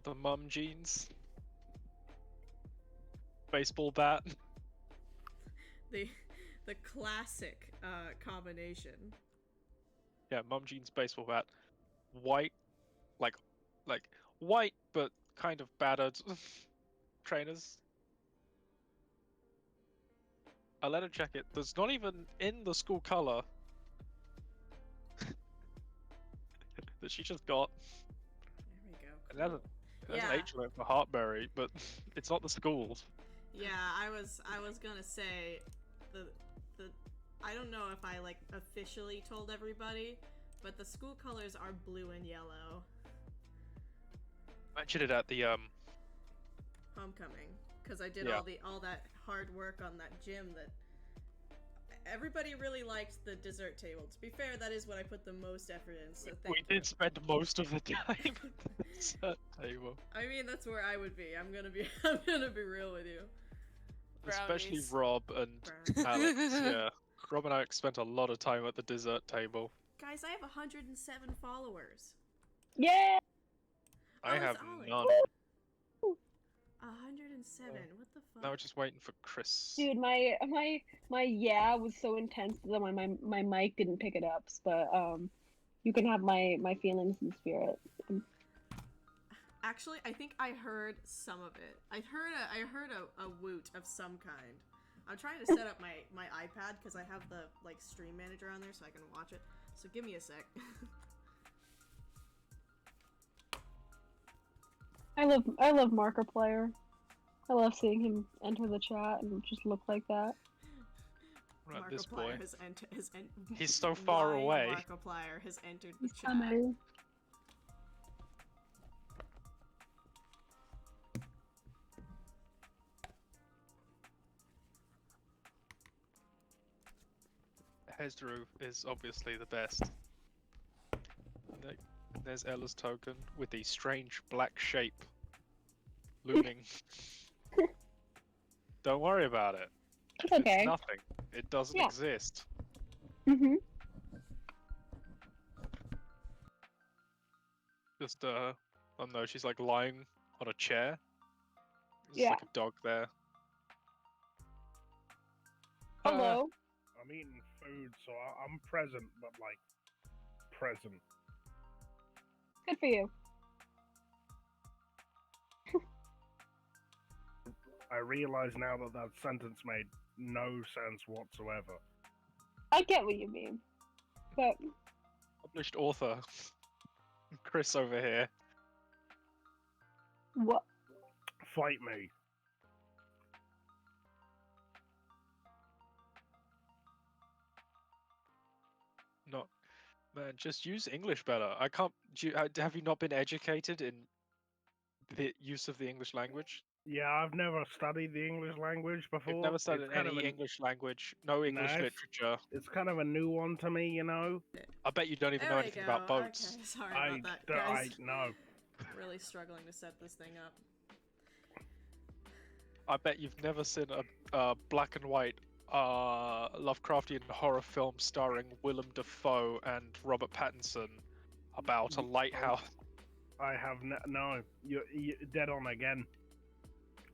got the mum jeans. Baseball bat. The classic combination. Yeah, mum jeans, baseball bat. White, like white, but kind of battered trainers. I let her check it. There's not even in the school color that she just got. There we go. It Cool. has an H on it for Hartberry, but it's not the school's. Yeah, I was gonna say the I don't know if I like officially told everybody, but the school colors are blue and yellow. I mentioned it at the Homecoming, because I did Yeah. all that hard work on that gym that everybody really liked the dessert table. To be fair, that is what I put the most effort in. So thank we you. did spend most of the time at the dessert table. I mean, that's where I would be. I'm gonna be real with you. Especially Brownies. Rob and Brownies. Alex. Yeah, Rob and Alex spent a lot of time at the dessert table. Guys, I have 107 followers. Yeah. I it's have Alex. none. 107. What the fuck? Now we're just waiting for Chris. Dude, my yeah was so intense that my mic didn't pick it up. But you can have my feelings and spirit. Actually, I think I heard some of it. I heard a woot of some kind. I'm trying to set up my iPad because I have the like stream manager on there so I can watch it. So give me a sec. I love Markiplier. I love seeing him enter the chat and just look like that. Right, this boy. Markiplier has He's so far away. Markiplier has entered the He's chat. coming. Hezru is obviously the best. There's Ella's token with the strange black shape looming. Don't worry about it. It's okay. It's nothing. It doesn't Yeah. exist. Mm-hmm. Just oh no, she's like lying on a chair. There's Yeah. like a dog there. Hello. I'm eating food, so I'm present, but like present. Good for you. I realize now that that sentence made no sense whatsoever. I get what you mean, but Published author. Chris over here. what? Fight me. Not man, just use English better. I can't. Have you not been educated in the use of the English language? Yeah, I've never studied the English language before. You've never studied It's kind any of English language, no English No. literature. It's kind of a new one to me, you know. I bet you don't even There know we anything go. about boats. Okay, sorry about that, I guys. know. Really struggling to set this thing up. I bet you've never seen a black and white Lovecraftian horror film starring Willem Dafoe and Robert Pattinson about a lighthouse. I have no. You're dead on again.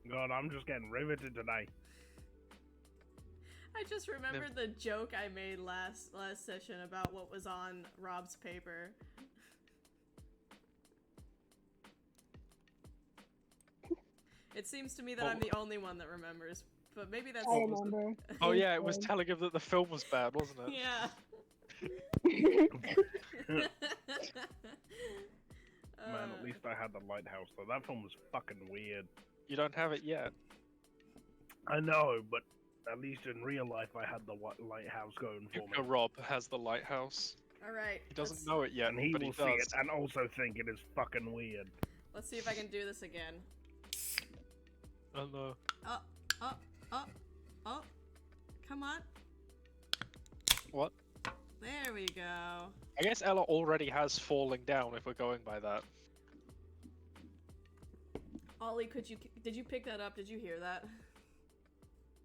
God, I'm just getting riveted today. I just remembered the joke I made last session about what was on Rob's paper. It seems to me that I'm the only one that remembers, but maybe that's. I remember. Oh yeah, it was telling him that the film was bad, wasn't it? Yeah. Man, at least I had the lighthouse though. That film was fucking weird. You don't have it yet. I know, but at least in real life, I had the lighthouse going for Yuka me. Rob has the lighthouse. All right. He doesn't know it yet, And he but will he see does. it and also think it is fucking weird. Let's see if I can do this again. Oh no. Oh. Come on. What? There we go. I guess Ella already has falling down if we're going by that. Ollie, did you pick that up? Did you hear that?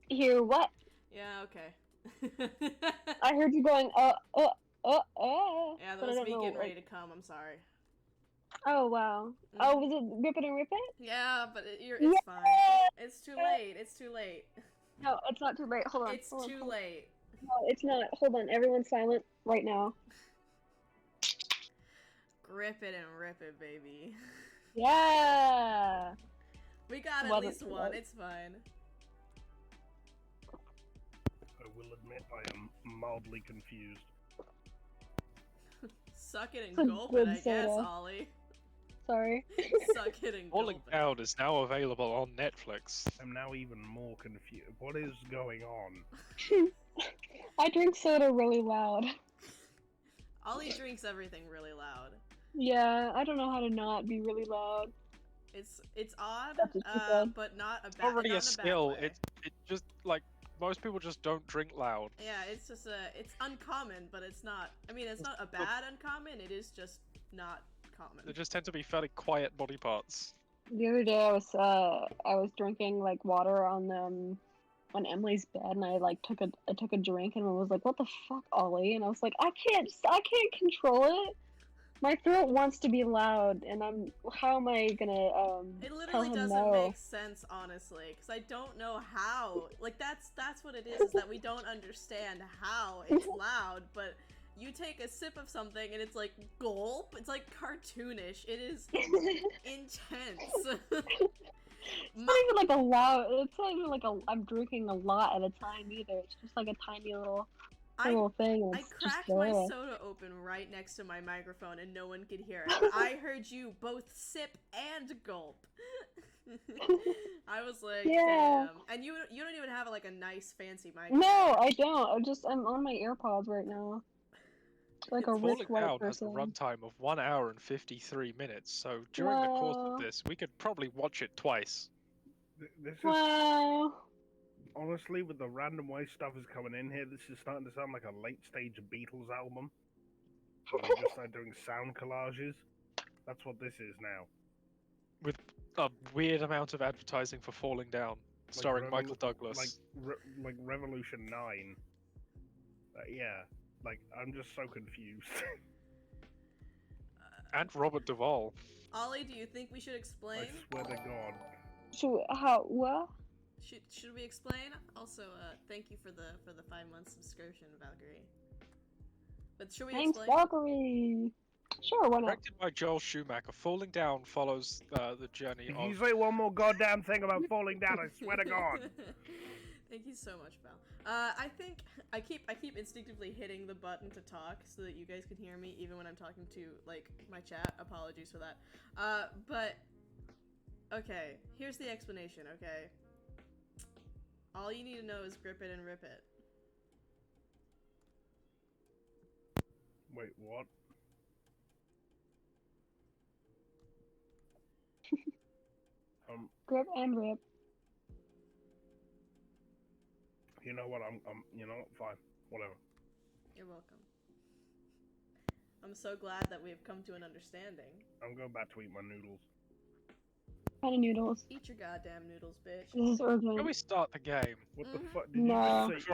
Hear what? Yeah, okay. I heard you going, Yeah, that but I was don't me know, getting ready like- to come, I'm sorry. Oh wow. Oh, was it Rip It and Rip It? Yeah, but Yeah! it's fine. It's too late. It's too late. No, it's not too late. Hold on. It's hold on, too hold on. late. No, it's not. Hold on. Everyone silent right now. Grip it and rip it, baby. Yeah. We got at Wasn't least too one. late. It's fine. I will admit I am mildly confused. Suck it and It's a gulp good it, I guess, soda. Ollie. Sorry. Suck it and Falling gulp it. Down is now available on Netflix. I'm now even more confused. What is going on? I drink soda really loud. Ollie drinks everything really loud. Yeah, I don't know how to not be really loud. It's odd, That's what she said. but not a It's bad. already not a in bad skill. way. It just like most people just don't drink loud. Yeah, it's just it's uncommon, but it's not. I mean, it's not a bad uncommon. It is just not common. They just tend to be fairly quiet body parts. The other day I was drinking like water on Emily's bed, and I took a drink and was like, "What the fuck, Ollie?" And I was like, I can't control it. My throat wants to be loud, and how am I gonna It tell literally him doesn't no? make sense, honestly, because I don't know how. Like that's what it is that we don't understand how it's loud. But you take a sip of something and it's like gulp. It's like cartoonish. It is intense. It's not even like a loud. It's not even like I'm drinking a lot at a time either. It's just like a tiny little thing. And I it's just cracked my there. soda open right next to my microphone and no one could hear it. But I heard you both sip and gulp. I was like, Yeah. damn. And you don't even have like a nice fancy microphone. No, I don't. I'm on my AirPods right now. Like a It's rich Falling white Down has a person. runtime of 1 hour and 53 minutes, so during the course Wow. of this, we could probably watch it twice. This is Wow. honestly, with the random way stuff is coming in here, this is starting to sound like a late stage Beatles album. Where they just start doing sound collages. That's what this is now. With a weird amount of advertising for Falling Down, starring Michael Douglas. Like Revolution 9. Yeah, like I'm just so confused. And Robert Duvall. Ollie, do you think we should I explain? swear to God. So what? Should we explain? Also, thank you for the 5-month subscription, Valkyrie. But should we Thanks, explain? Valkyrie. Sure, why not? Directed by Joel Schumacher, Falling Down follows the journey If of... you say one more goddamn thing about falling down, I swear to God. Thank you so much, Val. I think I keep instinctively hitting the button to talk so that you guys can hear me even when I'm talking to like my chat. Apologies for that. But okay, here's the explanation. Okay, all you need to know is grip it and rip it. Wait, what? Grip and rip. You know what? you know what? Fine. Whatever. You're welcome. I'm so glad that we have come to an understanding. I'm going back to eat my noodles. Kind of noodles. Eat your goddamn noodles, bitch. This is urgent. Can we start the game? What Mhm. the fuck? Did No. you just say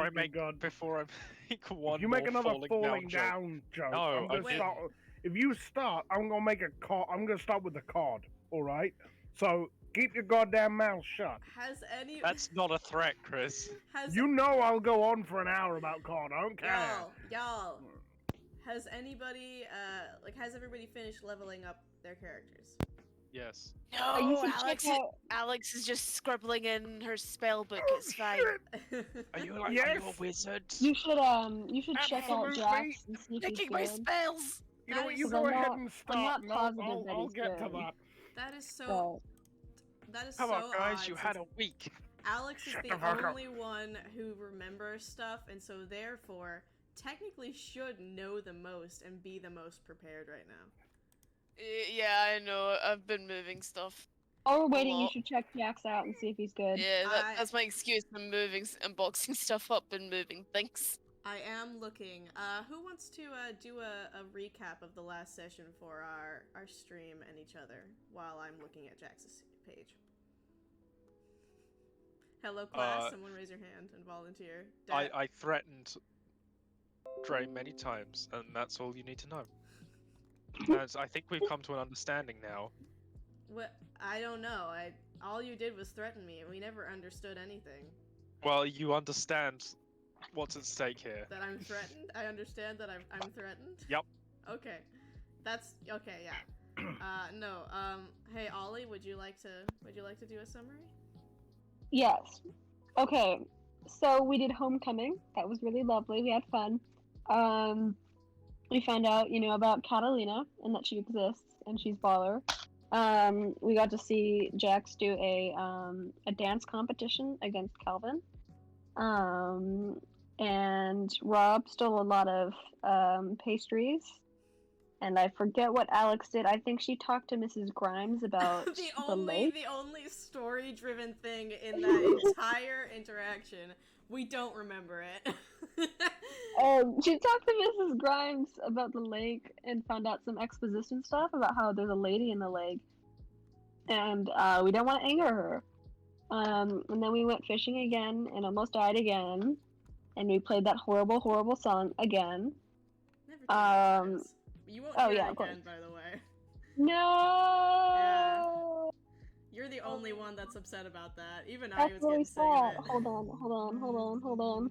Before I make one If you more make another falling down joke, No, I'm gonna I didn't. start. If you start, I'm gonna make a card. I'm gonna start with the card. All right. So keep your goddamn mouth shut. Has any That's not a threat, Chris. has You know I'll go on for an hour about card. I don't care. y'all has anybody has everybody finished leveling up their characters? Yes. I used No, to check out. Alex is just scribbling in her spell book. Oh, It's fine. shit. Are you Yes. a wizard? You should check out Absolutely. Jax and see if he's Picking my good. spells. You know what? You Because go I'm ahead not- and I'm start. not and positive that I'll he's get to good. that. That is so. That is Come so on, guys, odd you had a since week. Alex is Shut the the fuck up. only one who remembers stuff, and so therefore technically should know the most and be the most prepared right now. Yeah, I know. I've been moving stuff. While we're waiting, you lot. should check Jax out and see if he's good. Yeah, I- that's my excuse. I'm moving and boxing stuff up and moving things. I am looking. Who wants to do a recap of the last session for our stream and each other while I'm looking at Jax's page? Hello, class. Someone raise your hand and volunteer. I threatened Dre many times, and that's all you need to know. I think we've come to an understanding now. What? I don't know. All you did was threaten me, and we never understood anything. Well, you understand what's at stake here. That I'm threatened? I understand that I'm threatened? Yep. Okay. That's okay, yeah. No, hey Ollie, would you like to do a summary? Yes. Okay. So we did Homecoming. That was really lovely. We had fun. We found out, about Catalina and that she exists and she's baller. We got to see Jax do a dance competition against Calvin. And Rob stole a lot of pastries. And I forget what Alex did. I think she talked to Mrs. Grimes about the lake. The only story-driven thing in that entire interaction. We don't remember it. She talked to Mrs. Grimes about the lake and found out some exposition stuff about how there's a lady in the lake. And we don't want to anger her. And then we went fishing again and almost died again. And we played that horrible, horrible song again. Never do this. You won't hear it again, by the way. No! Yeah. You're the only one that's upset about that. Even I was really getting sick of it. Hold on.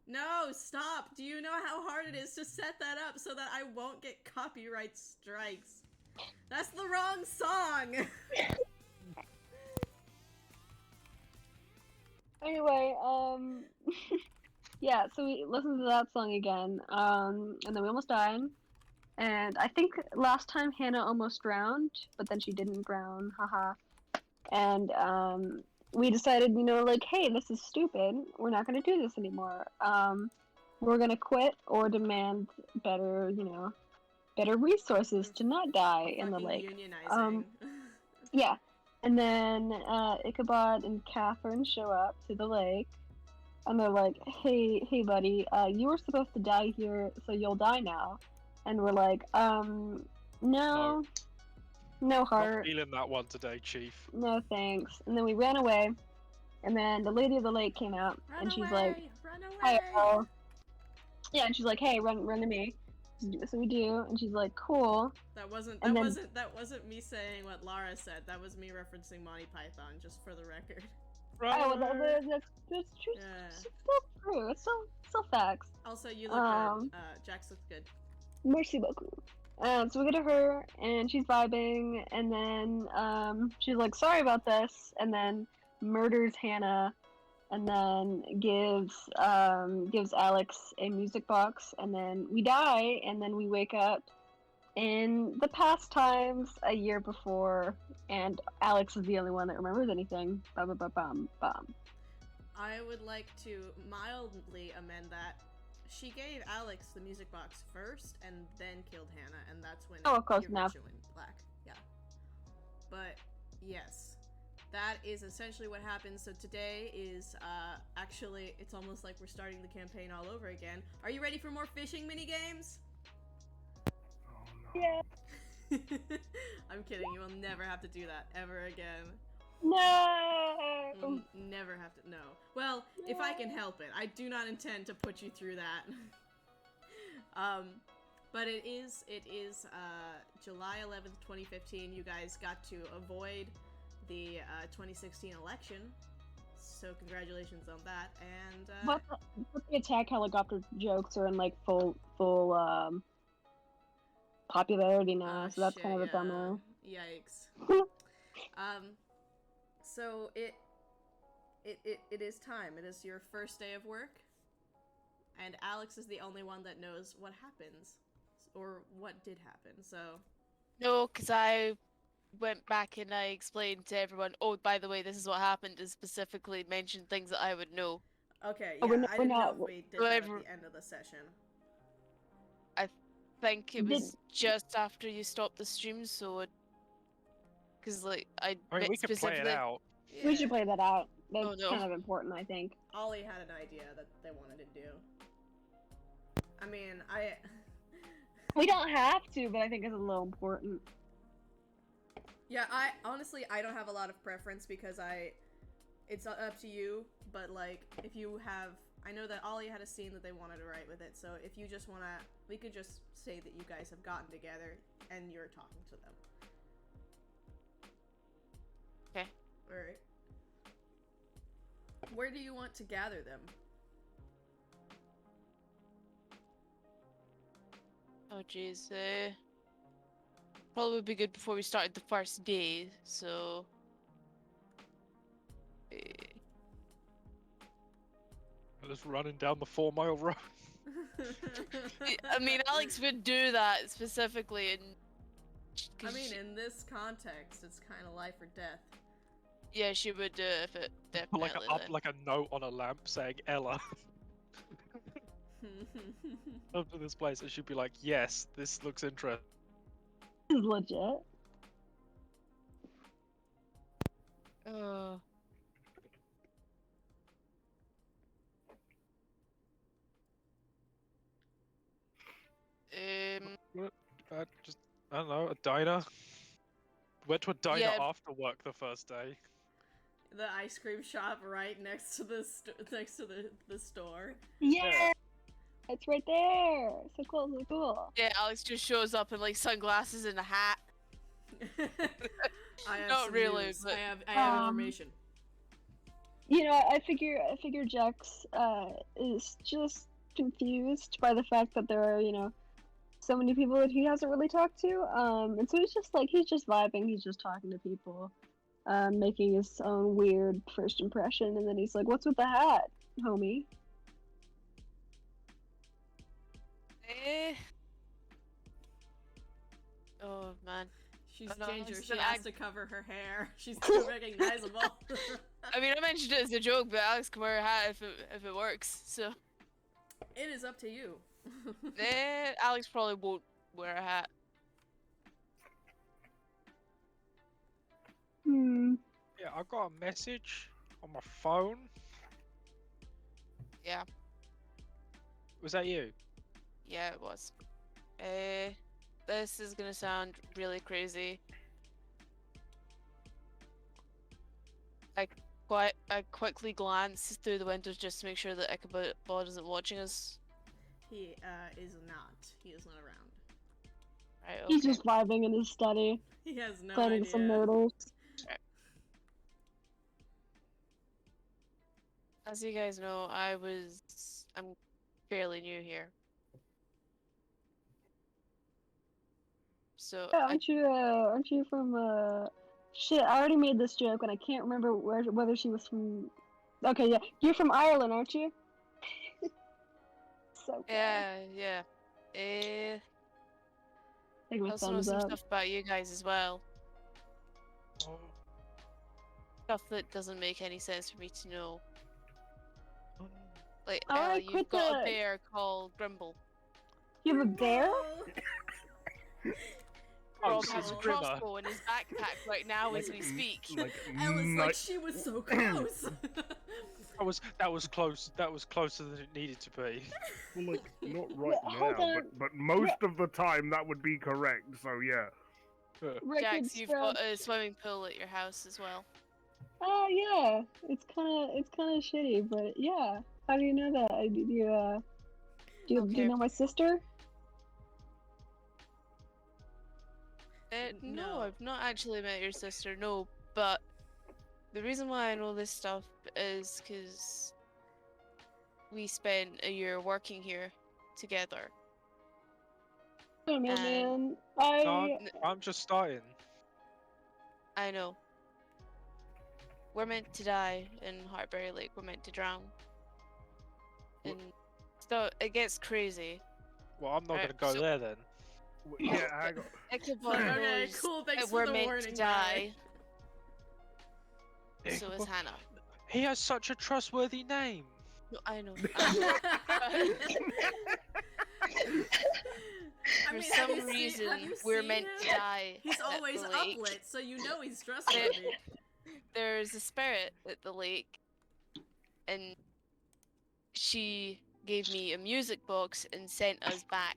No, stop! Do you know how hard it is to set that up so that I won't get copyright strikes? That's the wrong song! Anyway, yeah, so we listened to that song again, and then we almost died. And I think last time Hannah almost drowned, but then she didn't drown, haha. And, we decided, hey, this is stupid, we're not gonna do this anymore. We're gonna quit or demand better, better resources to not die in the lake. Unionizing. Yeah. And then Ichabod and Catherine show up to the lake, and they're like, "Hey, buddy, you were supposed to die here, so you'll die now." And we're like, no heart, Not feeling that one today, Chief. no thanks." And then we ran away, and then the lady of the lake came out, and she's like, "Run "Hey, away!" yeah," and she's like, "Hey, run to me." So we do, and she's like, "Cool." That wasn't me saying what Lara said. That was me referencing Monty Python, just for the record. Oh, that's true. Yeah. It's still true. It's still facts. Also, you look good. Jax looks good. Merci beaucoup. So we go to her, and she's vibing, and then she's like, "Sorry about this," and then murders Hannah, and then gives Alex a music box, and then we die, and then we wake up in the past times a year before, and Alex is the only one that remembers anything. Bum, bum, bum, bum. I would like to mildly amend that. She gave Alex the music box first, and then killed Hannah, and that's when of course, your now. virtue went black. Yeah. But, yes. That is essentially what happened. So today is, actually, it's almost like we're starting the campaign all over again. Are you ready for more fishing minigames? Oh no. Yeah. I'm kidding, you will never have to do that ever again. No. You'll never have to, no. Well, if I can help it. I do not intend to put you through that. But it is July 11th, 2015. You guys got to avoid the 2016 election, so congratulations on that. And But the attack helicopter jokes are in like full popularity now, so that's kind of a bummer. Yikes. So it is time. It is your first day of work, and Alex is the only one that knows what happens, or what did happen. So No, because I went back and I explained to everyone, oh, by the way, this is what happened, and specifically mentioned things that I would know. okay, Oh, yeah, we're I didn't know not- if we did that at the end of the session. I think it was just after you stopped the stream, so because like I mean, we could play it out. Yeah. We should play that out. That's Oh, no. kind of important, I think. Ollie had an idea that they wanted to do. I mean, We don't have to, but I think it's a little important. Yeah, I honestly don't have a lot of preference because it's up to you, but like if you have I know that Ollie had a scene that they wanted to write with it, so if you just wanna, we could just say that you guys have gotten together and you're talking to them. Okay. Alright. Where do you want to gather them? Oh jeez, probably would be good before we started the first day, so... Just running down the 4-mile road. I mean, Alex would do that specifically, and... I mean, in this context, it's kind of life or death. Yeah, she would do it if it definitely then. Like a note on a lamp saying Ella. Up to this place, and she'd be like, "Yes, this looks interesting." This is legit. Oh. I don't know, a diner. Went to a diner Yeah. after work the first day. The ice cream shop right next to the the store. Yeah, it's right there. So cool, so cool. Yeah, Alex just shows up in like sunglasses and a hat. I have Not some really, news. but- I have information. You know, I figure Jax is just confused by the fact that there are, you know, so many people that he hasn't really talked to. And so he's just vibing, he's just talking to people, making his own weird first impression, and then he's like, "What's with the hat, homie?" Oh man. She's no, ginger. it's She an has act- to cover her hair. She's too recognizable. I mean, I mentioned it as a joke, but Alex can wear a hat if it works. So, It is up to you. Alex probably won't wear a hat. Hmm. Yeah, I got a message on my phone. Yeah, Was that you? yeah, it was. This is gonna sound really crazy. I quickly glanced through the windows just to make sure that Ichabod isn't watching us. He is not. He is not around. Right, He's okay. just vibing in his study, He has no planning idea. some murders. As you guys know, I'm fairly new here. So Yeah, aren't you from shit, I already made this joke and I can't remember whether she was from. Okay, yeah, you're from Ireland, aren't you? So cool. yeah. Take I my also know thumbs some up. stuff about you guys as well. Oh, Stuff that doesn't make any sense for me to know. Like, Alright, you've quit got a the- bear called Grimble. You have a bear? Oh, Rob so has a it's Grimmer. crossbow in his backpack right now as we speak. Like, Ella's night- like, she was so close. That was close. That was closer than it needed to be. well, like, not right Yeah, hold now, on. but most of the time that would be correct. So yeah. Record Jax, you've got scratch. a swimming pool at your house as well. Oh yeah, it's kind of shitty, but yeah. How do you know that? Do you Okay. know my sister? No, No. I've not actually met your sister, no, but the reason why I know this stuff is because we spent a year working here together. I don't know, And- man. No, I'm just starting. I know. We're meant to die in Hartberry Lake, we're meant to drown. And so it gets crazy. Well, I'm not Right, gonna go so- there then. Yeah, hang on. Ichabod Okay, knows cool. Thanks that for we're the meant warning, to die, guy. so is Hannah. He has such a trustworthy name. No, I know. I For mean, some have you reason, have you we're seen meant him? to die. He's at always the lake. uplit, so you know he's trustworthy. There's a spirit at the lake, and she gave me a music box and sent us back.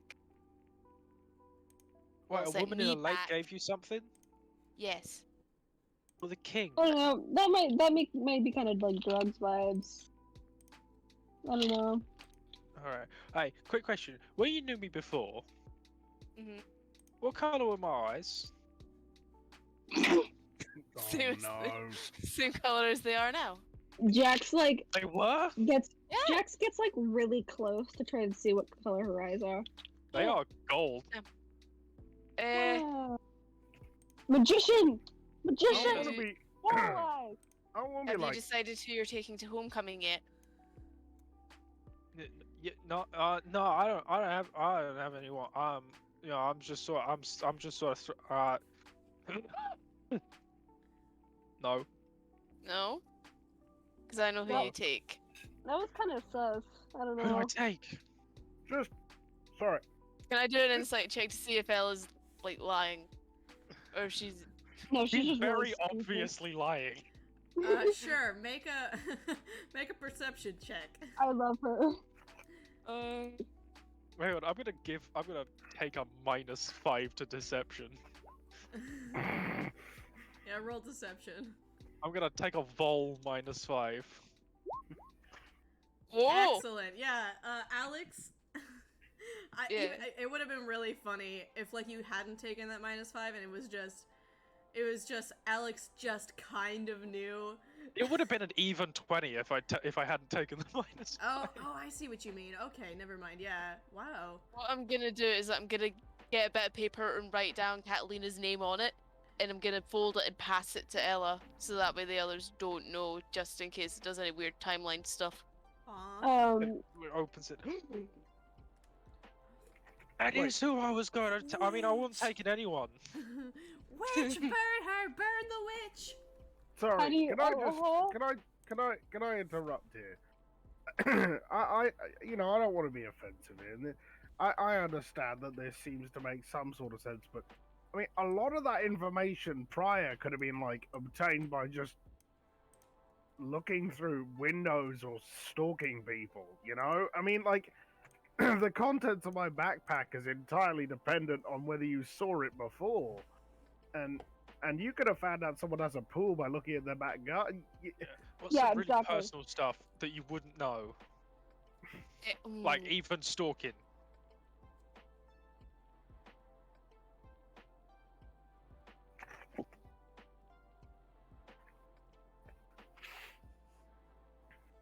What, a sent woman in me a lake back. gave you something? Yes. Well, the king. I don't know. That might be kind of like drugs vibes. I don't know. Alright. Hey, quick question. When you knew me before, Mhm. what colour were my eyes? Oh Seriously. no. Same color as they are now. Jax like They were? gets Yeah. Jax gets like really close to try to see what color her eyes are. They are gold. Wow. Magician! I Magician! want to be. Portal eyes! I want to have be you like. decided who you're taking to homecoming yet? No, no, I don't have anyone. You know, I'm just sort of, no. No? Because I know who Well- you take. That was kind of sus. I don't Who do I know. take? Just. Sorry. Can I do an insight check to see if Ella's, like, lying? Or if she's... No, she's She's just very really stupid. obviously lying. Sure. Make a make a perception check. I love her. Wait, I'm gonna take a -5 to deception. Yeah, roll deception. I'm gonna take a vol -5. Whoa! Excellent. Yeah, Alex. Yeah. It would have been really funny if like you hadn't taken that -5 and it was just Alex just kind of knew. It would have been an even 20 if I hadn't taken the -. Oh, I see what you mean. Okay, never mind. Yeah. Wow. What I'm gonna do is I'm gonna get a bit of paper and write down Catalina's name on it, and I'm gonna fold it and pass it to Ella, so that way the others don't know, just in case it does any weird timeline stuff. Aw. It opens it. That is who I was going to. I mean, I wasn't taking anyone. Witch, burn her! Burn the witch! Sorry. How do you- Can I oh, just? Can I interrupt here? I you know, I don't want to be offensive here. And I understand that this seems to make some sort of sense, but I mean, a lot of that information prior could have been like obtained by just looking through windows or stalking people. You know, I mean, like the contents of my backpack is entirely dependent on whether you saw it before, and you could have found out someone has a pool by looking at their back garden. What's Yeah, some really exactly. personal stuff that you wouldn't know? Mm. Like even stalking.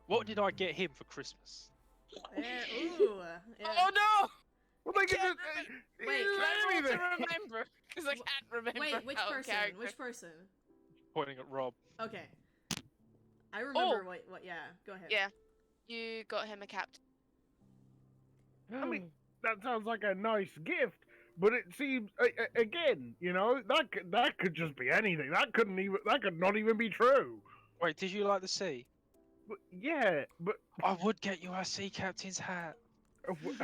What did I get him for Christmas? There, ooh. Yeah. Oh no! Well, they could can't just Wait, Can I roll anything. to remember? Because I can't remember. Wait, which out of person? character. Which person? Pointing at Rob. Okay. I remember Oh. what, yeah, go ahead. Yeah, you got him a captain. I mean, that sounds like a nice gift, but it seems again, you know, that could just be anything. That could not even be true. Wait, did you like the sea? But yeah, but I would get you a sea captain's hat, w-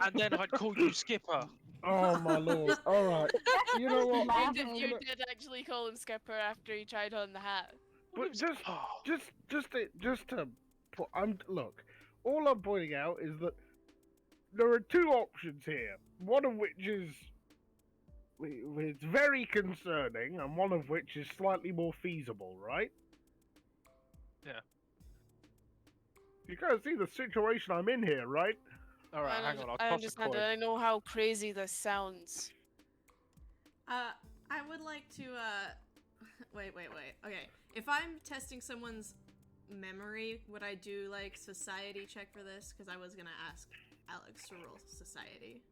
and then I'd call you Skipper. oh my lord! All right, you know what? I'm Laughing. just You gonna- did actually call him Skipper after he tried on the hat. but Oh, just to put, look. All I'm pointing out is that there are two options here. One of which is it's very concerning, and one of which is slightly more feasible, right? Yeah. You kind of see the situation I'm in here, right? all right, hang on. I'll I toss a understand coin. it. I know how crazy this sounds. I would like to, wait. Okay, if I'm testing someone's memory, would I do, like, society check for this? Because I was gonna ask Alex to roll society.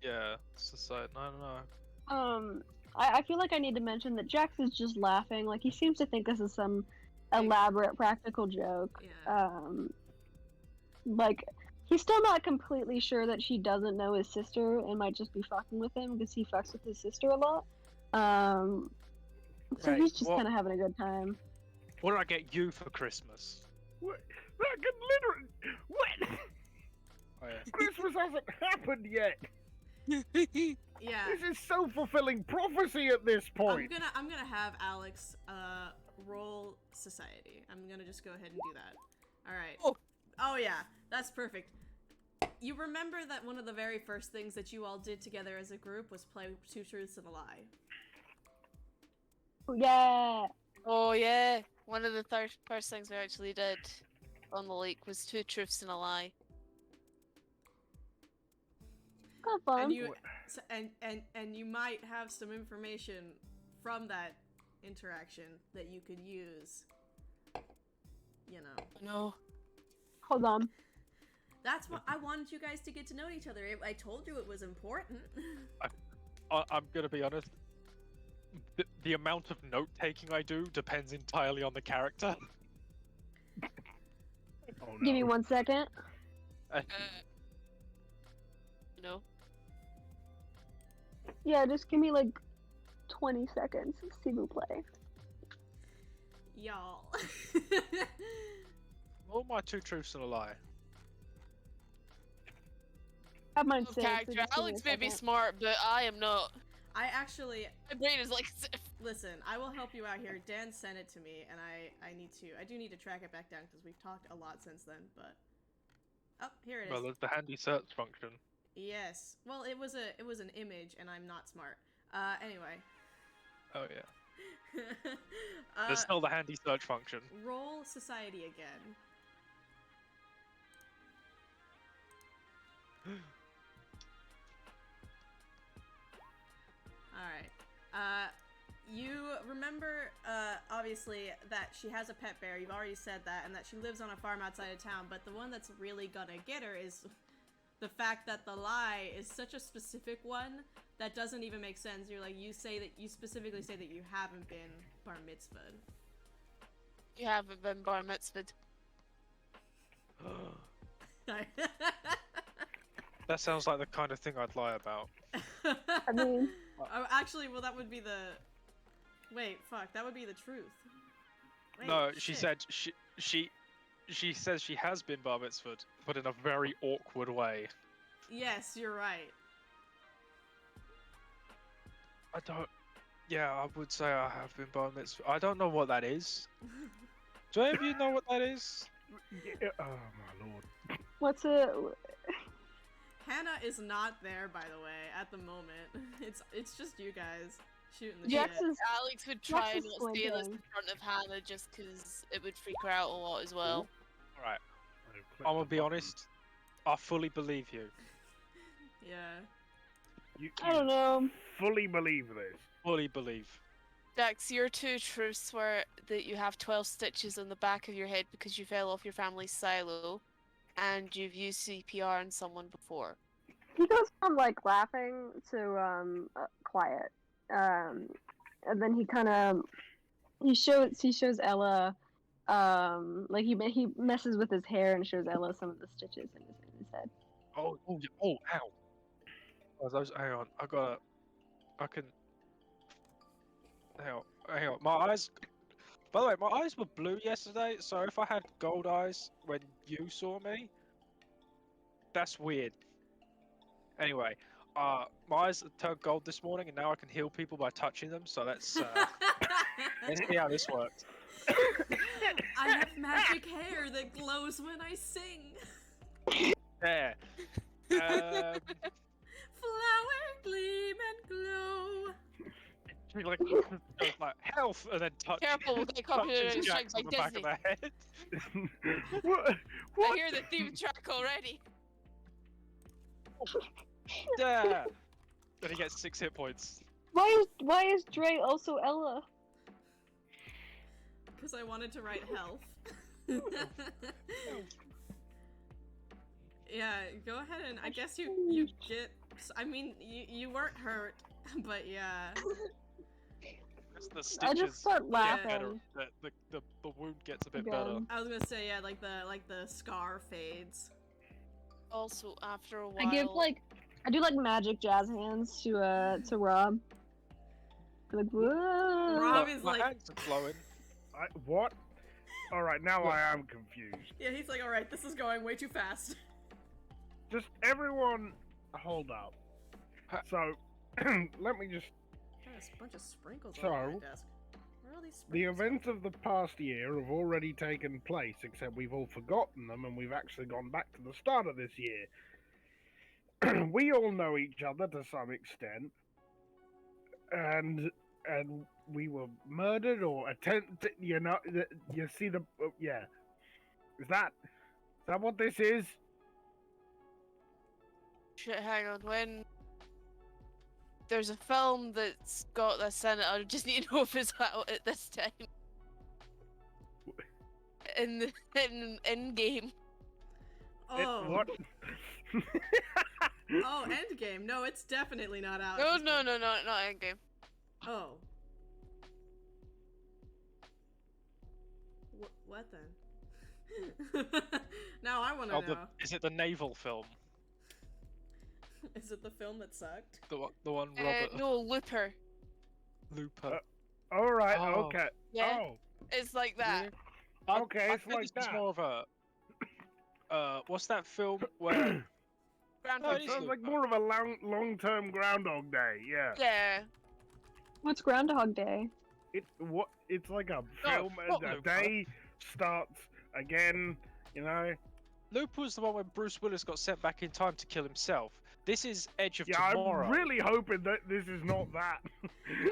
Yeah, society. I don't know. I feel like I need to mention that Jax is just laughing. Like, he seems to think this is some elaborate practical joke. Yeah. Like, he's still not completely sure that she doesn't know his sister and might just be fucking with him because he fucks with his sister a lot. So Right, he's just well- kind of having a good time. What did I get you for Christmas? What? That could literally. What? Oh, yeah. Christmas hasn't happened yet. Yeah. This is self-fulfilling prophecy at this point. I'm gonna have Alex roll society. I'm gonna just go ahead and do that. All right. Oh yeah, that's perfect. You remember that one of the very first things that you all did together as a group was play Two Truths and a Lie. Yeah. Oh yeah. One of the first things we actually did on the lake was 2 truths and a lie. Have fun. And you and you might have some information from that interaction that you could use. You know. No. Hold on. That's what I wanted you guys to get to know each other. I told you it was important. I'm gonna be honest. The amount of note taking I do depends entirely on the character. Oh, no. Give me 1 second. No. Yeah, just give me like 20 seconds. S'il vous plaît. Y'all. All my 2 truths and a lie. I have mine Of saved, so character. just give me a Alex may be second. smart, but I am not. I actually My brain is like. listen. I will help you out here. Dan sent it to me, and I do need to track it back down because we've talked a lot since then. But oh, here it is. Well, there's the handy search function. Yes. Well, it was an image, and I'm not smart. Anyway. Oh yeah. There's still the handy search function. Roll society again. Alright. You remember, obviously, that she has a pet bear, you've already said that, and that she lives on a farm outside of town, but the one that's really gonna get her is the fact that the lie is such a specific one that doesn't even make sense. You're like, you specifically say that you haven't been bar mitzvahed. You haven't been bar mitzvahed. That sounds like the kind of thing I'd lie about. I mean, oh, actually, well, that would be the. Wait, fuck, that would be the truth. Wait, No, she shit. said she says she has been bar mitzvahed, but in a very awkward way. Yes, you're right. I don't. Yeah, I would say I have been bar mitzvahed. I don't know what that is. Do any of you know what that is? Yeah, oh my lord. what's it? Hannah is not there, by the way, at the moment. It's just you guys shooting the Jax shit. is Alex would try Jax and is not say this in squinting. front of Hannah just because it would freak her out a lot as well. Alright, I've clicked I'm gonna the be button. honest. I fully believe you. Yeah. You I don't know. fully believe this. Fully believe. Dax, your 2 truths were that you have 12 stitches on the back of your head because you fell off your family's silo, and you've used CPR on someone before. He goes from like laughing to quiet, and then he kind of he shows Ella, like he messes with his hair and shows Ella some of the stitches in his head. Oh, ow. Hang on, I can. Hang on. My eyes. By the way, my eyes were blue yesterday, so if I had gold eyes when you saw me, that's weird. Anyway, my eyes turned gold this morning, and now I can heal people by touching them. So let's see how this works. I have magic hair that glows when I sing. There. Flower gleam and glow. She like health, and then touch. Careful with the copyright touches strike Jax by on the back Disney. of the head. what? I hear the theme track already. Yeah. Then he gets 6 hit points. Why is Dre also Ella? Because I wanted to write health. Yeah, go ahead and I guess you get. I mean, you weren't hurt, but yeah. It's the I stitches just start get laughing. better. The wound gets a bit Again. better. I was gonna say yeah, like the scar fades. Also, after a while, I do like magic jazz hands to Rob. Like whoa. Rob Look, is my like- hands are flowing. What? All right, now I am confused. Yeah, he's like, all right, this is going way too fast. Just everyone, hold up. So, let me just. There's a bunch of sprinkles So, on my desk. Where are all these The sprinkles? events of the past year have already taken place, except we've all forgotten them and we've actually gone back to the start of this year. We all know each other to some extent, and and we were murdered or attempted. You know, you see the yeah. Is that what this is? Shit, hang on. When there's a film that's got this in it, I just need to know if it's out at this time. In game. Oh. What? Oh, Endgame. No, it's definitely not out. No, at this no, point. no, no, not in game. Oh. What then? Now I want to know. Is it the naval film? Is it the film that sucked? The one Robert No, Looper. Looper. All right. Oh. Okay. Yeah. Oh. It's like that. Okay, it's think like this that. is more of a what's that film where Groundhog it It is sounds like Looper. more of a long-term Groundhog Day. Yeah. Yeah. What's Groundhog Day? It's like a No, film. not A Looper. day starts again. You know. Looper was the one when Bruce Willis got sent back in time to kill himself. This is Edge of Yeah, Tomorrow. I'm really hoping that this is not that.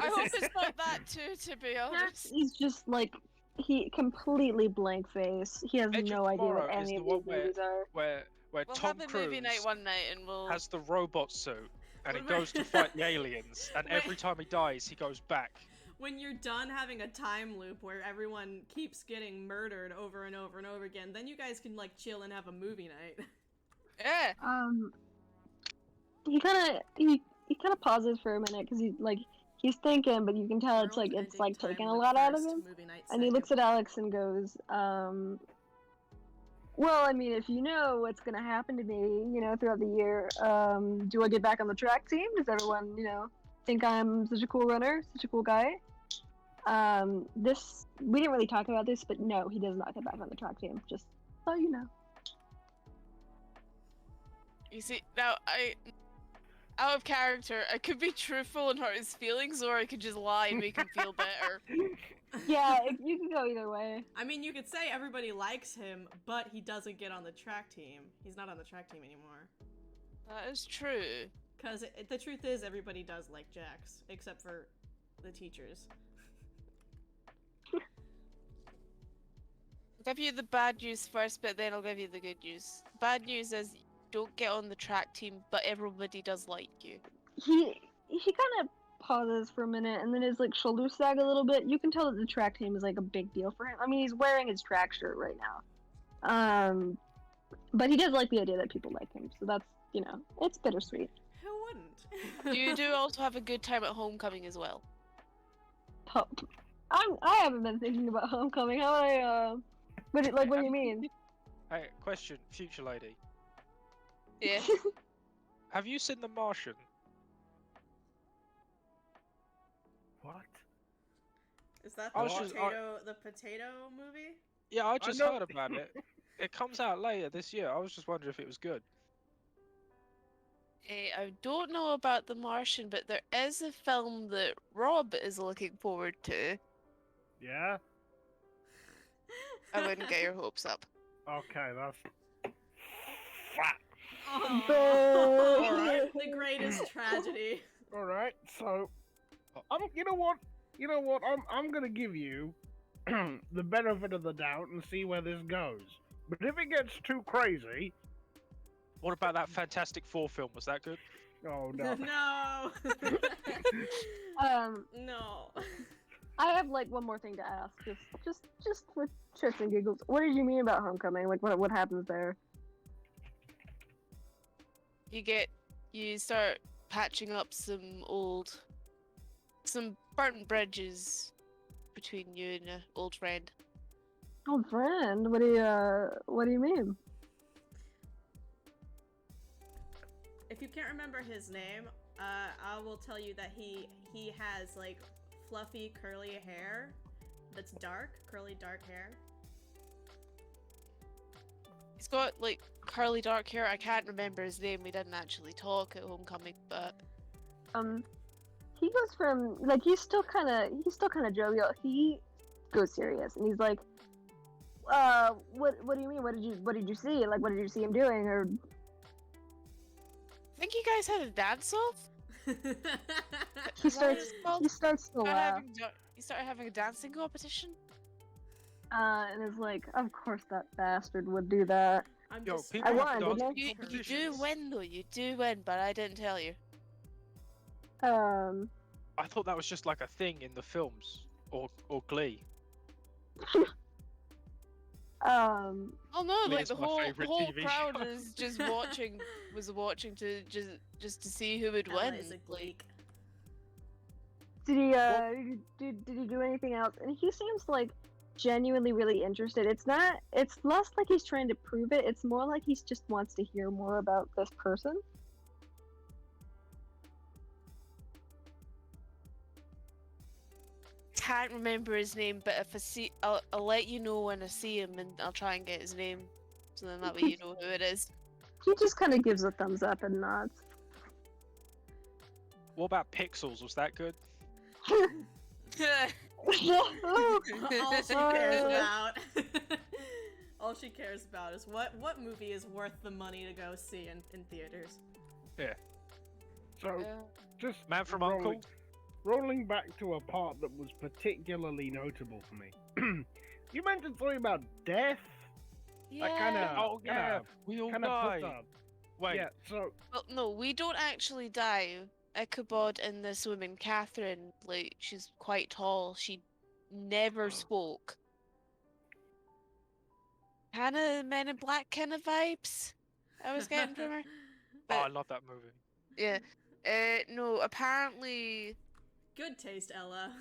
I hope it's not that too, to be honest. He's just like he completely blank face. He has Edge of no idea what Tomorrow is any the of one these movies are. where We'll Tom have a Cruise movie night one night and we'll. has the robot suit and he What about- goes to fight the aliens, and Wait. every time he dies, he goes back. When you're done having a time loop where everyone keeps getting murdered over and over and over again, then you guys can like chill and have a movie night. Yeah. He kind of pauses for a minute because he's thinking, but you can tell it's like World-ending taking time a loop lot out of first, him. movie night And he second. looks at Alex and goes, well, I mean, if you know what's gonna happen to me, throughout the year, do I get back on the track team? Does everyone, think I'm such a cool runner, such a cool guy? We didn't really talk about this, but no, he does not get back on the track team, just so you know. You see, now out of character, I could be truthful and hurt his feelings, or I could just lie and make him feel better. Yeah, you can go either way. I mean, you could say everybody likes him, but he doesn't get on the track team. He's not on the track team anymore. That is true. Because the truth is, everybody does like Jax, except for the teachers. I'll give you the bad news first, but then I'll give you the good news. Bad news is you don't get on the track team, but everybody does like you. He kind of pauses for a minute, and then his shoulders sag a little bit. You can tell that the track team is a big deal for him. I mean, he's wearing his track shirt right now. But he does like the idea that people like him, so that's it's bittersweet. Who wouldn't? You do also have a good time at homecoming as well. I haven't been thinking about homecoming. How what do you mean? Hey, question, future lady. Yeah. Have you seen The Martian? What? Is that I the was just- potato movie? Yeah, I just know- heard about it. It comes out later this year. I was just wondering if it was good. I don't know about The Martian, but there is a film that Rob is looking forward to. Yeah. I wouldn't get your hopes up. Okay, that's. Fat. Oh, Alright. the greatest tragedy. All right, so you know what? I'm gonna give you the benefit of the doubt and see where this goes. But if it gets too crazy, What about that Fantastic Four film? Was that good? oh no. No. Um, No. I have one more thing to ask, just for shits and giggles. What did you mean about homecoming? What happens there? You start patching up some burnt bridges between you and an old friend. Oh, friend, what do you mean? If you can't remember his name, I will tell you that he has fluffy curly hair that's curly dark hair. He's got curly dark hair. I can't remember his name. We didn't actually talk at homecoming, but He goes from he's still kind of jovial. He goes serious, and he's like, what do you mean? What did you see? What did you see him doing? Or I think you guys had a dance off. He Is that what starts. it's called? He starts to laugh, You started having a dancing competition? and is like, "Of course that bastard would do that." I'm Yo, just. people I have won, dance didn't You do competitions. win though, you do win, but I didn't tell you. I? I thought that was just like a thing in the films or Glee. Oh no, Glee like is the my whole favourite TV crowd show. is just watching to just to see who would Ella win. is a Like, gleek. Did he did he do anything else? And he seems like genuinely really interested. It's not. It's less like he's trying to prove it. It's more like he just wants to hear more about this person. can't remember his name, but if I see, I'll let you know when I see him, and I'll try and get his name, so then that way you know who it is. He just kind of gives a thumbs up and nods. What about Pixels? Was that good? All she cares about. All she cares about is what movie is worth the money to go see in theaters. So, Yeah. just Man from rolling, Uncle? rolling back to a part that was particularly notable for me. You mentioned something about death. That kind of, Oh yeah, we all kind of die. puts up. Wait, Yeah. So, Well, no, we don't actually die. Ichabod and this woman, Catherine, like, she's quite tall. She never spoke. Kinda Men in Black kind of vibes I was getting from her. oh, I But, love that movie. yeah. No, apparently... Good taste, Ella.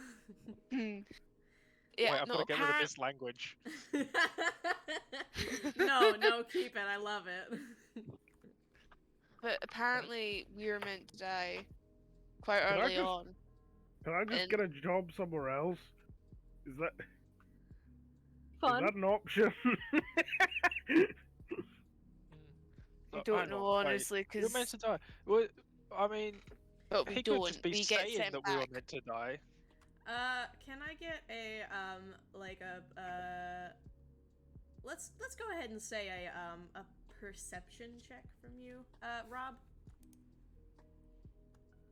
yeah, Wait, I've no, got to get rid of this language. no, keep it. I love it. But apparently we were meant to die quite Could I early just- on. can I just And- get a job somewhere else? Is that Fun. is that an option? I Look, don't hang know, on, wait, honestly, You're meant because... to die. Well, I mean, But we he don't. could just be We get saying sent that back. we were meant to die. Can I get a let's go ahead and say a perception check from you, Rob.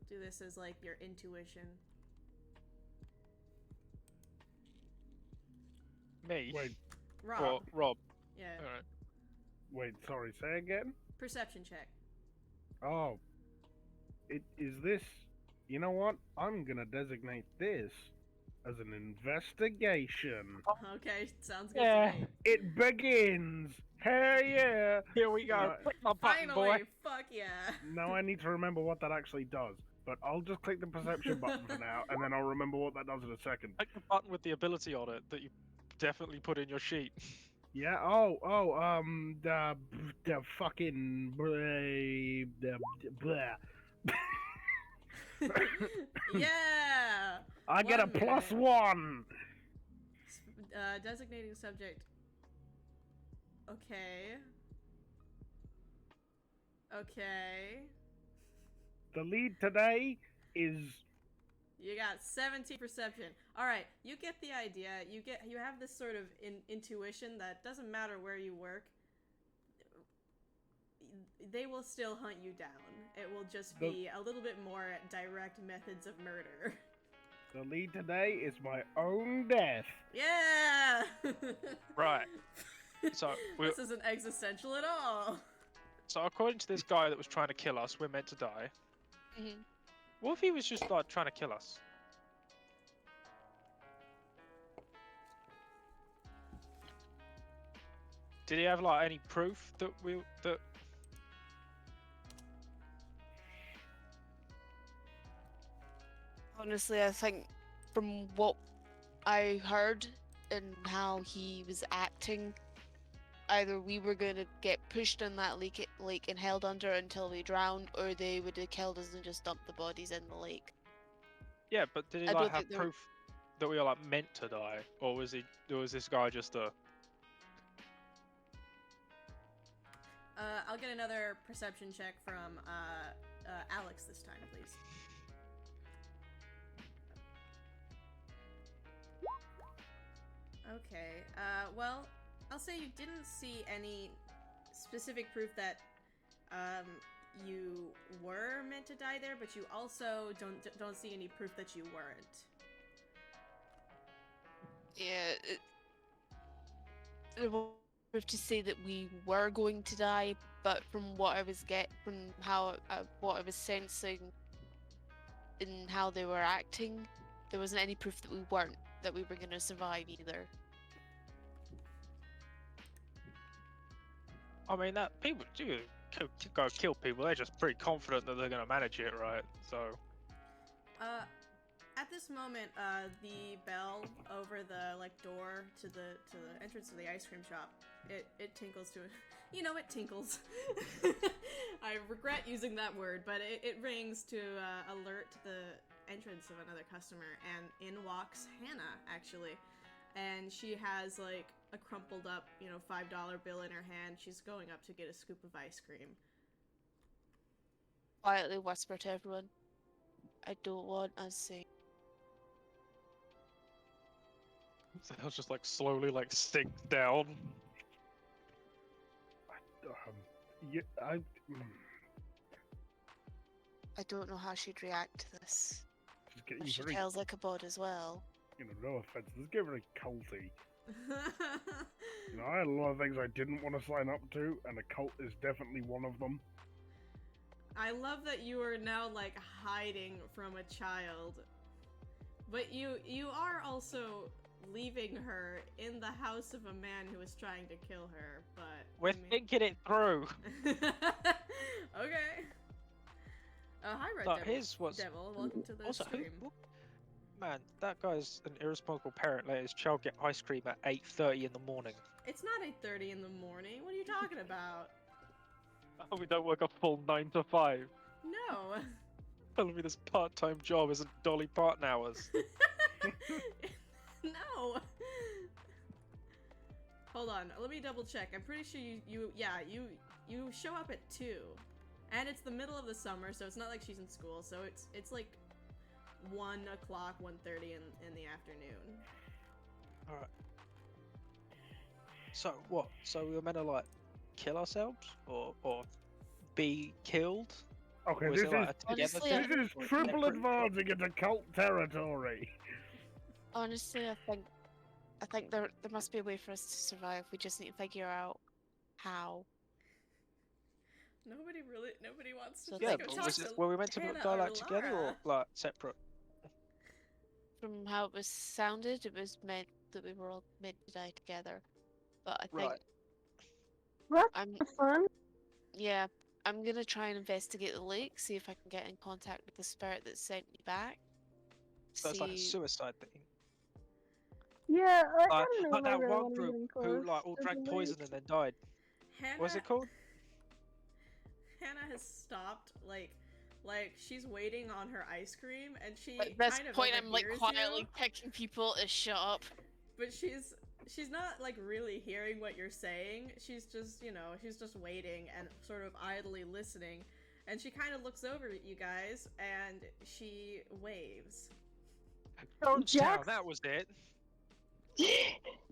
Do this as like your intuition. Me? Wait, Rob. Or Rob? Yeah. Alright. wait. Sorry. Say again. Perception check. Oh, is this? You know what? I'm gonna designate this as an investigation. Okay, sounds good Yeah. to me. It begins. Hell yeah! Here we go. Uh, Click my button, Finally, boy. fuck yeah. Now I need to remember what that actually does. But I'll just click the perception button for now, and then I'll remember what that does in a second. Click the button with the ability on it that you definitely put in your sheet. Yeah. The fucking blah. Yeah. I get a 1 plus minute. 1. Designating subject. Okay. Okay. The lead today is You got 17 perception. All right, you get the idea. You have this sort of intuition that doesn't matter where you work, they will still hunt you down. It will just be a little bit more direct methods of murder. the lead today is my own death. Yeah. Right. So, this isn't existential at all. So according to this guy that was trying to kill us, we're meant to die. Mhm. What if he was just like trying to kill us? Did he have like any proof that that? Honestly, I think from what I heard and how he was acting, either we were going to get pushed in that lake and held under until we drowned, or they would have killed us and just dumped the bodies in the lake. Yeah, but did he I like don't have think there- proof that we were like meant to die, or was he? Or was this guy just a? I'll get another perception check from Alex this time, please. Okay. Well, I'll say you didn't see any specific proof that you were meant to die there, but you also don't see any proof that you weren't. Yeah, it was proof to say that we were going to die, but from what I was what I was sensing and how they were acting, there wasn't any proof that we weren't, that we were going to survive either. I mean, that people do go kill people. They're just pretty confident that they're gonna manage it, right? So. At this moment, the bell over the door to the entrance to the ice cream shop, it tinkles to it. You know, it tinkles. I regret using that word, but it rings to alert the entrance of another customer, and in walks Hannah, actually. And she has, like, a crumpled up, $5 bill in her hand. She's going up to get a scoop of ice cream. Quietly whisper to everyone, I don't want us saying. So they'll just like slowly like sink down. Yeah, I don't know how she'd react to this. just getting She very, tells Ichabod as well. no offense, this is getting very culty. I had a lot of things I didn't want to sign up to, and a cult is definitely one of them. I love that you are now, like, hiding from a child. But you are also leaving her in the house of a man who was trying to kill her, but... We're thinking it through. Okay. Hi, Red So Devil. here's what's... Devil, welcome to the Also, stream. man, that guy's an irresponsible parent. Let his child get ice cream at 8:30 in the morning. It's not 8:30 in the morning. What are you talking about? Oh, we don't work a full 9 to 5. No. Telling me this part-time job isn't Dolly Parton hours. No. Hold on, let me double check. I'm pretty sure you show up at 2. And it's the middle of the summer, so it's not like she's in school, so it's like 1 o'clock, 1:30 in the afternoon. Alright. So what? So we were meant to like kill ourselves? Or be killed? Okay, Or this it is, like a together Honestly, thing? this is triple advancing into cult territory. Honestly, I think there must be a way for us to survive. We just need to figure out how. Nobody wants to So Yeah, go but talk was to it, were we meant to Hannah go or like together or Lara. like separate? From how it was sounded, it was meant that we were all meant to die together. But I think Right. That's I'm fun. yeah, I'm gonna try and investigate the lake, see if I can get in contact with the spirit that sent me back. So it's like a See, suicide thing. Yeah, I Like, don't know like if I that really one want to be group getting who close. like all to drank the poison lake. and then died. What's it called? Hannah has stopped, like she's waiting on her ice cream, and she at this kind of point I'm like overhears quietly you, picking people to shut up. but she's not like really hearing what you're saying. She's just, she's just waiting and sort of idly listening, and she kind of looks over at you guys and she waves. Jonestown, Jax- that was it.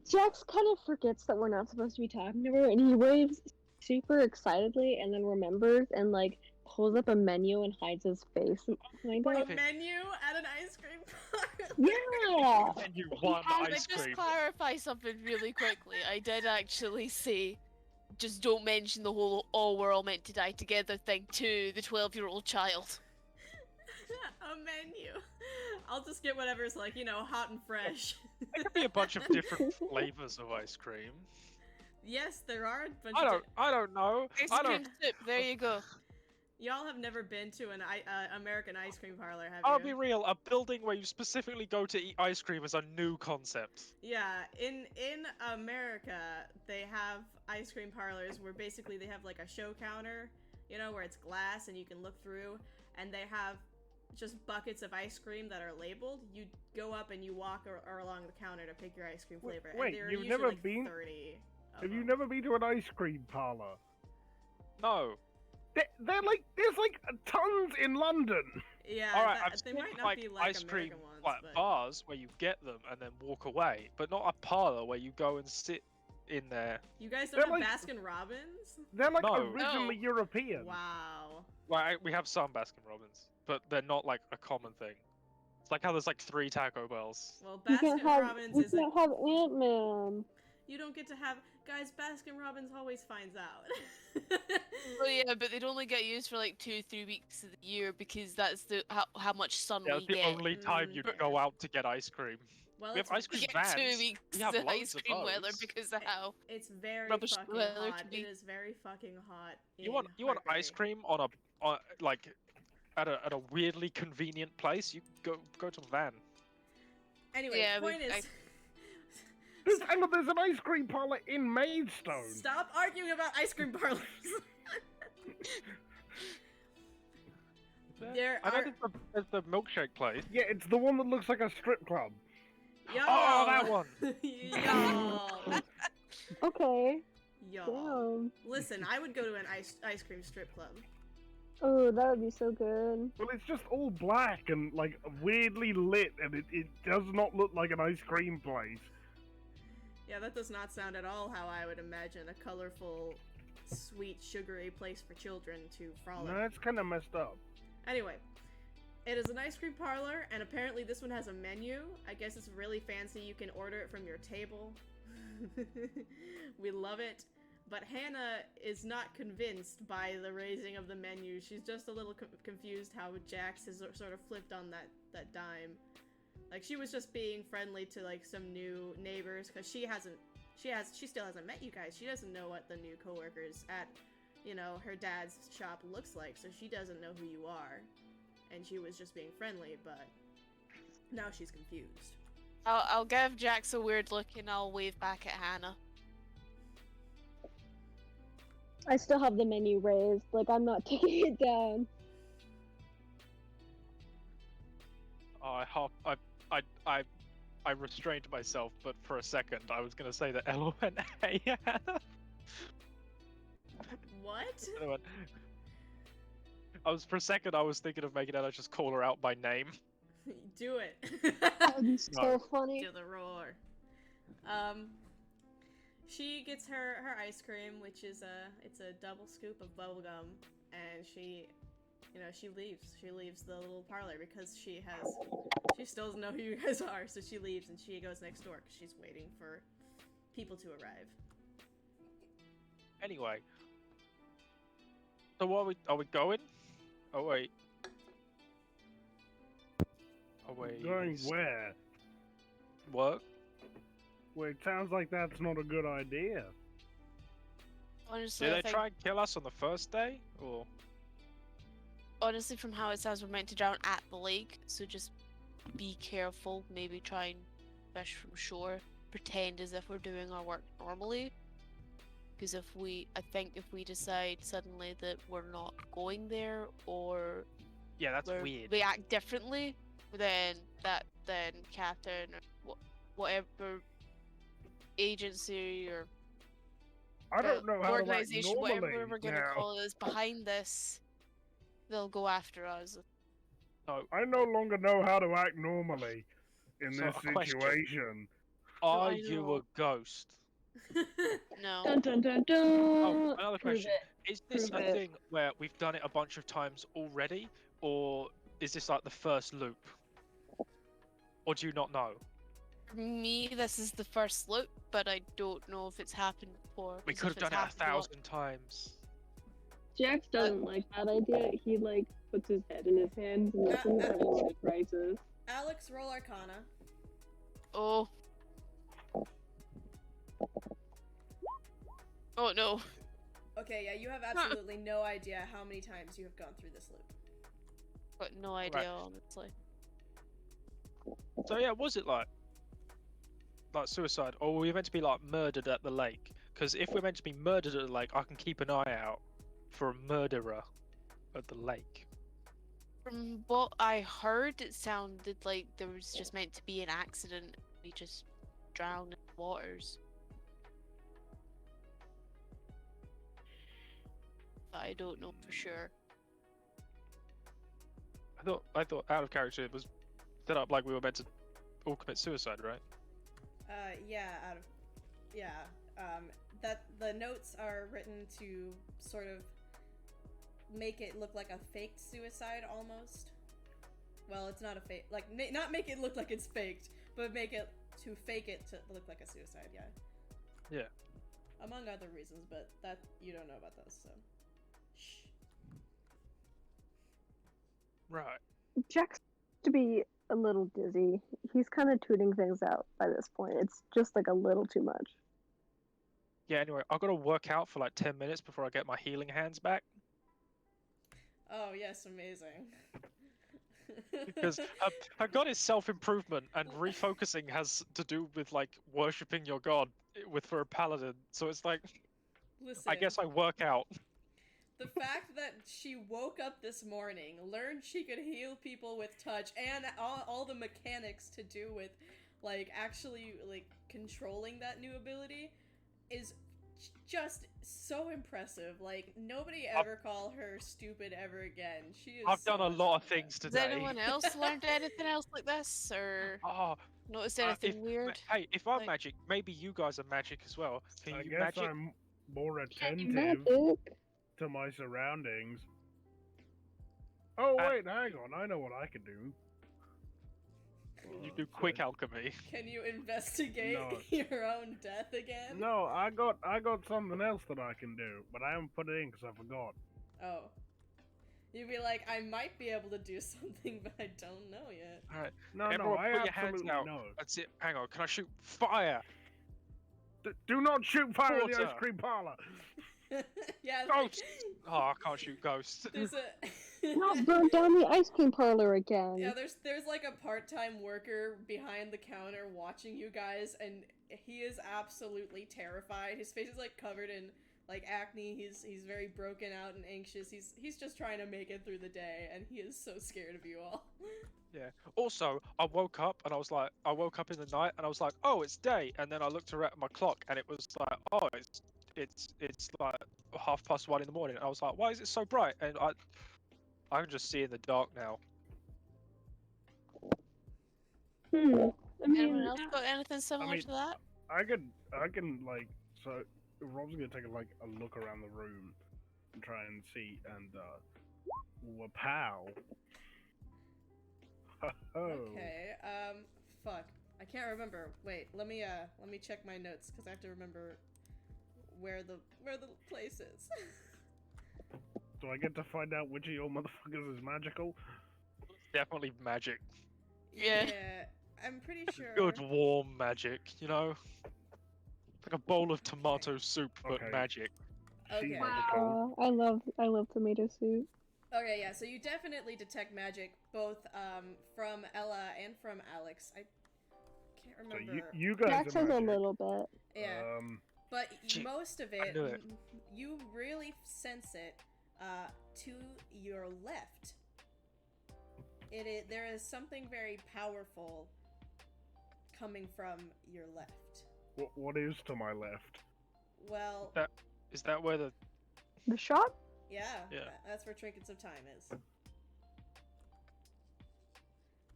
Jax kind of forgets that we're not supposed to be talking to her, and he waves super excitedly, and then remembers and like pulls up a menu and hides his face behind A it. menu at an ice cream parlor. Yeah. And you won has- Can I ice just cream. clarify something really quickly? I did actually say, just don't mention the whole "oh, we're all meant to die together" thing to the 12-year-old child. A menu. I'll just get whatever's like, hot and fresh. There could be a bunch of different flavors of ice cream. Yes, there are a bunch I of don't. I don't know. Ice I cream don't. soup, there you go. Y'all have never been to an American ice cream parlor, have I'll you? be real. A building where you specifically go to eat ice cream is a new concept. Yeah, in America, they have ice cream parlors where basically they have like a show counter, where it's glass and you can look through, and they have just buckets of ice cream that are labeled. You go up and you walk along the counter to pick your ice cream flavor. Wait, and there are you've usually never like been- 30 of Have you them. never been to an ice cream parlor? No. They're like, there's like tons in London. Yeah, All right. that- I've they seen might not like be like ice cream American ones, like but... bars where you get them and then walk away, but not a parlor where you go and sit in there. You guys They're don't have like- Baskin Robbins? They're like No. originally No. European. Wow. Well, we have some Baskin Robbins, but they're not like a common thing. It's like how there's like 3 Taco Bells. Well, You Baskin can't have, Robbins you is a. can't have Ant-Man. You don't get to have. Guys, Baskin Robbins always finds out. Oh yeah, but they'd only get used for like 2-3 weeks of the year because that's the how much sun Yeah, we it's the get. only time Mm, you'd yeah. go out to get ice cream. Well, We have ice We cream get 2 vans. weeks We have of loads ice of cream weather those. because of how. it's very Rubbish fucking weather hot. can be. It is very fucking hot. You want in ice Hartberry. cream on like at a weirdly convenient place? You go to the van. Anyway, Yeah, point is. Hang on, there's an ice cream parlor in Maidstone. Stop arguing about ice cream parlors. There I know are. there's the milkshake place. Yeah, it's the one that looks like a strip club. Y'all. Oh, that one. Y'all. Okay. Y'all. Damn. Listen, I would go to an ice cream strip club. Oh, that would be so good. Well, it's just all black and like weirdly lit, and it does not look like an ice cream place. Yeah, that does not sound at all how I would imagine a colorful, sweet, sugary place for children to frolic. No, it's kind of messed up. Anyway, it is an ice cream parlor, and apparently this one has a menu. I guess it's really fancy. You can order it from your table. We love it. But Hannah is not convinced by the raising of the menu. She's just a little confused how Jax has sort of flipped on that dime. Like, she was just being friendly to, like, some new neighbors, because she still hasn't met you guys. She doesn't know what the new coworkers at, you know, her dad's shop looks like, so she doesn't know who you are. And she was just being friendly, but now she's confused. I'll give Jax a weird look and I'll wave back at Hannah. I still have the menu raised. Like, I'm not taking it down. I restrained myself, but for a second I was gonna say that Ella went, hey, Hannah. What? For a second I was thinking of making Ella just call her out by name. Do it. That would be so No. funny. Do the roar. She gets her ice cream, which is it's a double scoop of bubblegum, and she leaves. She leaves the little parlor because she still doesn't know who you guys are, so she leaves and she goes next door because she's waiting for people to arrive. Anyway. So what are we going? Oh wait. Oh wait. Going where? Work? Well, it sounds like that's not a good idea. Honestly, Did I they think, try and kill us on the first day? Or honestly, from how it sounds, we're meant to drown at the lake, so just be careful. Maybe try and fish from shore. Pretend as if we're doing our work normally. Because I think if we decide suddenly that we're not going there, or yeah, that's weird. we act differently, then Captain or whatever agency or I don't know how to act organization, normally whatever we're gonna now. call it, is behind this, they'll go after us. So, I no longer know how to act normally in So, this a question. situation. are I you know. a ghost? No. Dun dun dun dun. Oh, another Prove question. it. Is this Prove a it. thing where we've done it a bunch of times already, or is this like the first loop? Or do you not know? For me, this is the first look, but I don't know if it's happened before. We 'cause could if have it's done it happened a lot- 1,000 times. Jax doesn't like that idea. He like puts his head in his hands and listens every one of rises. Alex, roll Arcana. Oh. Oh no. Okay, yeah, you have absolutely no idea how many times you have gone through this loop. Got no idea, honestly. So yeah, was it like suicide, or were we meant to be like murdered at the lake? Because if we're meant to be murdered at the lake, I can keep an eye out for a murderer at the lake. From what I heard, it sounded like there was just meant to be an accident. We just drowned in the waters. But I don't know for sure. I thought out of character it was set up like we were meant to all commit suicide, right? That the notes are written to sort of make it look like a faked suicide almost. Well, it's not a fake. Like, not make it look like it's faked, but make it to fake it to look like a suicide. Yeah. Yeah. Among other reasons, but that you don't know about those, so. Shh. Right. Jack's to be a little dizzy. He's kind of tuning things out by this point. It's just like a little too much. Yeah, anyway, I've got to work out for like 10 minutes before I get my healing hands back. Oh, yes, amazing. Because her god is self-improvement, and refocusing has to do with, like, worshipping your god for a paladin. So it's like, Listen, I guess I work out. the fact that she woke up this morning, learned she could heal people with touch, and all the mechanics to do with, like, actually, like, controlling that new ability is just so impressive. Like, nobody ever call her stupid ever again. She is. I've so done a much lot of fun. things Has today. anyone else learned anything else like this, or Oh, noticed if, anything weird? hey, if I'm Like- magic, maybe you guys are magic as well. Can I you guess magic? I'm more attentive Magic. to my surroundings. Oh wait, hang on. I know what I can do. You do quick alchemy. Can you investigate No. your own death again? No, I got something else that I can do, but I haven't put it in because I forgot. Oh. You'd be like, I might be able to do something, but I don't know yet. All right, No, everyone, no, I put your hands absolutely out. know. That's it. Hang on, can I shoot fire? Do not shoot fire in the Water. ice cream parlor. Yeah. Ghost! Oh, I can't shoot ghosts. There's a. Not burn down the ice cream parlor again. Yeah, there's like a part-time worker behind the counter watching you guys, and he is absolutely terrified. His face is like covered in like acne. He's very broken out and anxious. He's just trying to make it through the day, and he is so scared of you all. Yeah. Also, I woke up and I woke up in the night and I was like, oh, it's day. And then I looked at my clock and it was like, oh, it's like 1:30 in the morning. And I was like, why is it so bright? And I can just see in the dark now. I Anyone mean, else got anything similar mean- to that? I can like so. Rob's gonna take a look around the room and try and see and wapow. Okay. Fuck. I can't remember. Wait. Let me check my notes because I have to remember where the place is. Do I get to find out which of your motherfuckers is magical? Definitely magic. Yeah. I'm pretty sure. Good warm magic, you know? Like a bowl of tomato soup, but Okay. magic. She's Okay. magical. I love tomato soup. Okay, yeah, so you definitely detect magic, both from Ella and from Alex. I can't So remember. you guys Jax are has a magic. little bit. Yeah, but Gee, most of I it, knew it. you really sense it to your left. There is something very powerful coming from your left. What is to my left? Well, Is that where the... The shop? yeah, Yeah. that's where Trinkets of Time is.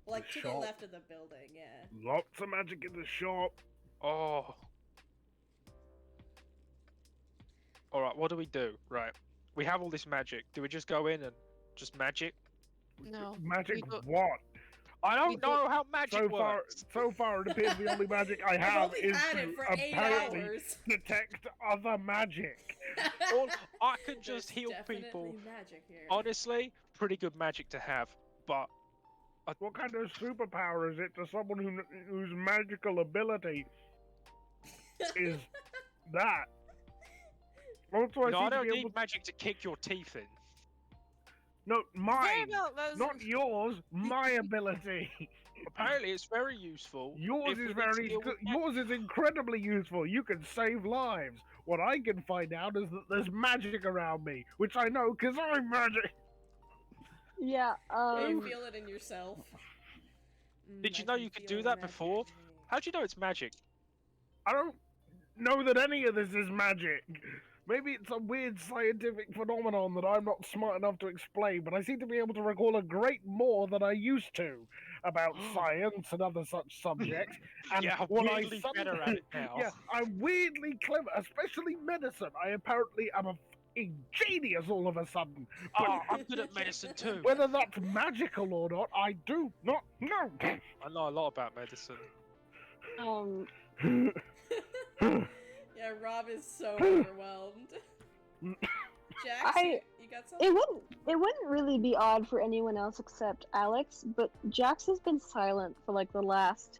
Like, The to shop. the left of the building, yeah. Lots of magic in the shop. Oh. Alright, what do we do? Right. We have all this magic. Do we just go in and just magic? No. Magic we don't- what? I We don't know how magic So works. far, it appears the only magic I I've have only is had to it for 8 apparently hours. detect other magic. Or I can just There's heal people. definitely magic here. Honestly, pretty good magic to have. But What kind of superpower is it to someone whose magical ability is that? Also, no, I I seem to don't be able need magic to kick your teeth in. No, mine, Well, that's- not yours. My ability. Apparently, it's very useful. Yours if we is need to very deal good. with magic. Yours is incredibly useful. You can save lives. What I can find out is that there's magic around me, which I know because I'm magic. Yeah, You feel it in yourself. Did you I know can you could feel do the that magic before? in me. How'd you know it's magic? I don't know that any of this is magic. Maybe it's a weird scientific phenomenon that I'm not smart enough to explain, but I seem to be able to recall a great more than I used to about science and other such subjects. And Yeah, I'm what I weirdly better at it now. Yeah, I'm weirdly clever, especially medicine. I apparently am ingenious all of a sudden. But Oh, I'm good at medicine too. whether that's magical or not, I do not know. I know a lot about medicine. Yeah, Rob is so overwhelmed. Jax, you got something? It wouldn't really be odd for anyone else except Alex, but Jax has been silent for like the last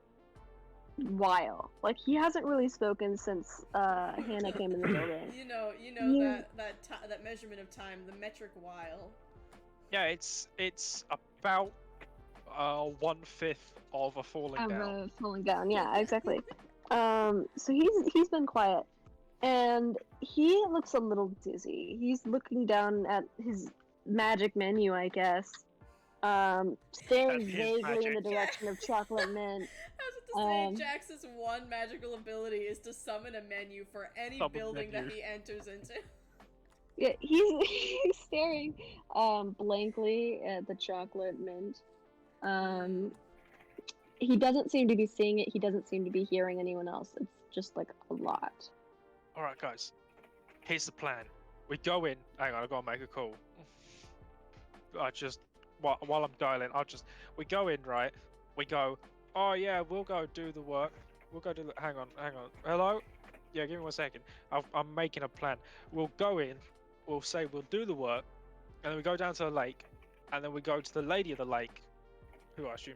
while. Like he hasn't really spoken since Hannah came in the building. You know that measurement of time, the metric while. Yeah, it's about 1/5 of a falling down. Falling down, yeah, exactly. So he's been quiet, and he looks a little dizzy. He's looking down at his magic menu, I guess. Staring That's his vaguely in magic. the direction of chocolate mint. I was about to say, Jax's one magical ability is to summon a menu for any Summon building menu. that he enters into. Yeah, he's staring blankly at the chocolate mint. He doesn't seem to be seeing it. He doesn't seem to be hearing anyone else. It's just like a lot. All right, guys. Here's the plan. We go in. Hang on, I gotta make a call. While I'm dialing, we go in, right? We go. Oh yeah, we'll go do the work. We'll go do. Hang on. Hello. Yeah, give me 1 second. I'm making a plan. We'll go in. We'll say we'll do the work, and then we go down to the lake, and then we go to the lady of the lake, who I assume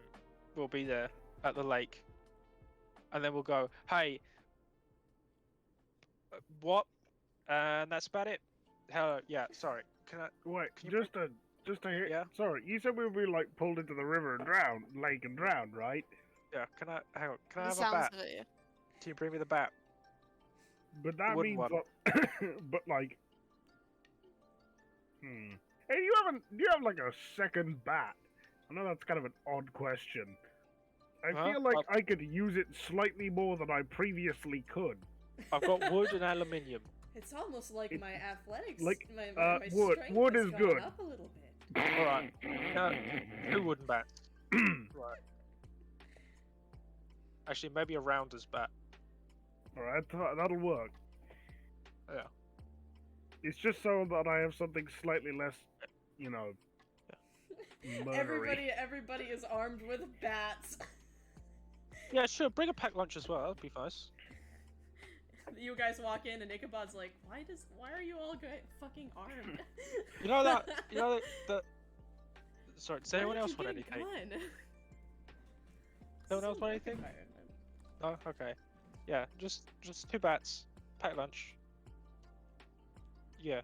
will be there at the lake, and then we'll go, hey, what? And that's about it. Hello, yeah, sorry. Can I? Wait, Can you just to hear. Yeah? Sorry, you said we would be like pulled into the river and drowned, lake and drowned, right? Yeah, can I? Hang on. Can I The have a sounds bat? of it, yeah. Can you bring me the bat? But that Wouldn't means, want but like, Hey, do you have like a second bat? I know that's kind of an odd question. I Huh? feel like I could use it slightly more than I previously could. I've got wood and aluminium. It's almost like It- my athletics, like, my wood. strength Wood has is gone good. up a little bit. All right. 2 wooden bats. Right. Actually, maybe a rounder's bat. Alright, that'll work. Yeah. It's just so that I have something slightly less, you know, murdery. Everybody is armed with bats. Yeah, sure. Bring a pack lunch as well. That'd be nice. You guys walk in and Ichabod's like, why are you all fucking armed? You know that. You know that. Sorry. Does anyone Why else did you want get a anything? gun? No one else want anything? Oh, okay. Yeah, just 2 bats. Pack lunch. Yeah.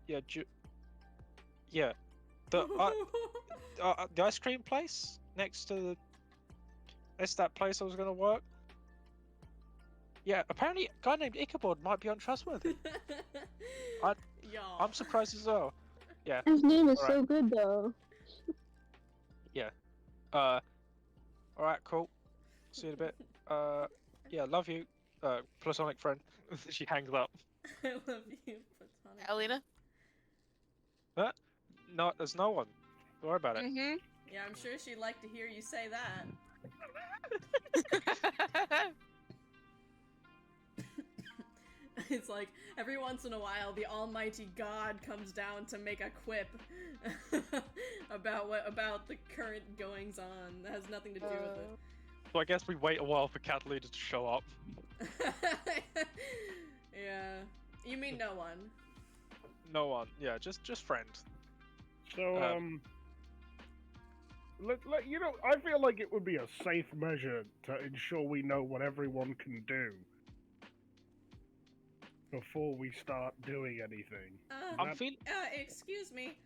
Yeah. Yeah. The ice cream place next to the. That's that place I was gonna work. Yeah, apparently a guy named Ichabod might be untrustworthy. Y'all. I'm surprised as well. Yeah. His name is Alright. so good though. Alright, cool. See you in a bit. Yeah, love you. Platonic friend. She hangs up. I love you, platonic. Alina? No, there's no one. Don't worry about it. Mm-hmm. Yeah, I'm sure she'd like to hear you say that. It's like every once in a while the almighty God comes down to make a quip about the current goings on that has nothing to do with So I guess we wait a while for Catalina to show up. it. Yeah. You mean no one? No one. Yeah, just friend. So, you know, I feel like it would be a safe measure to ensure we know what everyone can do before we start doing anything. I'm feeling. Excuse me.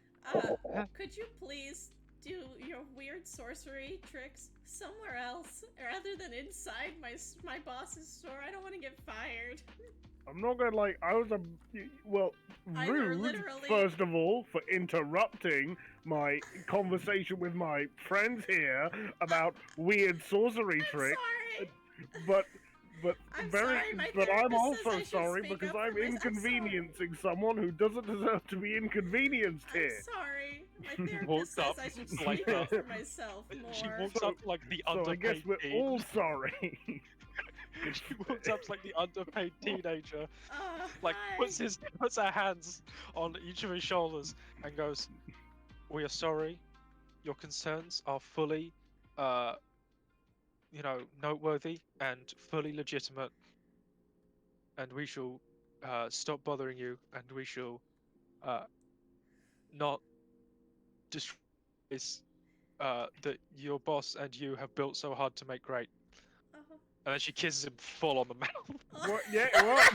Could you please do your weird sorcery tricks somewhere else rather than inside my boss's store? I don't want to get fired. I'm not gonna like. I was Either rude. literally- First of all, for interrupting my conversation with my friends here about weird sorcery I'm tricks. sorry. But I'm very. sorry, my But I'm therapist also says I should sorry speak because up I'm for myself. I'm sorry. inconveniencing someone who doesn't deserve to be inconvenienced I'm here. sorry. My therapist walks says up I should like speak up that. for myself more. She walks up like the So I guess underpaid we're pig. all sorry. She walks up to like the underpaid teenager, like Hi. puts her hands on each of his shoulders and goes, "We are sorry. Your concerns are fully, noteworthy and fully legitimate, and we shall stop bothering you, and we shall not destroy this that your boss and you have built so hard to make great." Oh. And then she kisses him full on the mouth. What? Yeah, what?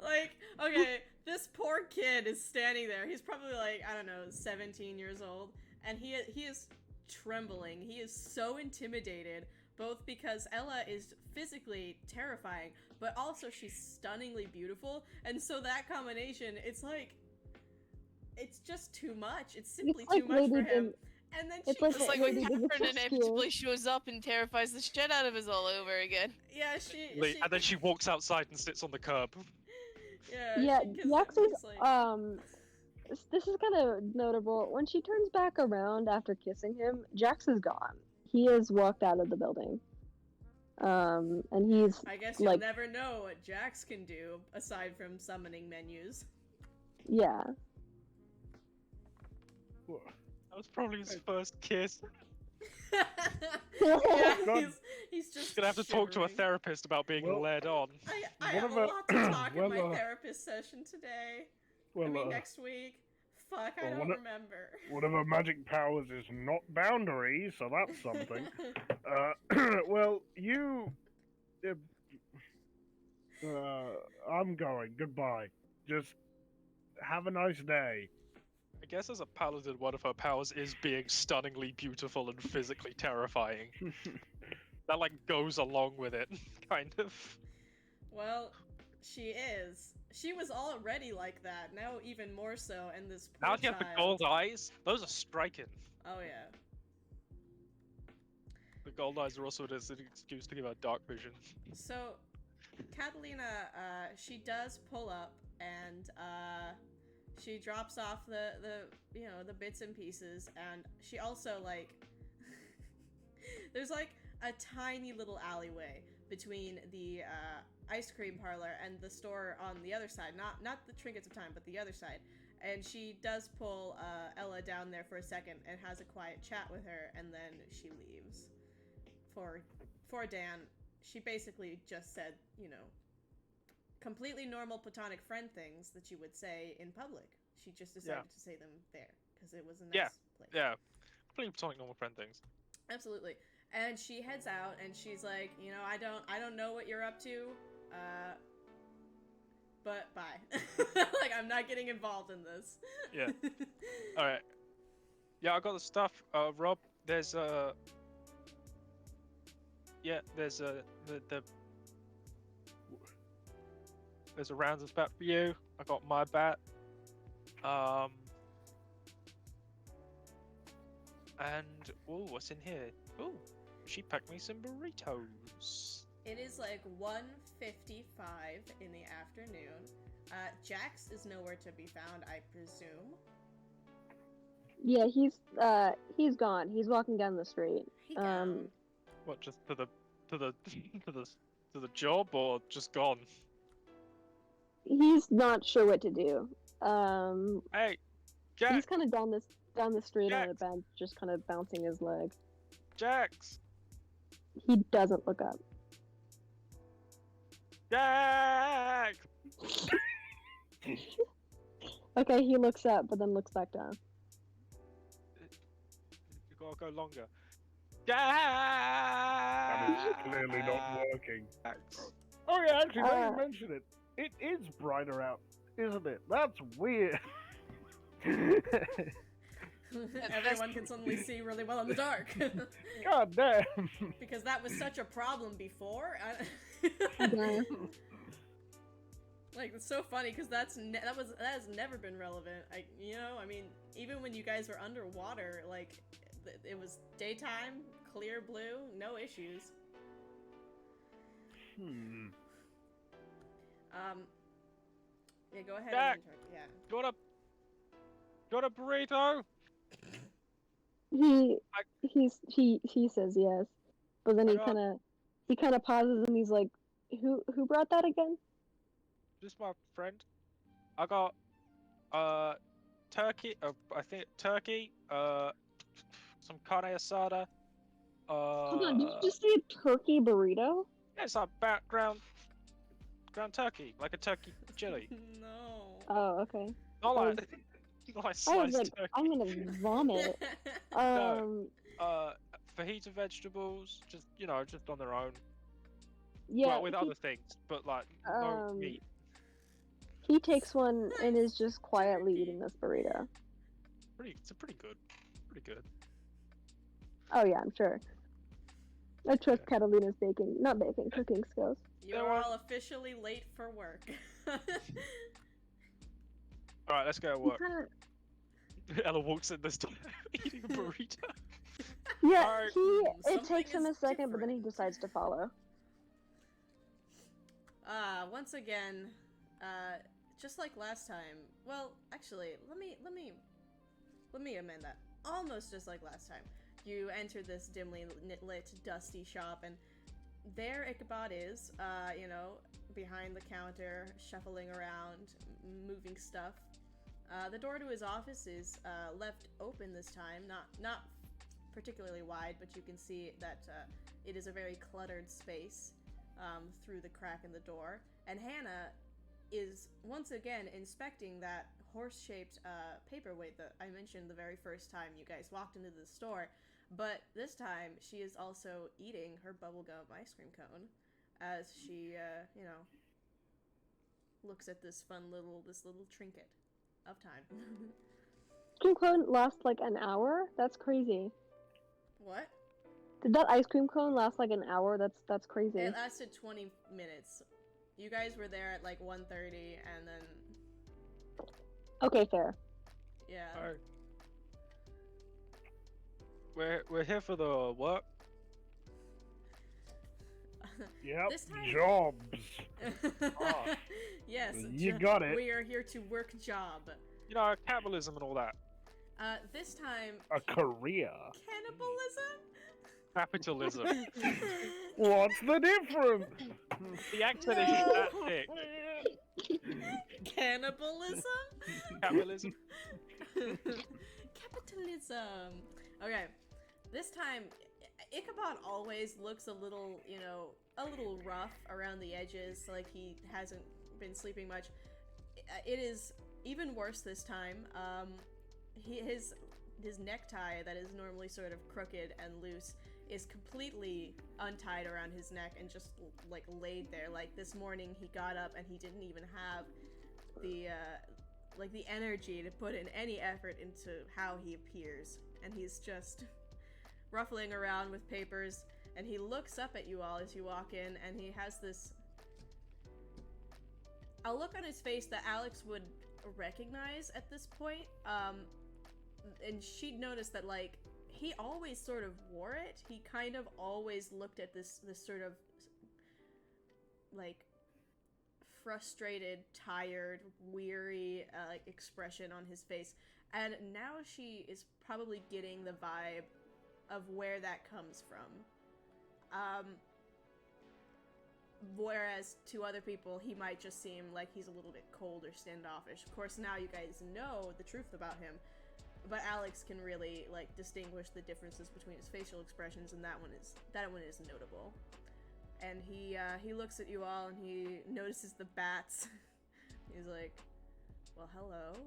Like, okay, this poor kid is standing there. He's probably like, I don't know, 17 years old, and he is trembling. He is so intimidated, both because Ella is physically terrifying, but also she's stunningly beautiful, and so that combination, it's just too much. It's simply like too much for Lady him. Din- And then it's she like It's like Lady when Dimitrescu. Catherine inevitably shows up and terrifies the shit out of us all over again. yeah, she And then she walks outside and sits on the curb. Yeah, she Jax he's is like, this is kind of notable. When she turns back around after kissing him, Jax is gone. He has walked out of the building. And he's I guess you'll like, never know what Jax can do aside from summoning menus. yeah. That was probably his first kiss. Yeah, God. he's just Gonna have to talk to a shivering. therapist about being Well- led on. I One have of a a- lot to talk well, in my therapist session today. Well, I mean, next week. Fuck, I well, don't one of- remember. one of her magic powers is not boundaries, so that's something. Well, you. I'm going. Goodbye. Just have a nice day. I guess as a paladin, one of her powers is being stunningly beautiful and physically terrifying. That like goes along with it, kind of. Well, she is. She was already like that. Now even more so, and this poor Now you have the child. gold eyes. Those are striking. Oh yeah. The gold eyes are also just an excuse to give her dark vision. So, Catalina, she does pull up and she drops off the bits and pieces, and she also like there's like a tiny little alleyway between the ice cream parlor and the store on the other side, not the Trinkets of Time, but the other side. And she does pull Ella down there for a second and has a quiet chat with her, and then she leaves. For Dan, she basically just said, completely normal platonic friend things that you would say in public. She just decided to say them there because it was a nice place. Yeah, completely platonic normal friend things. Absolutely. And she heads out and she's like, I don't know what you're up to, but bye. Like, I'm not getting involved in this. Yeah. All right. Yeah, I got the stuff. Rob, there's there's a rounds bat for you. I got my bat. And what's in here? Oh, she packed me some burritos. It is like 1:55 in the afternoon. Jax is nowhere to be found, I presume. Yeah, he's gone. He's walking down the street. He gone. What, just to the job, or just gone? He's not sure what to do. Hey, He's Jax, kind of down the street on a Jax. bench, just kind of bouncing his leg. Jax, He doesn't look up. Jax. Okay, he looks up, but then looks back down. You gotta go longer. And Jax. it's clearly not working. Oh yeah, actually, now you mention it. It is brighter out, isn't it? That's weird. Everyone can suddenly see really well in the dark. God damn. Because that was such a problem before. Yeah. Like, it's so funny because that has never been relevant. I mean, even when you guys were underwater, like, it was daytime, clear blue, no issues. Yeah, go ahead. Jack. And yeah. Got a burrito? He says yes, but then he got- kind of He kind of pauses and he's like, "Who brought that again?" Just my friend. I got turkey. I think turkey. Some carne asada. Hold on, did you just say a turkey burrito? Yeah, it's like ground turkey, like a turkey chili. No. Oh, okay. Not I like, was, not like I was sliced like, turkey. I'm gonna vomit. No. Fajita vegetables, just just on their own. Yeah, Well, with other things, but like no meat. he takes one and is just quietly eating this burrito. It's pretty good. Pretty good. Oh yeah, I'm sure. I trust Catalina's cooking skills. You're all officially late for work. All right, let's go to work. Kinda... Ella walks in this time eating a burrito. Yeah, Alright. it takes him a second, but then he decides to follow. Once again, just like last time. Well, actually, let me amend that. Almost just like last time. You enter this dimly lit, dusty shop, and there Ichabod is, behind the counter, shuffling around, moving stuff. The door to his office is left open this time, not particularly wide, but you can see that it is a very cluttered space through the crack in the door. And Hannah is once again inspecting that horse-shaped paperweight that I mentioned the very first time you guys walked into the store. But this time, she is also eating her bubblegum ice cream cone as she, looks at this little trinket of time. Ice cream cone last like an hour? That's crazy. What? Did that ice cream cone last like an hour? That's crazy. It lasted 20 minutes. You guys were there at like 1:30, and then... Okay, fair. Yeah. Alright. We're here for the work. Yep, This time... jobs. Yes, You got it. We are here to work job. Capitalism and all that. This time... A career. Cannibalism? Capitalism. What's the difference? The accent isn't that thick. Cannibalism? Capitalism. Capitalism. Okay, this time, Ichabod always looks a little, a little rough around the edges, like he hasn't been sleeping much. It is even worse this time. His necktie that is normally sort of crooked and loose is completely untied around his neck and just like laid there. Like this morning he got up and he didn't even have the energy to put in any effort into how he appears, and he's just ruffling around with papers, and he looks up at you all as you walk in, and he has this a look on his face that Alex would recognize at this point, and she'd notice that like he always sort of wore it. He kind of always looked at this sort of like frustrated, tired, weary expression on his face, and now she is probably getting the vibe of where that comes from. Whereas to other people, he might just seem like he's a little bit cold or standoffish. Of course, now you guys know the truth about him, but Alex can really like distinguish the differences between his facial expressions, and that one is notable. And he looks at you all and he notices the bats. He's like, "Well, hello,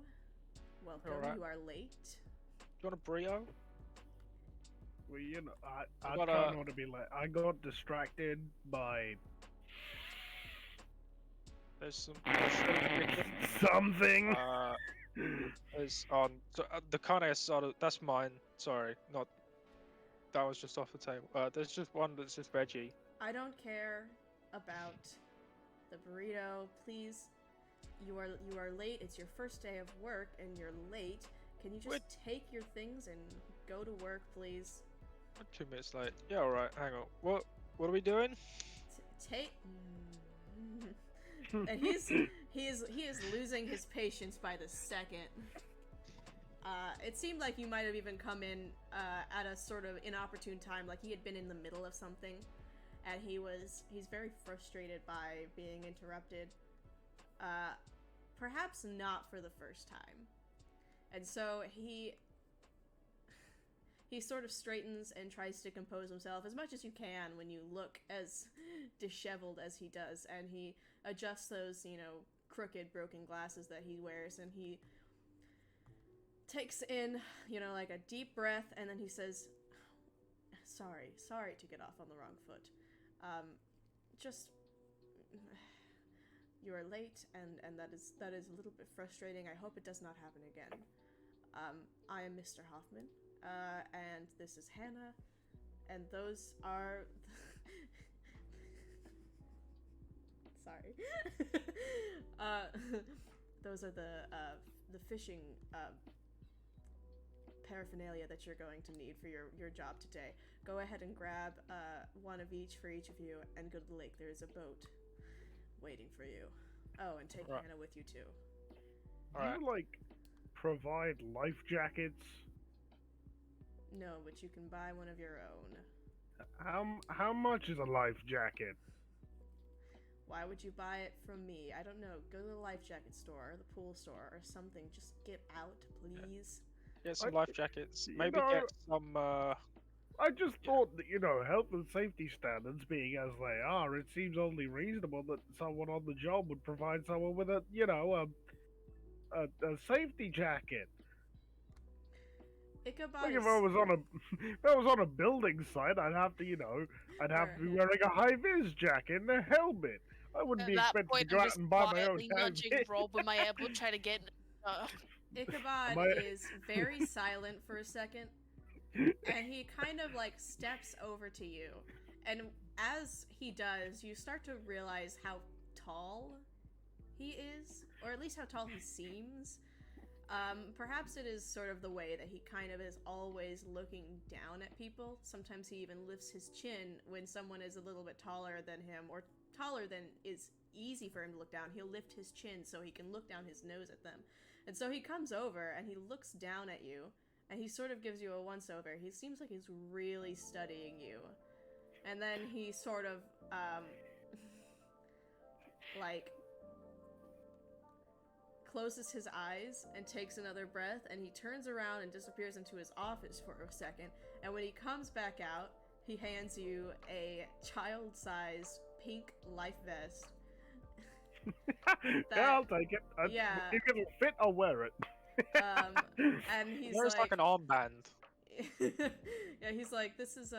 welcome. Alright. You are late." You want a burrito? Well, I I got try a- not to be late. I got distracted by There's some. something. There's the carne asada. That's mine. Sorry, not. That was just off the table. There's just one that's just veggie. I don't care about the burrito. Please, you are late. It's your first day of work and you're late. Can you just take your things and go to work, please? I'm 2 minutes late. Yeah, all right. Hang on. What are we doing? Take. And he is losing his patience by the second. It seemed like you might have even come in at a sort of inopportune time, like he had been in the middle of something, and he's very frustrated by being interrupted, perhaps not for the first time. And so he sort of straightens and tries to compose himself as much as you can when you look as disheveled as he does, and he adjusts those, you know, crooked, broken glasses that he wears, and he takes in, you know, like a deep breath, and then he says, sorry to get off on the wrong foot. Just, you are late, and that is a little bit frustrating. I hope it does not happen again. I am Mr. Hoffman, and this is Hannah, and those are... Sorry. Those are the fishing paraphernalia that you're going to need for your job today. Go ahead and grab one of each for each of you and go to the lake. There is a boat waiting for you. Oh, and take Hannah with you too. Do you, like, provide life jackets? No, but you can buy one of your own. How much is a life jacket? Why would you buy it from me? I don't know. Go to the life jacket store, or the pool store, or something. Just get out, please. Get some life jackets. you Maybe know, get some. I just thought that, you know, health and safety standards being as they are, it seems only reasonable that someone on the job would provide someone with a, you know, a safety jacket. Ichabod Like is... if I was on a building site, I'd have to, you know, I'd have to be wearing a high vis jacket and a helmet. I wouldn't be At that expected point, to go I'm out just and buy my own quietly high nudging vis. Rob with my elbow, trying to get. Ichabod is very silent for a second, and he kind of like steps over to you, and as he does, you start to realize how tall he is, or at least how tall he seems. Perhaps it is sort of the way that he kind of is always looking down at people. Sometimes he even lifts his chin when someone is a little bit taller than him, or taller than is easy for him to look down. He'll lift his chin so he can look down his nose at them. And so he comes over and he looks down at you, and he sort of gives you a once-over. He seems like he's really studying you. And then he sort of, like, closes his eyes and takes another breath, and he turns around and disappears into his office for a second. And when he comes back out, he hands you a child-sized pink life vest. Yeah, I'll take it. Yeah. If it'll fit, I'll wear it. And he's There's like an armband. yeah, he's like, this was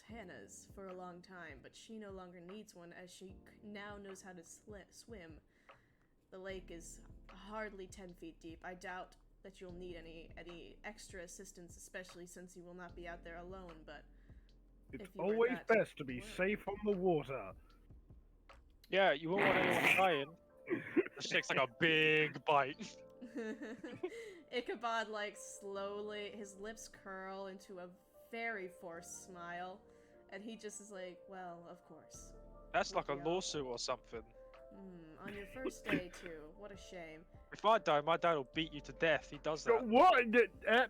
Hannah's for a long time, but she no longer needs one as she now knows how to swim. The lake is hardly 10 feet deep. I doubt that you'll need any extra assistance, especially since you will not be out there alone, but It's if you were always not best to be worried. safe on the water. Yeah, you won't want anyone dying. This takes like a big bite. Ichabod, like, slowly, his lips curl into a very forced smile, and he just is like, well, of course. That's like a Yeah. lawsuit or something. On your first day, too. What a shame. If I die, my dad will beat you to death. He does that. What?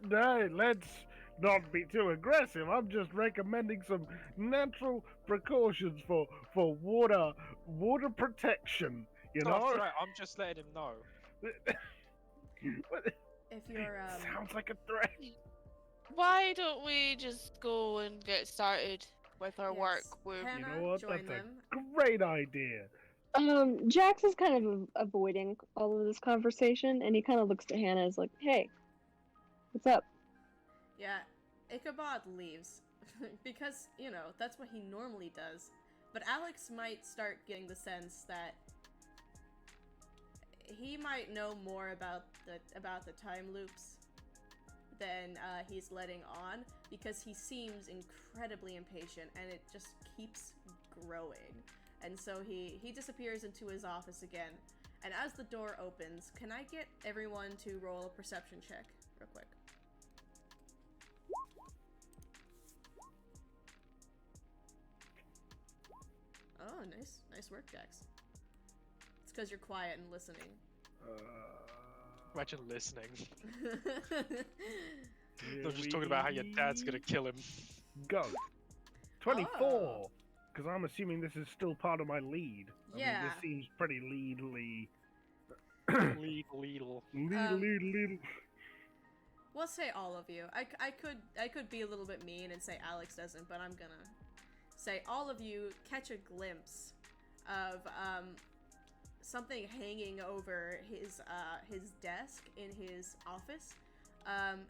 No, let's not be too aggressive. I'm just recommending some natural precautions for water protection. You Not a know? threat, I'm just letting him know. What? If you're, Sounds like a threat. Why don't we just go and get started with our work? Yes. We're Hannah, You know what? join That's them. a great idea. Jax is kind of avoiding all of this conversation, and he kind of looks to Hannah as like, "Hey, what's up?" Yeah, Ichabod leaves. Because, you know, that's what he normally does. But Alex might start getting the sense that he might know more about the time loops than he's letting on, because he seems incredibly impatient, and it just keeps growing. And so he disappears into his office again. And as the door opens, can I get everyone to roll a perception check real quick? Oh, nice work, Jax. It's because you're quiet and listening. Imagine listening. Here They're just talking about how your dad's gonna we kill him. Go. 24. Because I'm assuming this is still part of my lead. I mean, Yeah. this seems pretty leadly. Legal. Lead. We'll say all of you. I could be a little bit mean and say Alex doesn't, but I'm gonna say all of you catch a glimpse of something hanging over his desk in his office.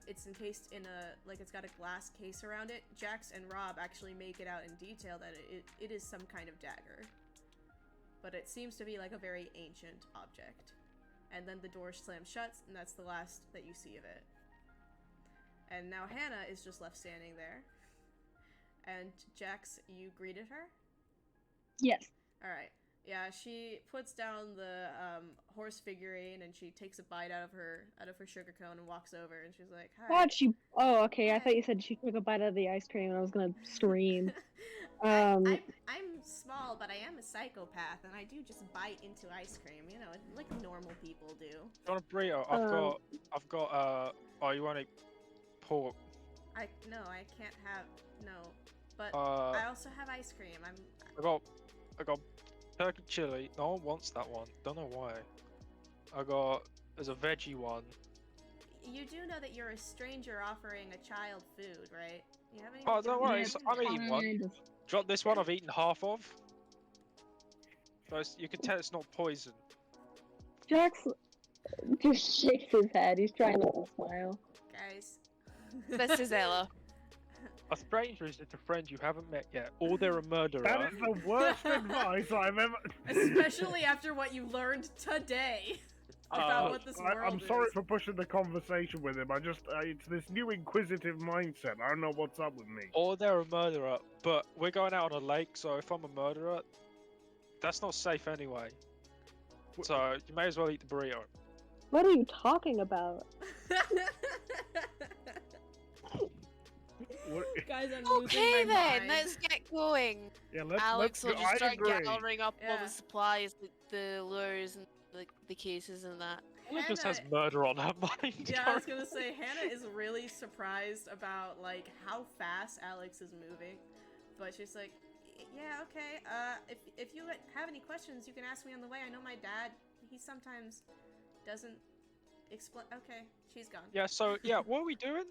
It's encased in it's got a glass case around it. Jax and Rob actually make it out in detail that it is some kind of dagger. But it seems to be like a very ancient object. And then the door slams shut, and that's the last that you see of it. And now Hannah is just left standing there. And Jax, you greeted her? Yes. Alright. Yeah, she puts down the horse figurine and she takes a bite out of her sugar cone and walks over and she's like, "Hi." Why'd she? Oh, okay. I Hi. thought you said she took a bite out of the ice cream, and I was gonna scream. I'm small, but I am a psychopath, and I do just bite into ice cream, you know, like normal people do. You want a burrito? I've got oh, you want a pork? I can't have but I also have ice cream. I got turkey chili. No one wants that one. Don't know why. There's a veggie one. You do know that you're a stranger offering a child food, right? You have any? Oh, don't worry. I'm eating one. Drop this one. I've eaten half of. So you can tell it's not poison. Jax just shakes his head. He's trying not to smile. Guys. This is Ella. A stranger is just a friend you haven't met yet, or they're a murderer. That is the worst advice I've ever. Especially after what you learned today about what this world I'm sorry is. for pushing the conversation with him. It's this new inquisitive mindset. I don't know what's up with me. Or they're a murderer, but we're going out on a lake, so if I'm a murderer, that's not safe anyway. So you may as well eat the burrito. What are you talking about? Guys, I'm losing Okay my then, mind. let's get going. Yeah, Alex will I just start agree. gathering up all Yeah. the supplies, the lures and the cases and that. Ella just has Hannah- murder on her mind. Yeah, I was gonna say Hannah is really surprised about like how fast Alex is moving, but she's like, "Yeah, okay. If you have any questions, you can ask me on the way. I know my dad. He sometimes doesn't explain." Okay, she's gone. Yeah. So yeah, what are we doing?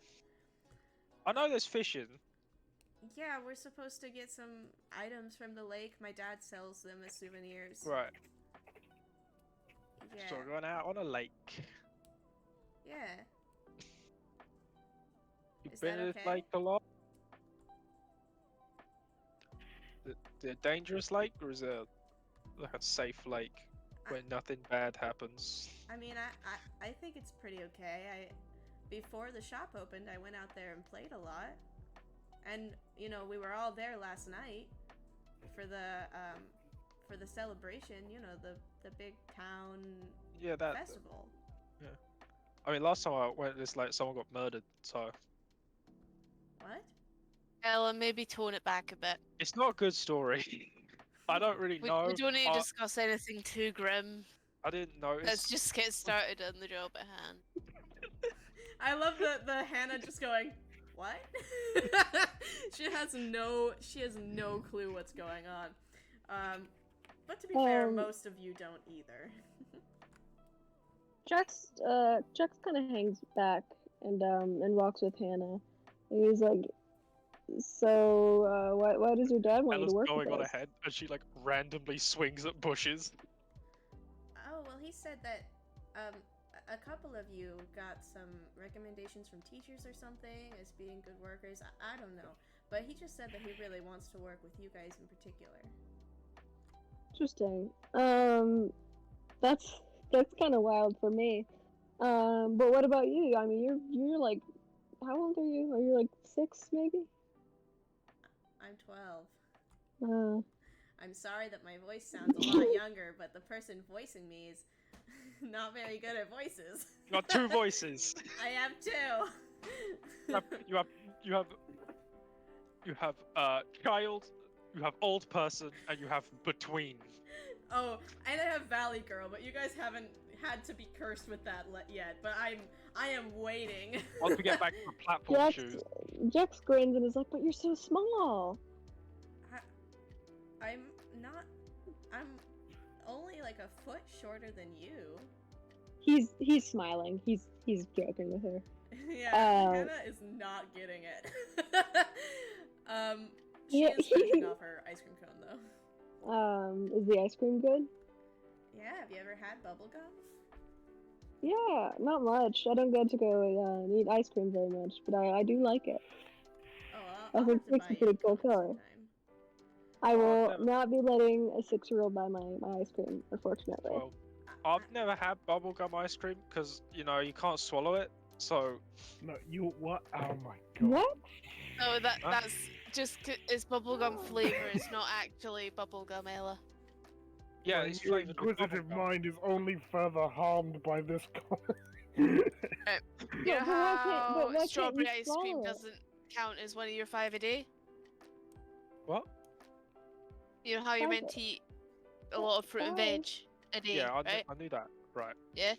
I know there's fishing. Yeah, we're supposed to get some items from the lake. My dad sells them as souvenirs. Right. Yeah. So we're going out on a lake. Yeah. You've Is been that to this okay? lake a lot? The dangerous lake, or is it like a safe lake where nothing bad happens? I mean, I think it's pretty okay. Before the shop opened, I went out there and played a lot. And, you know, we were all there last night for the celebration, you know, the big town Yeah, that. festival. I mean, last time I went, this like someone got murdered. So What? Ella, maybe tone it back a bit. it's not a good story. I don't really know. We don't need to I- discuss anything too grim. I didn't notice. Let's just get started on the job at hand. I love the Hannah just going, what? she has no clue what's going on. But to be fair, most of you don't either. Jax kind of hangs back and walks with Hannah. And he's like, "So, why does your dad want you Ella's to work going with on us?" ahead, and she like randomly swings at bushes. Oh, well, he said that a couple of you got some recommendations from teachers or something as being good workers. I don't know. But he just said that he really wants to work with you guys in particular. Interesting. That's kind of wild for me. But what about you? I mean, you're like, how old are you? Are you like 6 maybe? I'm 12. Uh, I'm sorry that my voice sounds a lot younger, but the person voicing me is not very good at voices. You got two voices. I have two. You have child, you have old person, and you have between. Oh, and I have Valley Girl, but you guys haven't had to be cursed with that yet. But I am waiting. Once we get back to the platform shoes. Jax grins and is like, "But you're so small." I'm not. I'm only like a foot shorter than you. He's smiling. He's joking with her. Yeah, Hannah is not getting it. She Yeah. is finishing off her ice cream cone though. Is the ice cream good? Yeah, have you ever had bubblegum? Yeah, not much. I don't get to go eat ice cream very much, but I do like it. Oh, I I'll think have to it's buy a pretty you cool cone color. sometime. I will never- not be letting a 6-year-old buy my ice cream, unfortunately. Well, I've never had bubblegum ice cream because you can't swallow it. So No, you what? Oh my god. What? No, Huh? that's just it's bubblegum flavor. It's not actually bubblegum, Ella. yeah, My it's new flavored with inquisitive bubblegum. mind is only further harmed by this comment. You But know why can't- how but why can't strawberry you ice cream swallow it? doesn't count as one of your 5 a day? What? You know how you're meant Okay. to eat a lot of fruit and Five. veg a day, Yeah, right? I knew that. Right. Yeah.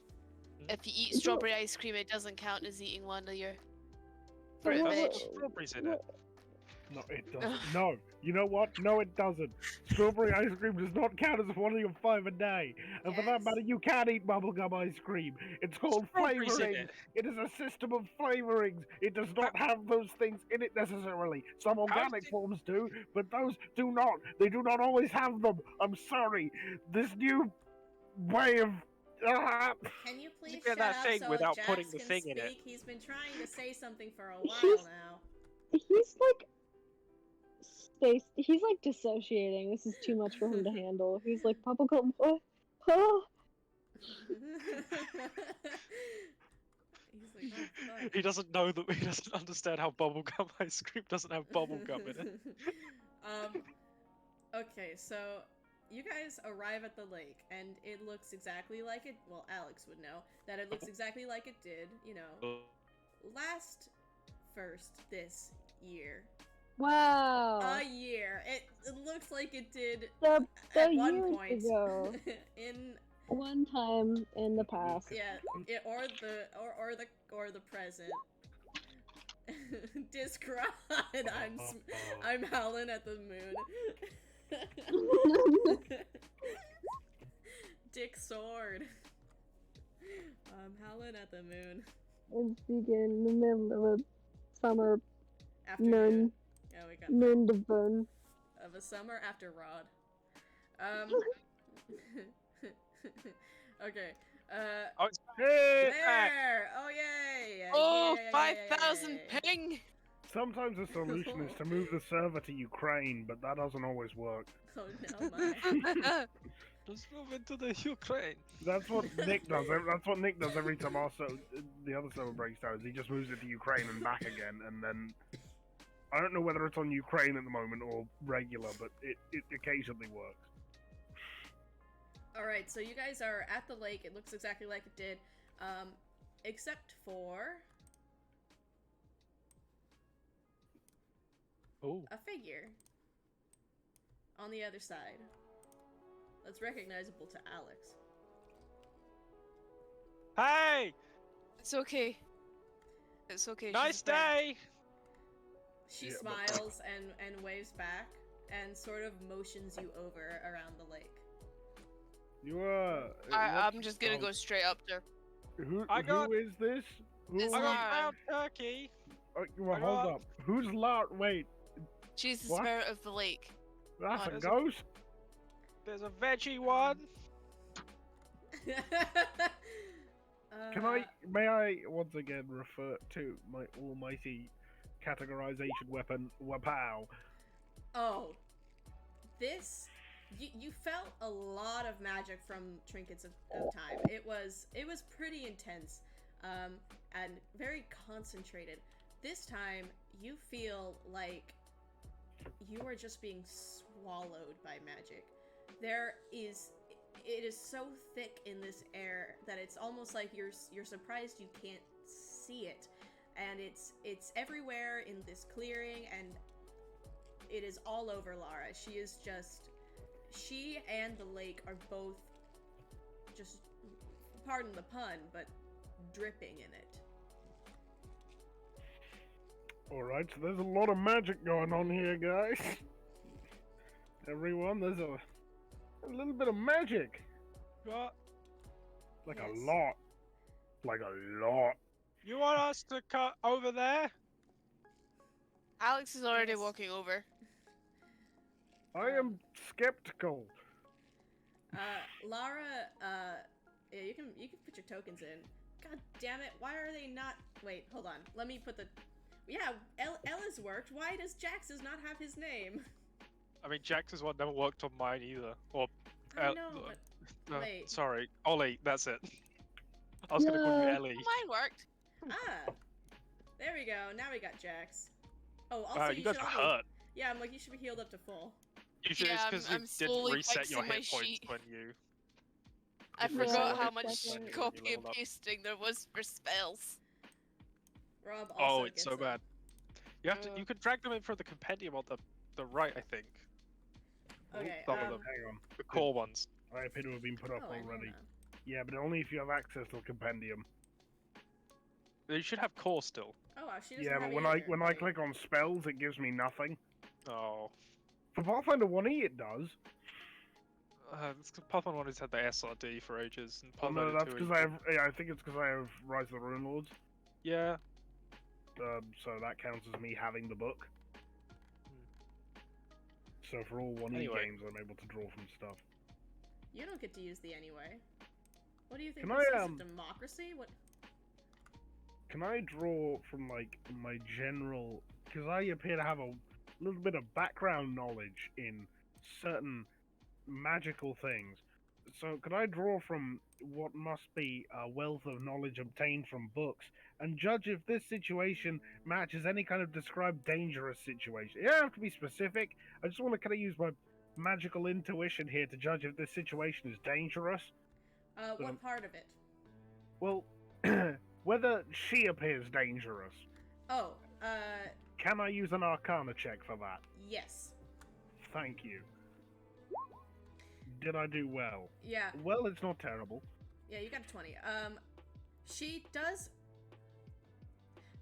Mhm. If you eat Yeah. strawberry ice cream, it doesn't count as eating one of your But fruit and what- veg. There's strawberries in it. what- No, it doesn't. No, you know what? No, it doesn't. Strawberry ice cream does not count as one of your 5 a day. And for that Yes. matter, you can't eat bubblegum ice cream. It's called Strawberries in flavoring. it. It is a system of flavorings. It does not have those things in it necessarily. Some organic it- forms do, but those do not. They do not always have them. I'm sorry. This new way of. Can you please get shut that up thing so without Jax putting the can thing speak? in it. He's been trying to say something for a while He's- now. He's like dissociating. This is too much for him to handle. He's like bubblegum. Oh. He's like, oh, fuck. He doesn't know that. He doesn't understand how bubblegum ice cream doesn't have bubblegum in it. Okay, so you guys arrive at the lake, and it looks exactly like it. Well, Alex would know that it looks exactly like it did, last this year. Wow. A year. It looks like it did The at one years point ago. in One time in the past. yeah, or the present. Describe. I'm howling at the moon. Dick sword. I'm howling at the moon. It's begin in the middle of a summer Afternoon. noon, Yeah, we got noon to burn. of a summer after Rod. Okay. Oh, it's Hey! back. There! Oh yay! Oh, Yay, 5,000 yay. ping! Sometimes the solution is to move the server to Ukraine, but that doesn't always work. Oh no, my. Just move into the Ukraine. That's what Nick does. That's what Nick does every time the other server breaks down. Is he just moves it to Ukraine and back again, and then I don't know whether it's on Ukraine at the moment or regular, but it occasionally works. Alright, so you guys are at the lake. It looks exactly like it did. Except for Oh. a figure on the other side that's recognizable to Alex. Hey! It's okay. It's okay. she's Nice back. day! She Yeah, smiles and waves back and sort of motions you over around the lake. You I'm just gonna go straight up there. Who got- is this? Who It's I are got not- ground turkey. well, I hold got- up. Who's Lar? Wait, She's the What? spirit of the lake. that's Oh, a there's a- ghost. There's a veggie one. May I once again refer to my almighty categorization weapon, Wapow? Oh, this you felt a lot of magic from Trinkets of Time. It was pretty intense, and very concentrated. This time, you feel like you are just being swallowed by magic. It is so thick in this air that it's almost like you're surprised you can't see it, and it's everywhere in this clearing, and it is all over Lara. She and the lake are both just, pardon the pun, but dripping in it. Alright, so there's a lot of magic going on here, guys. Everyone, there's a little bit of magic. What? Like Yes. a lot. Like a lot. You want us to cut over there? Alex is already Yes. walking over. I am skeptical. Lara, yeah, you can put your tokens in. God damn it, why are they not... Wait, hold on. Let me put the... Yeah, Ella's worked. Why does Jax's not have his name? I mean, Jax's one never worked on mine either. Or, I know, but... wait. sorry, Ollie, that's it. I was gonna call you Yeah. Ellie. Mine worked. Ah! There we go, now we got Jax. Oh, also You guys should are also... hurt. Yeah, I'm like, you should be healed up to full. You should, Yeah, it's because I'm you slowly didn't reset your fixing my hit points sheet. when you... I didn't reset forgot your how hit much points when you copy and leveled up. pasting there was for spells. Rob also Oh, it's gets so it. bad. You have to. Uh. You could drag them in for the compendium on the right, I think. Okay, Some of them. Hang on. The core ones. I appear to have been put up Oh, already. Ivana. Yeah, but only if you have access to a compendium. You should have core still. Oh, wow, she doesn't Yeah, have but it when I either. click on spells, it gives me nothing. Oh. For Pathfinder 1E, it does. Pathfinder 1 has had the SRD for ages. And Oh no, Pathfinder that's 2 because I have. Yeah, I think it's because I have Rise of the Rune Lords. Yeah. So that counts as me having the book. So for all 1E Anyway. games, I'm able to draw from stuff. You don't get to use the anyway. What do you think Can this I, is, a democracy? What? Can I draw from like my general? Because I appear to have a little bit of background knowledge in certain magical things. So could I draw from what must be a wealth of knowledge obtained from books and judge if this situation matches any kind of described dangerous situation? You don't have to be specific. I just want to kind of use my magical intuition here to judge if this situation is dangerous. What part of it? Well, whether she appears dangerous. Oh, Can I use an Arcana check for that? yes. Thank you. Did I do well? Yeah, Well, it's not terrible. yeah, you got a 20. She does...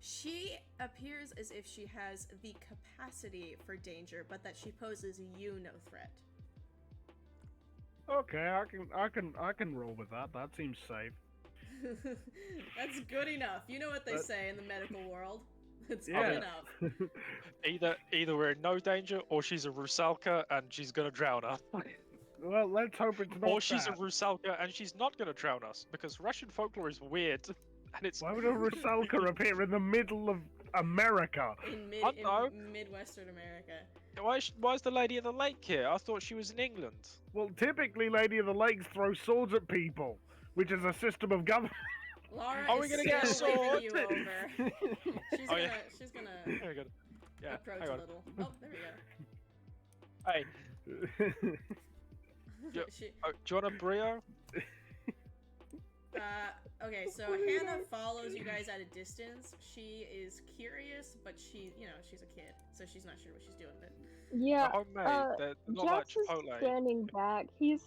She appears as if she has the capacity for danger, but that she poses you no threat. Okay, I can roll with that. That seems safe. That's good enough. You know what they That- say in the medical world. It's Yeah. good enough. Either we're in no danger, or she's a Rusalka and she's gonna drown us. Well, let's hope it's not Or she's a that. Rusalka and she's not gonna drown us, because Russian folklore is weird. And it's... Why would a Rusalka appear in the middle of America? I know. In Midwestern America. Why is the Lady of the Lake here? I thought she was in England. Well, typically, Lady of the Lakes throws swords at people, which is a system of government. Laura Are we is gonna get a still waving sword? you over. She's Oh, gonna, yeah. she's gonna Very good. Yeah, approach hang a on. little. Oh, there we go. Hey, Yeah. She, do you want a brio? okay, so Hannah follows you guys at a distance. She is curious, but she's a kid, so she's not sure what she's doing. But Yeah, Homemade. They're not like Jax is Chipotle. standing back. He's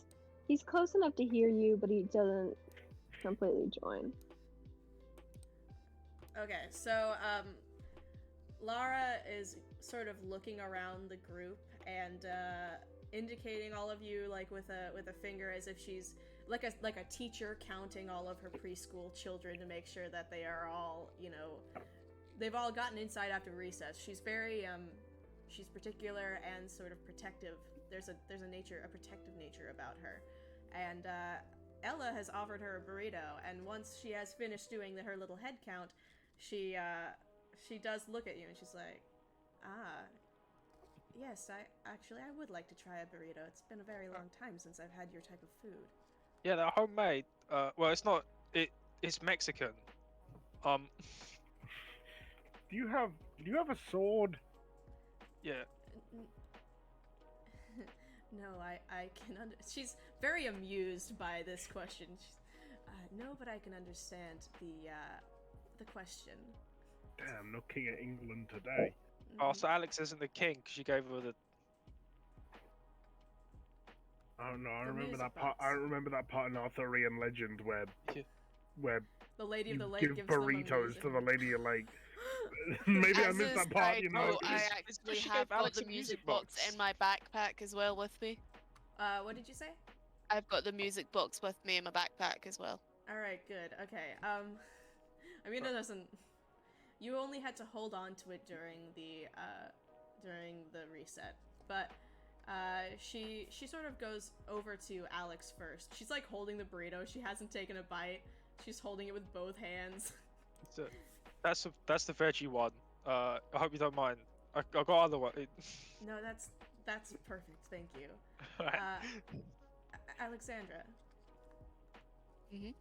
close enough to hear you, but he doesn't completely join. okay, so Lara is sort of looking around the group and indicating all of you like with a finger, as if she's like a teacher counting all of her preschool children to make sure that they are all, they've all gotten inside after recess. She's very she's particular and sort of protective. There's a protective nature about her. And Ella has offered her a burrito, and once she has finished doing her little head count, she does look at you and she's like, yes, I would like to try a burrito. It's been a very long time since I've had your type of food. Yeah, they're homemade. Well, it's not. It's Mexican. Do you have a sword? Yeah. No, I can she's very amused by this question. She's, no, but I can understand the question. Damn, no king of England today. Oh, so Alex isn't the king because you gave her the. Oh no, I The remember music that part. box. I remember that part in Arthurian legend Yeah. where The Lady of you the Lake give gives them a burritos music to the Lady of Lake. Maybe I As missed a that part, side you know. note, I It's actually she have gave got Alex the a music music box box. in my backpack as well with me. What did you say? I've got the music box with me in my backpack as well. All right, good. Okay. I mean, it doesn't. You only had to hold on to it during the reset, but she sort of goes over to Alex first. She's like holding the burrito. She hasn't taken a bite. She's holding it with both hands. So, that's the veggie one. I hope you don't mind. I got other one. No, that's perfect. Thank you, Right. Alexandra. Mhm.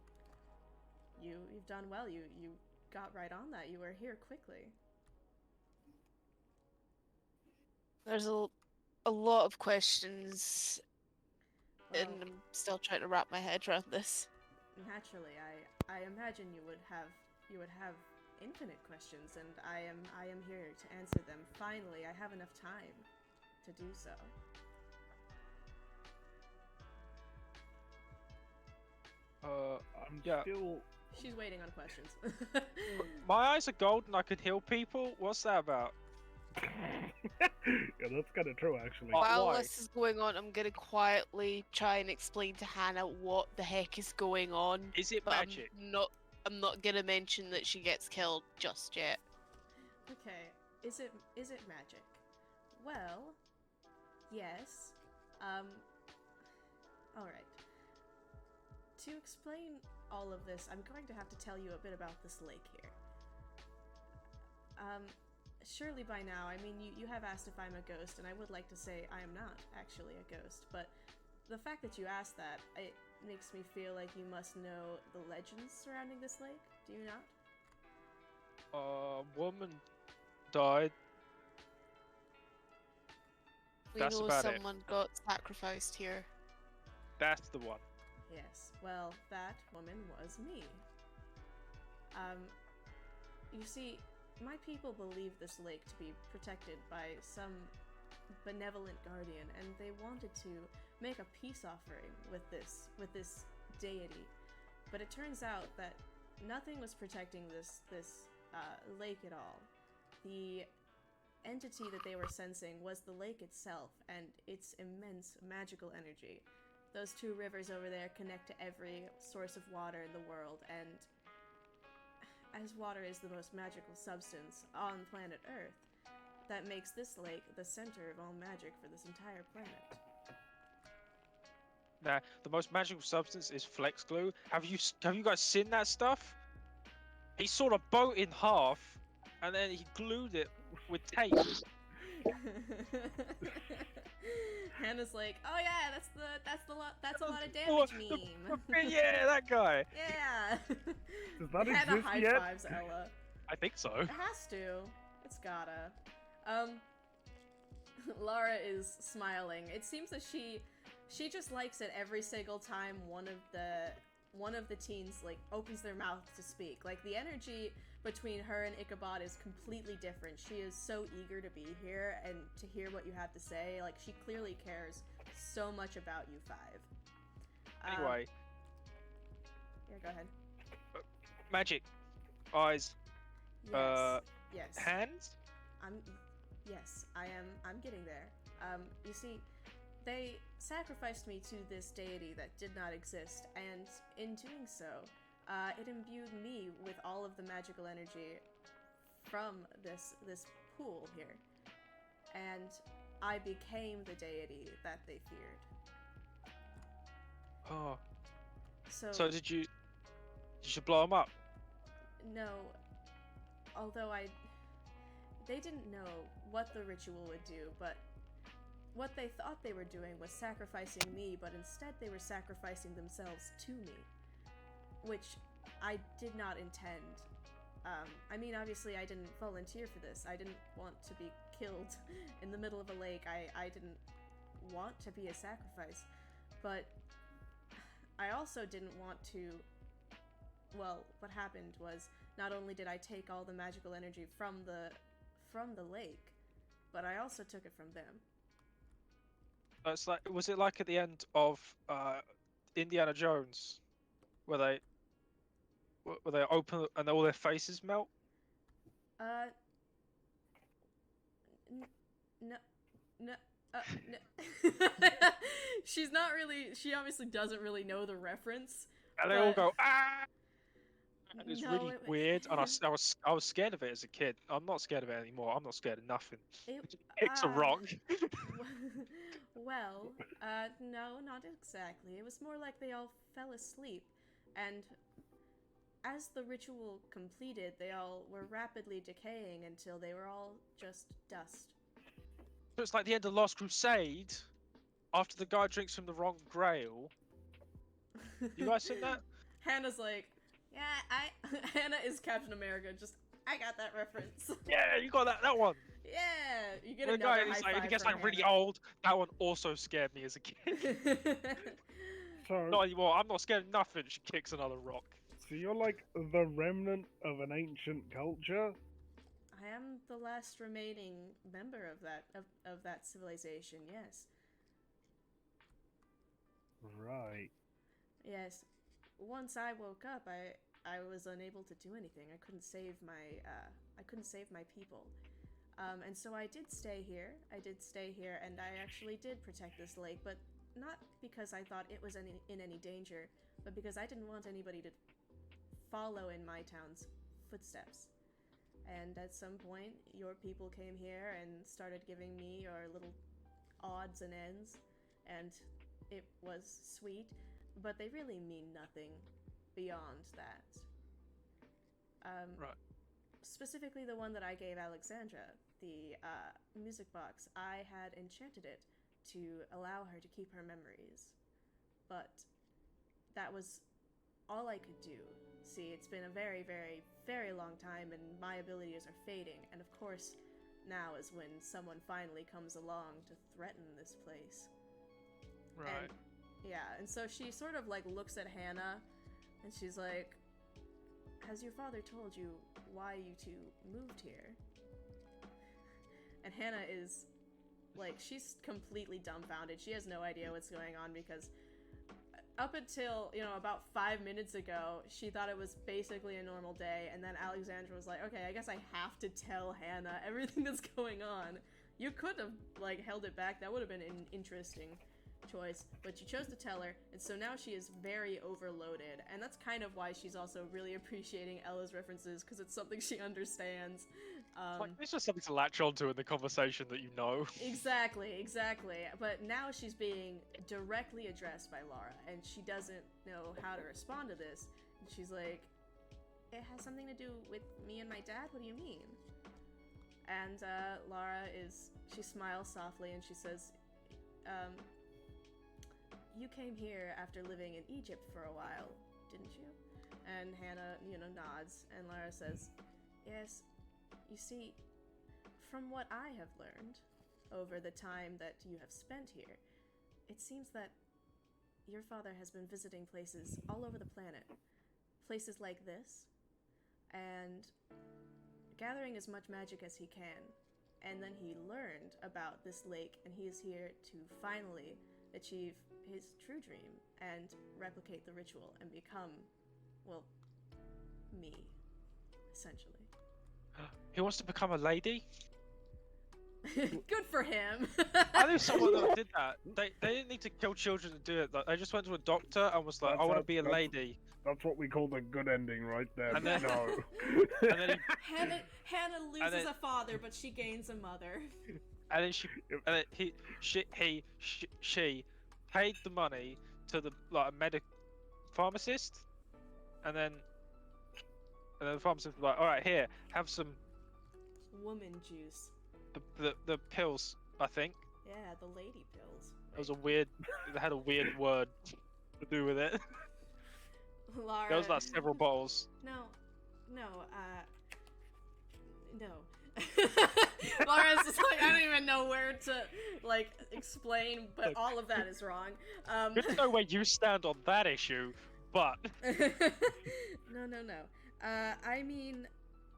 You've done well. You got right on that. You were here quickly. There's a lot of questions, Well, and I'm still trying to wrap my head around this. naturally, I imagine you would have infinite questions, and I am here to answer them. Finally, I have enough time to do so. I'm Yeah. still. She's waiting on questions. My eyes are gold and I can heal people. What's that about? Yeah, that's kind of true, actually. Why? While this is going on, I'm gonna quietly try and explain to Hannah what the heck is going on. Is it But magic? I'm not gonna mention that she gets killed just yet. Okay, is it magic? Well, yes. All right. To explain all of this, I'm going to have to tell you a bit about this lake here. Surely by now, I mean, you have asked if I'm a ghost, and I would like to say I am not actually a ghost, but the fact that you asked that, it makes me feel like you must know the legends surrounding this lake, do you not? Woman died. We That's know about it. someone got sacrificed here. That's the one. Yes, well, that woman was me. You see, my people believe this lake to be protected by some benevolent guardian, and they wanted to make a peace offering with this deity. But it turns out that nothing was protecting this lake at all. The entity that they were sensing was the lake itself and its immense magical energy. Those two rivers over there connect to every source of water in the world, and as water is the most magical substance on planet Earth, that makes this lake the center of all magic for this entire planet. Nah, the most magical substance is flex glue. Have you guys seen that stuff? He sawed a boat in half, and then he glued it with tape. Hannah's like, oh yeah, that's a lot of Oh, damage meme. Yeah, that guy. Yeah. Does that Hannah exist high yet? fives Ella. I think so. It has to. It's gotta. Lara is smiling. It seems that she just likes it every single time one of the teens like opens their mouth to speak. Like the energy between her and Ichabod is completely different. She is so eager to be here and to hear what you have to say. Like she clearly cares so much about you five. Anyway, Yeah, go ahead. magic, eyes, Yes. Yes. hands. Yes, I'm getting there. You see, they sacrificed me to this deity that did not exist, and in doing so, it imbued me with all of the magical energy from this pool here, and I became the deity that they feared. Oh, So, so did you blow him up? no, although they didn't know what the ritual would do, but what they thought they were doing was sacrificing me, but instead they were sacrificing themselves to me, which I did not intend. I mean, obviously I didn't volunteer for this. I didn't want to be killed in the middle of a lake. I didn't want to be a sacrifice, but I also didn't want to... Well, what happened was, not only did I take all the magical energy from the lake, but I also took it from them. It's like, was it like at the end of Indiana Jones, where they open and all their faces melt? No, no, she's not really. She obviously doesn't really know the reference. And they all but- go, ah! And it's No, really weird, and I was scared of it as a kid. I'm not scared of it anymore. I'm not scared of nothing. It, It's a rock. well, no, not exactly. It was more like they all fell asleep, and as the ritual completed, they all were rapidly decaying until they were all just dust. So it's like the end of Last Crusade, after the guy drinks from the wrong grail. You guys seen that? Hannah's like, yeah, Hannah is Captain America. Just, I got that reference. Yeah, you got that one. Yeah, you get The another guy high is like, five he gets from like really old. That one also scared me as a kid. So, Not anymore. I'm not scared of nothing. She kicks another rock. so you're like the remnant of an ancient culture? I am the last remaining member of that civilization. Yes, Right. yes. Once I woke up, I was unable to do anything. I couldn't save my people. And so I did stay here. And I actually did protect this lake, but not because I thought it was in any danger, but because I didn't want anybody to follow in my town's footsteps. And at some point, your people came here and started giving me your little odds and ends, and it was sweet, but they really mean nothing beyond that. Right. Specifically the one that I gave Alexandra, the music box, I had enchanted it to allow her to keep her memories. But that was all I could do. See, it's been a very, very, very long time, and my abilities are fading, and of course, now is when someone finally comes along to threaten this place. Right. And, yeah, and so she sort of like looks at Hannah, and she's like, has your father told you why you two moved here? And Hannah is, like, she's completely dumbfounded. She has no idea what's going on because up until, about 5 minutes ago, she thought it was basically a normal day, and then Alexandra was like, okay, I guess I have to tell Hannah everything that's going on. You could have, like, held it back. That would have been an interesting choice, but you chose to tell her, and so now she is very overloaded, and that's kind of why she's also really appreciating Ella's references, because it's something she understands. It's just something to latch onto in the conversation that you know. Exactly, but now she's being directly addressed by Laura, and she doesn't know how to respond to this, and she's like, it has something to do with me and my dad? What do you mean? And Laura she smiles softly, and she says, you came here after living in Egypt for a while, didn't you? And Hannah, nods, and Lara says, yes, you see, from what I have learned over the time that you have spent here, it seems that your father has been visiting places all over the planet. Places like this, and gathering as much magic as he can. And then he learned about this lake, and he is here to finally achieve his true dream and replicate the ritual and become, well, me, essentially. He wants to become a lady? Good for him. I knew someone that did that. They didn't need to kill children to do it. Like, they just went to a doctor and was like, I want to be a lady. That's what we call the good ending right there. And then- No. And then Hannah loses a father, but she gains a mother. she paid the money to the a pharmacist, and then the pharmacist was like, all right, here, have some Woman juice. the pills. I think Yeah, the lady pills. it was it had a weird word to do with it. Lara. There was like several bottles. No. Laura's just like, I don't even know where to, like, explain, but all of that is wrong. Good to know where you stand on that issue, but No. I mean,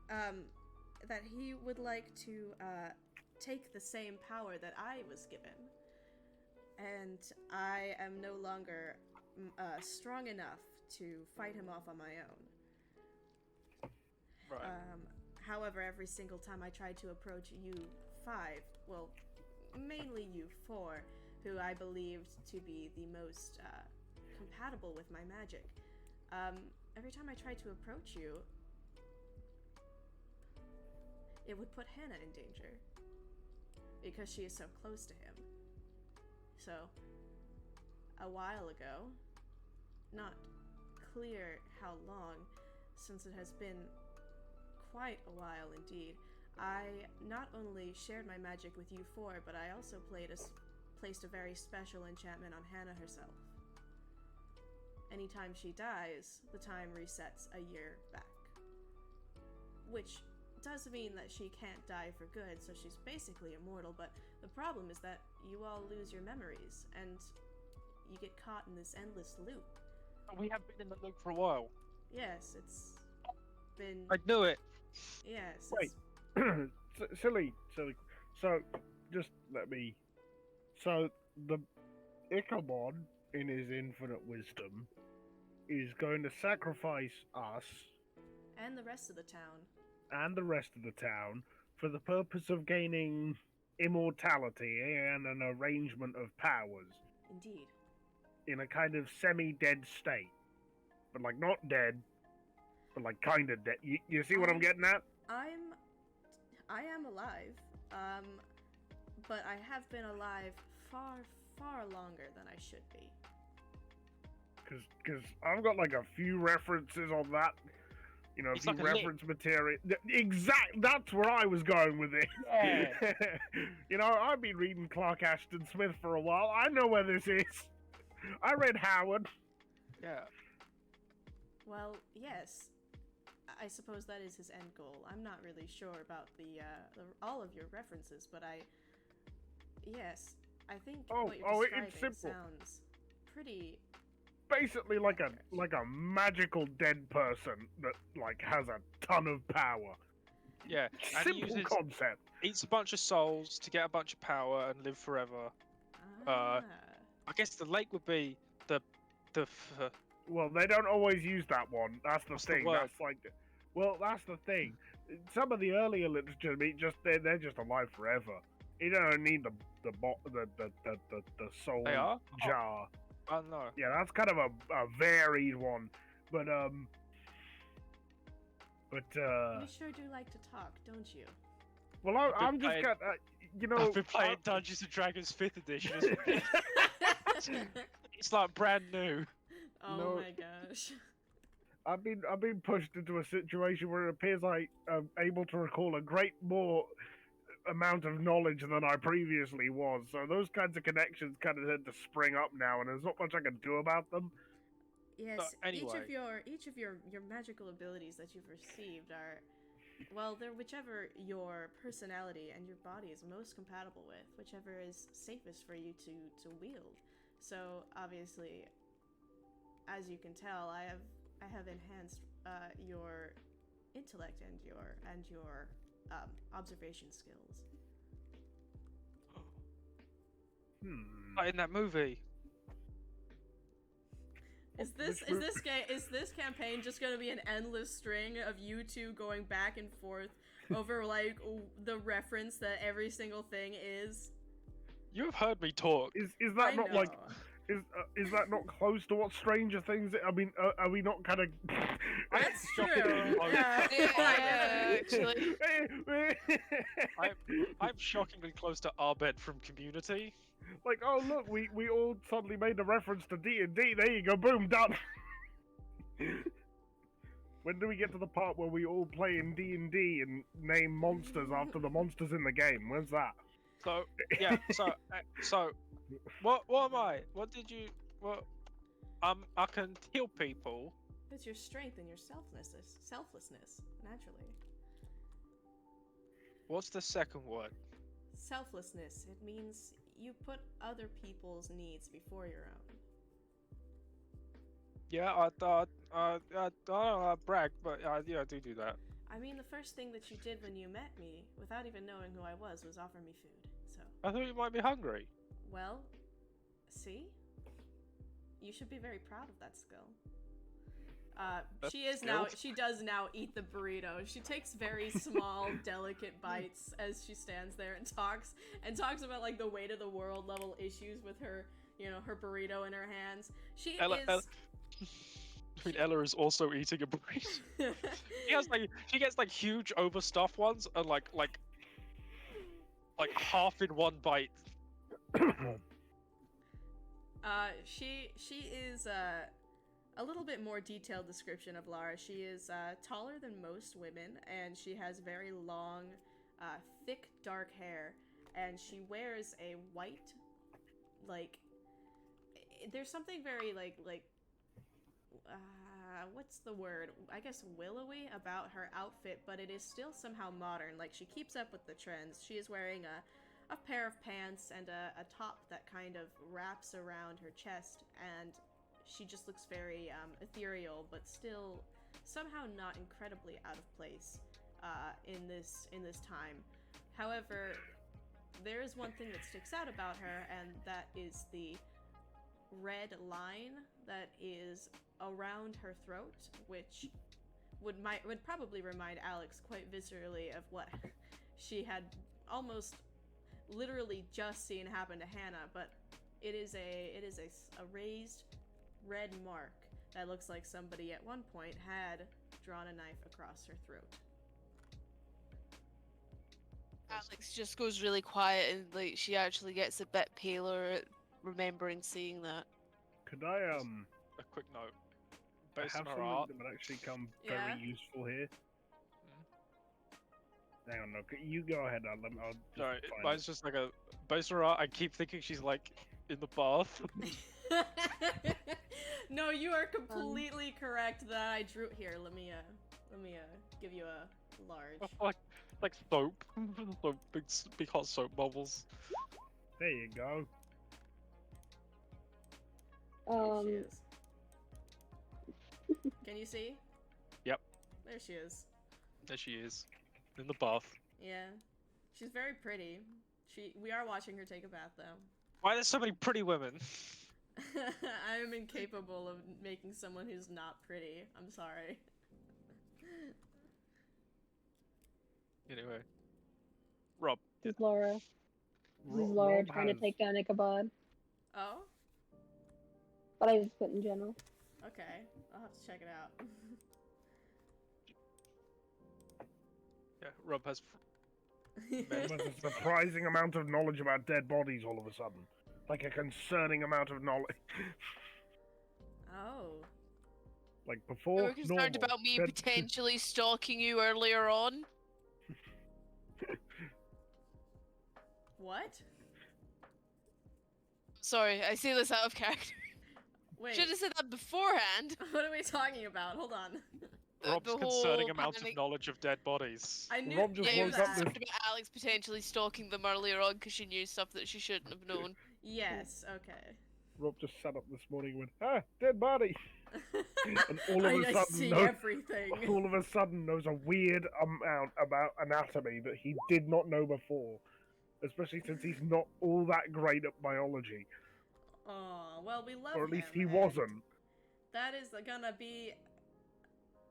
that he would like to, take the same power that I was given. And I am no longer, strong enough to fight him off on my own. right. However, every single time I tried to approach U5, well, mainly U4, who I believed to be the most compatible with my magic, every time I tried to approach you, it would put Hannah in danger. Because she is so close to him. So, a while ago, not clear how long, since it has been quite a while indeed, I not only shared my magic with U4, but I also placed a very special enchantment on Hannah herself. Anytime she dies, the time resets a year back. Which does mean that she can't die for good, so she's basically immortal, but the problem is that you all lose your memories, and you get caught in this endless loop. We have been in the loop for a while. Yes, it's been... I knew it. Yes, Wait. silly. So, just let me... So, the Ichabod, in his infinite wisdom, is going to sacrifice us... And the rest of the town. And the rest of the town for the purpose of gaining immortality and an arrangement of powers. Indeed. In a kind of semi-dead state. But, like, not dead, but, like, kind of dead. You see what I'm getting at? I am alive, but I have been alive far longer than I should be. Because I've got, like, a few references on that. You know, It's if you like a reference material. That's where I was going with it. Yeah. You know, I've been reading Clark Ashton Smith for a while. I know where this is. I read Howard. Yeah. Well, yes. I suppose that is his end goal. I'm not really sure about all of your references, but yes, I think what you're describing it's simple. sounds pretty... Basically like a magical dead person that like has a ton of power. Yeah. And he Simple uses, concept. eats a bunch of souls to get a bunch of power and live forever. I guess the lake would be the Well, they don't always use that one. That's the What's the thing. word? That's like, well, that's the thing. Some of the earlier literature, they're just alive forever. You don't need the soul They are? jar. I don't know. Yeah, that's kind of a varied one, but You sure do like to talk, don't you? well, I'm just playing- kind of, you know, I've been playing Dungeons and Dragons 5th edition. It's like brand new. Oh No. my gosh. I've been pushed into a situation where it appears I am able to recall a great more amount of knowledge than I previously was. So those kinds of connections kind of tend to spring up now, and there's not much I can do about them. Yes, anyway. each of your magical abilities that you've received are, well, they're whichever your personality and your body is most compatible with, whichever is safest for you to wield. So obviously, as you can tell, I have enhanced your intellect and your observation skills. Like in that movie. Is this campaign just gonna be an endless string of you two going back and forth over like the reference that every single thing is? You have heard me talk. Is that I not know. like? Is that not close to what Stranger Things? I mean, are we not kind of? That's Shockingly true. close. Yeah. Actually. I'm shockingly close to Arbed from Community. Like, oh look, we all suddenly made a reference to D&D. There you go, boom, done. When do we get to the part where we all play in D&D and name monsters after the monsters in the game? Where's that? So yeah, so what am I? What did you what? I can heal people. It's your strength and your selflessness, naturally. What's the second word? Selflessness. It means you put other people's needs before your own. Yeah, I don't know, brag, but yeah, I do that. I mean, the first thing that you did when you met me, without even knowing who I was offer me food. So, I thought you might be hungry. well, see? You should be very proud of that skill. That's She does now eat the burrito. She takes very small, delicate bites as she stands there and talks about like the weight of the world level issues with her, her burrito in her hands. Ella is also eating a burrito. She gets like huge overstuffed ones and like half in one bite. She is a little bit more detailed description of Lara. She is taller than most women, and she has very long, thick, dark hair, and she wears a white, like, there's something very, what's the word? I guess willowy about her outfit, but it is still somehow modern. Like, she keeps up with the trends. She is wearing a pair of pants and a top that kind of wraps around her chest, and she just looks very ethereal, but still somehow not incredibly out of place in this time. However, there is one thing that sticks out about her, and that is the red line that is around her throat, which would probably remind Alex quite viscerally of what she had almost literally just seen happen to Hannah. But it is a raised red mark that looks like somebody at one point had drawn a knife across her throat. Alex just goes really quiet and like she actually gets a bit paler at remembering seeing that. Could I A quick note. I Based have on her something art, that would actually come Yeah? very useful here? Hang on, no, you go ahead. I'll just sorry, find mine's it. just like a based on her art. I keep thinking she's like in the bath. No, you are completely correct that I drew here. Let me give you a large. like soap, like big hot soap bubbles. There you go. There she is. Can you see? Yep. There she is. There she is, in the bath. Yeah. She's very pretty. We are watching her take a bath though. Why are there so many pretty women? I am incapable of making someone who's not pretty. I'm sorry. Anyway, Rob. Who's Laura? Who's Rob Laura trying to has- take down Ichabod? Oh? But I just put in general. Okay. I'll have to check it out. Yeah, Rob has. There's a surprising amount of knowledge about dead bodies all of a sudden. Like a concerning amount of knowledge. Oh. Like You before, were concerned normal. about me Dead- potentially stalking you earlier on? What? Sorry, I say this out of character. Wait. Should have said that beforehand. What are we talking about? Hold on. Rob's The concerning whole amount of panic- knowledge of dead bodies. I knew. Rob just Yeah, you woke were up that. concerned about Alex potentially stalking them earlier on because she knew stuff that she shouldn't have known. Yes. Okay. Rob just sat up this morning and went, "Ah, dead body," and all of I a sudden see knows, everything. all of a sudden knows a weird amount about anatomy that he did not know before. Especially since he's not all that great at biology, Oh, well, we love or at least him, he and wasn't. That is gonna be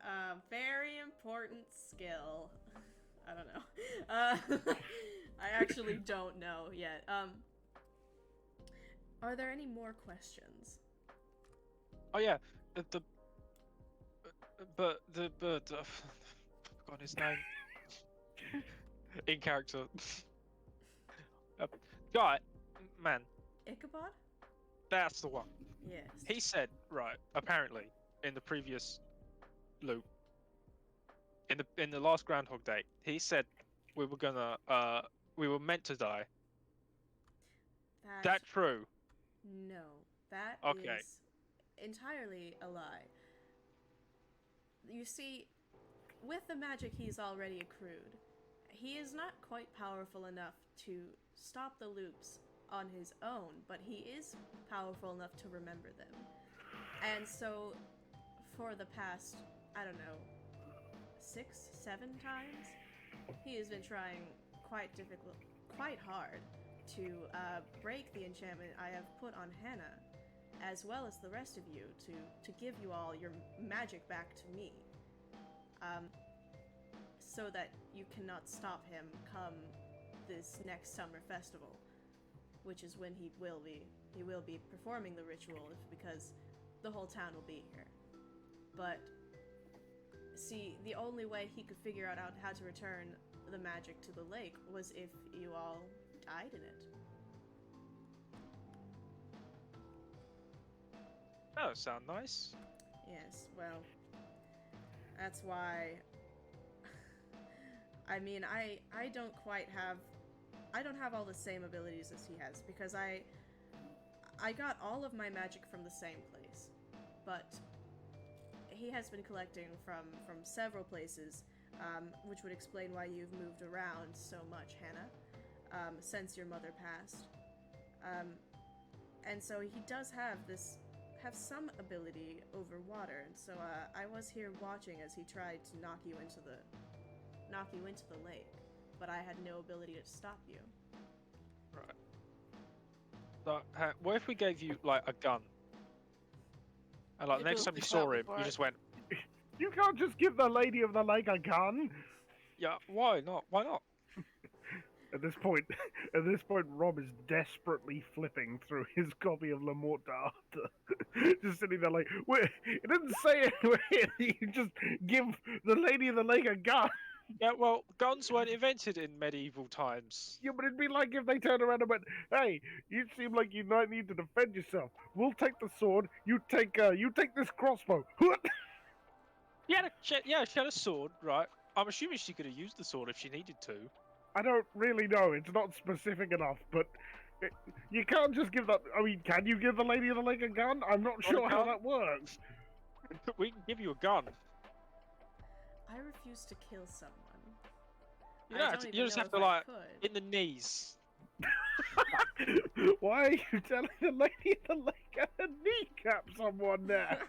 a very important skill. I don't know. I actually don't know yet. Are there any more questions? Oh yeah, the forgot his name. In character. Guy, man, Ichabod? that's the one. Yes. He said, right, apparently, in the previous loop, in the last Groundhog Day, he said we were meant to die. That true? No, that Okay. is entirely a lie. You see, with the magic he's already accrued, he is not quite powerful enough to stop the loops on his own, but he is powerful enough to remember them. And so, for the past, I don't know, 6, 7 times, he has been trying quite hard to break the enchantment I have put on Hannah. as well as the rest of you, to give you all your magic back to me, so that you cannot stop him come this next summer festival, which is when he will be performing the ritual, because the whole town will be here. But see, the only way he could figure out how to return the magic to the lake was if you all died in it. That would sound nice. Yes, well, that's why. I mean, I don't quite have. I don't have all the same abilities as he has, because I got all of my magic from the same place, but he has been collecting from several places, which would explain why you've moved around so much, Hannah, since your mother passed. And so he does have some ability over water, and so I was here watching as he tried to knock you into the lake, but I had no ability to stop you. Right. So, what if we gave you like a gun? And like the next time you saw him, you just went, You can't just give the Lady of the Lake a gun. yeah, why not? Why not? At this point, Rob is desperately flipping through his copy of La Morte d'Arte. Just sitting there like, wait, it didn't say anywhere you just give the Lady of the Lake a gun. Yeah, well, guns weren't invented in medieval times. Yeah, but it'd be like if they turned around and went, hey, you seem like you might need to defend yourself. We'll take the sword, you take this crossbow. She had a sword, right? I'm assuming she could have used the sword if she needed to. I don't really know, it's not specific enough, but you can't just give that. I mean, can you give the Lady of the Lake a gun? I'm not sure how that works. We can give you a gun. I refuse to kill someone. You just have to like in the knees. Why are you telling the Lady of the Lake to kneecap someone there?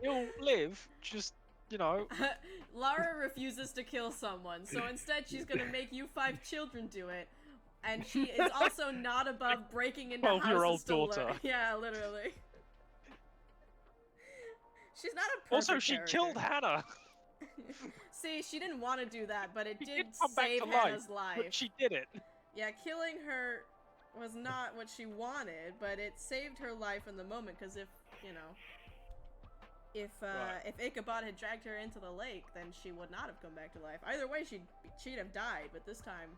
You'll live, just, you know. Lara refuses to kill someone, so instead she's gonna make you 5 children do it, and she is also not above breaking into houses 12-year-old to learn. daughter. Yeah, literally. She's not a perfect Also, she character. killed Hannah. See, she didn't want to do that, but it She did come back save to Hannah's life, life. but she did it. Yeah, killing her was not what she wanted, but it saved her life in the moment, because if Ichabod had dragged her into the lake, then she would not have come back to life. Either way, she'd have died, but this time,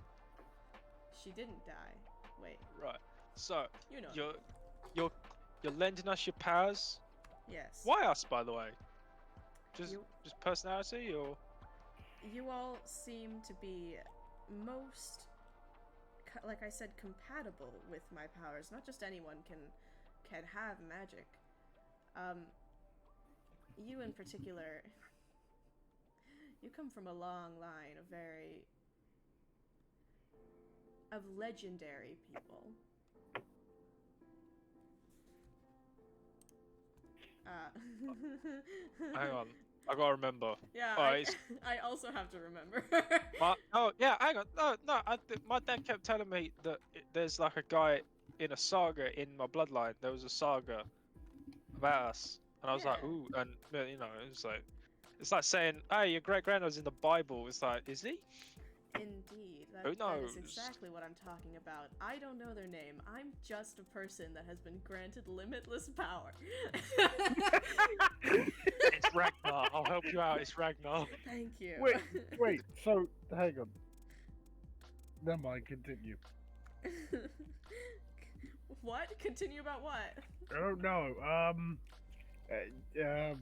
she didn't die. Wait. Right. So, You know. you're lending us your powers? Yes. Why us, by the way? Just You- just personality, or? You all seem to be most, like I said, compatible with my powers. Not just anyone can have magic. You in particular, you come from a long line of legendary people. Hang on, I gotta remember. Yeah, Alright, I also have to remember. Hang on. No. My dad kept telling me that there's like a guy in a saga in my bloodline. There was a saga about us, and I was like, Yeah. ooh, and it's like saying, hey, your great granddad's in the Bible. It's like, is he? Indeed. Who That is knows? exactly what I'm talking about. I don't know their name. I'm just a person that has been granted limitless power. It's Ragnar. I'll help you out. It's Ragnar. Thank you. Wait, so, hang on. Never mind, continue. What? Continue about what? I don't know, yeah.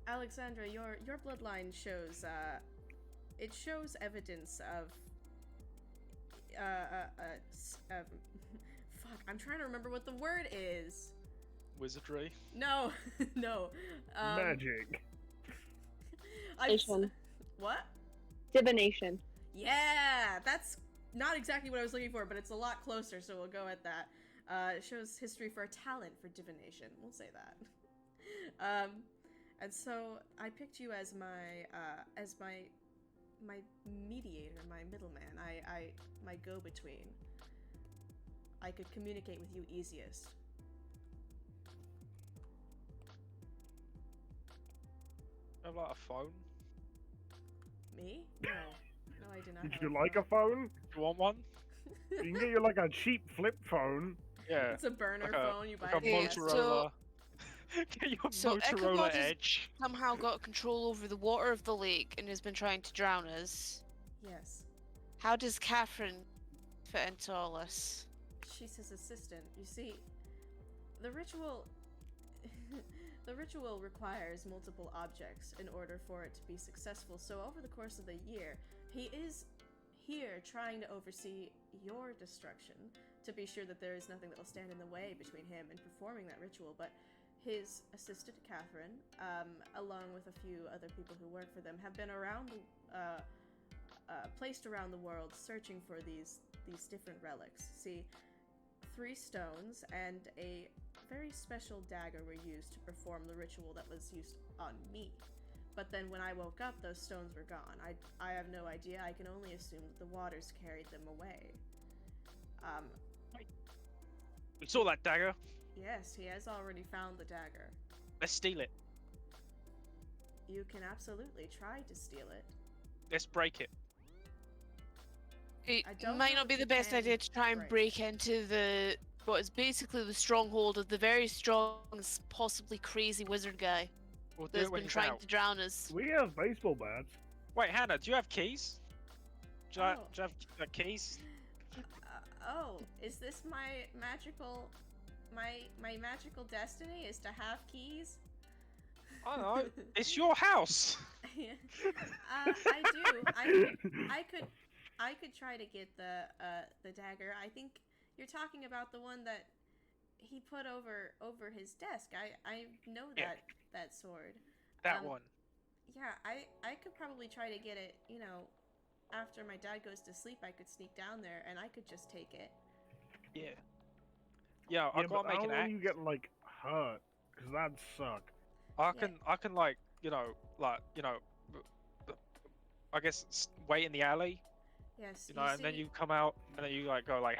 Alexandra, your bloodline shows, it shows evidence of, fuck, I'm trying to remember what the word is. Wizardry. No, no. Magic. Divination. What? Divination. Yeah, that's not exactly what I was looking for, but it's a lot closer, so we'll go at that. It shows history for a talent for divination. We'll say that. And so I picked you as my mediator, my middleman, my go-between. I could communicate with you easiest. Have like a phone. Me? No. No, I do not Would have you a like a phone. phone? You want one? You can get you like a cheap flip phone. Yeah. It's a burner Like a- phone you buy Like a at Yeah, gas Motorola. Get your so Motorola Ichabod is- Edge. Somehow got control over the water of the lake and has been trying to drown us. Yes. How does Catherine fit into all this? She's his assistant. You see, the ritual... the ritual requires multiple objects in order for it to be successful, so over the course of the year, he is here trying to oversee your destruction, to be sure that there is nothing that will stand in the way between him and performing that ritual, but his assistant, Catherine, along with a few other people who work for them, have been around, placed around the world searching for these different relics. See, 3 stones and a very special dagger were used to perform the ritual that was used on me. But then when I woke up, those stones were gone. I have no idea. I can only assume that the waters carried them away. We saw that dagger. Yes, he has already found the dagger. Let's steal it. You can absolutely try to steal it. Let's break it. It I don't might know not be if the you best can idea to try and break. break into the what is basically the stronghold of the very strong, possibly crazy wizard guy We'll do that's it when been he's trying out. to drown us. We have baseball bats. Wait, Hannah, do you have keys? Do you, Oh. do you have keys? Oh, is this my magical destiny? Is to have keys? I don't know. It's your house. I do. I could try to get the dagger. I think you're talking about the one that he put over his desk. I know Yeah. that sword. That one. Yeah, I could probably try to get it, you know, after my dad goes to sleep. I could sneak down there and I could just take it. Yeah. Yeah, I Yeah, gotta but make how an will act. you get like hurt? Because that'd suck. I Yeah. can like, I guess wait in the alley, Yes, you know, and then see, you come out and then you like go like,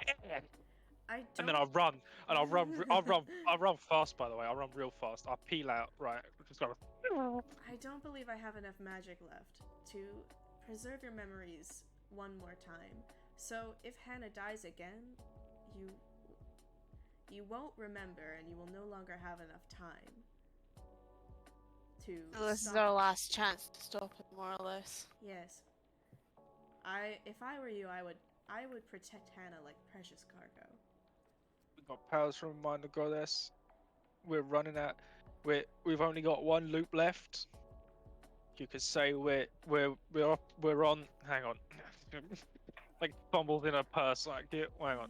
I don't. and then I'll run and I'll run fast. By the way, I'll run real fast. I'll peel out right. Just go. I don't believe I have enough magic left to preserve your memories one more time. So if Hannah dies again, you won't remember, and you will no longer have enough time to. So this is stop our it. last chance to stop it, more or less. Yes. If I were you, I would protect Hannah like precious cargo. We got powers from Minor Goddess. We're running out. We've only got one loop left. You could say we're on. Hang on. Like fumbles in her purse. Like, hang on.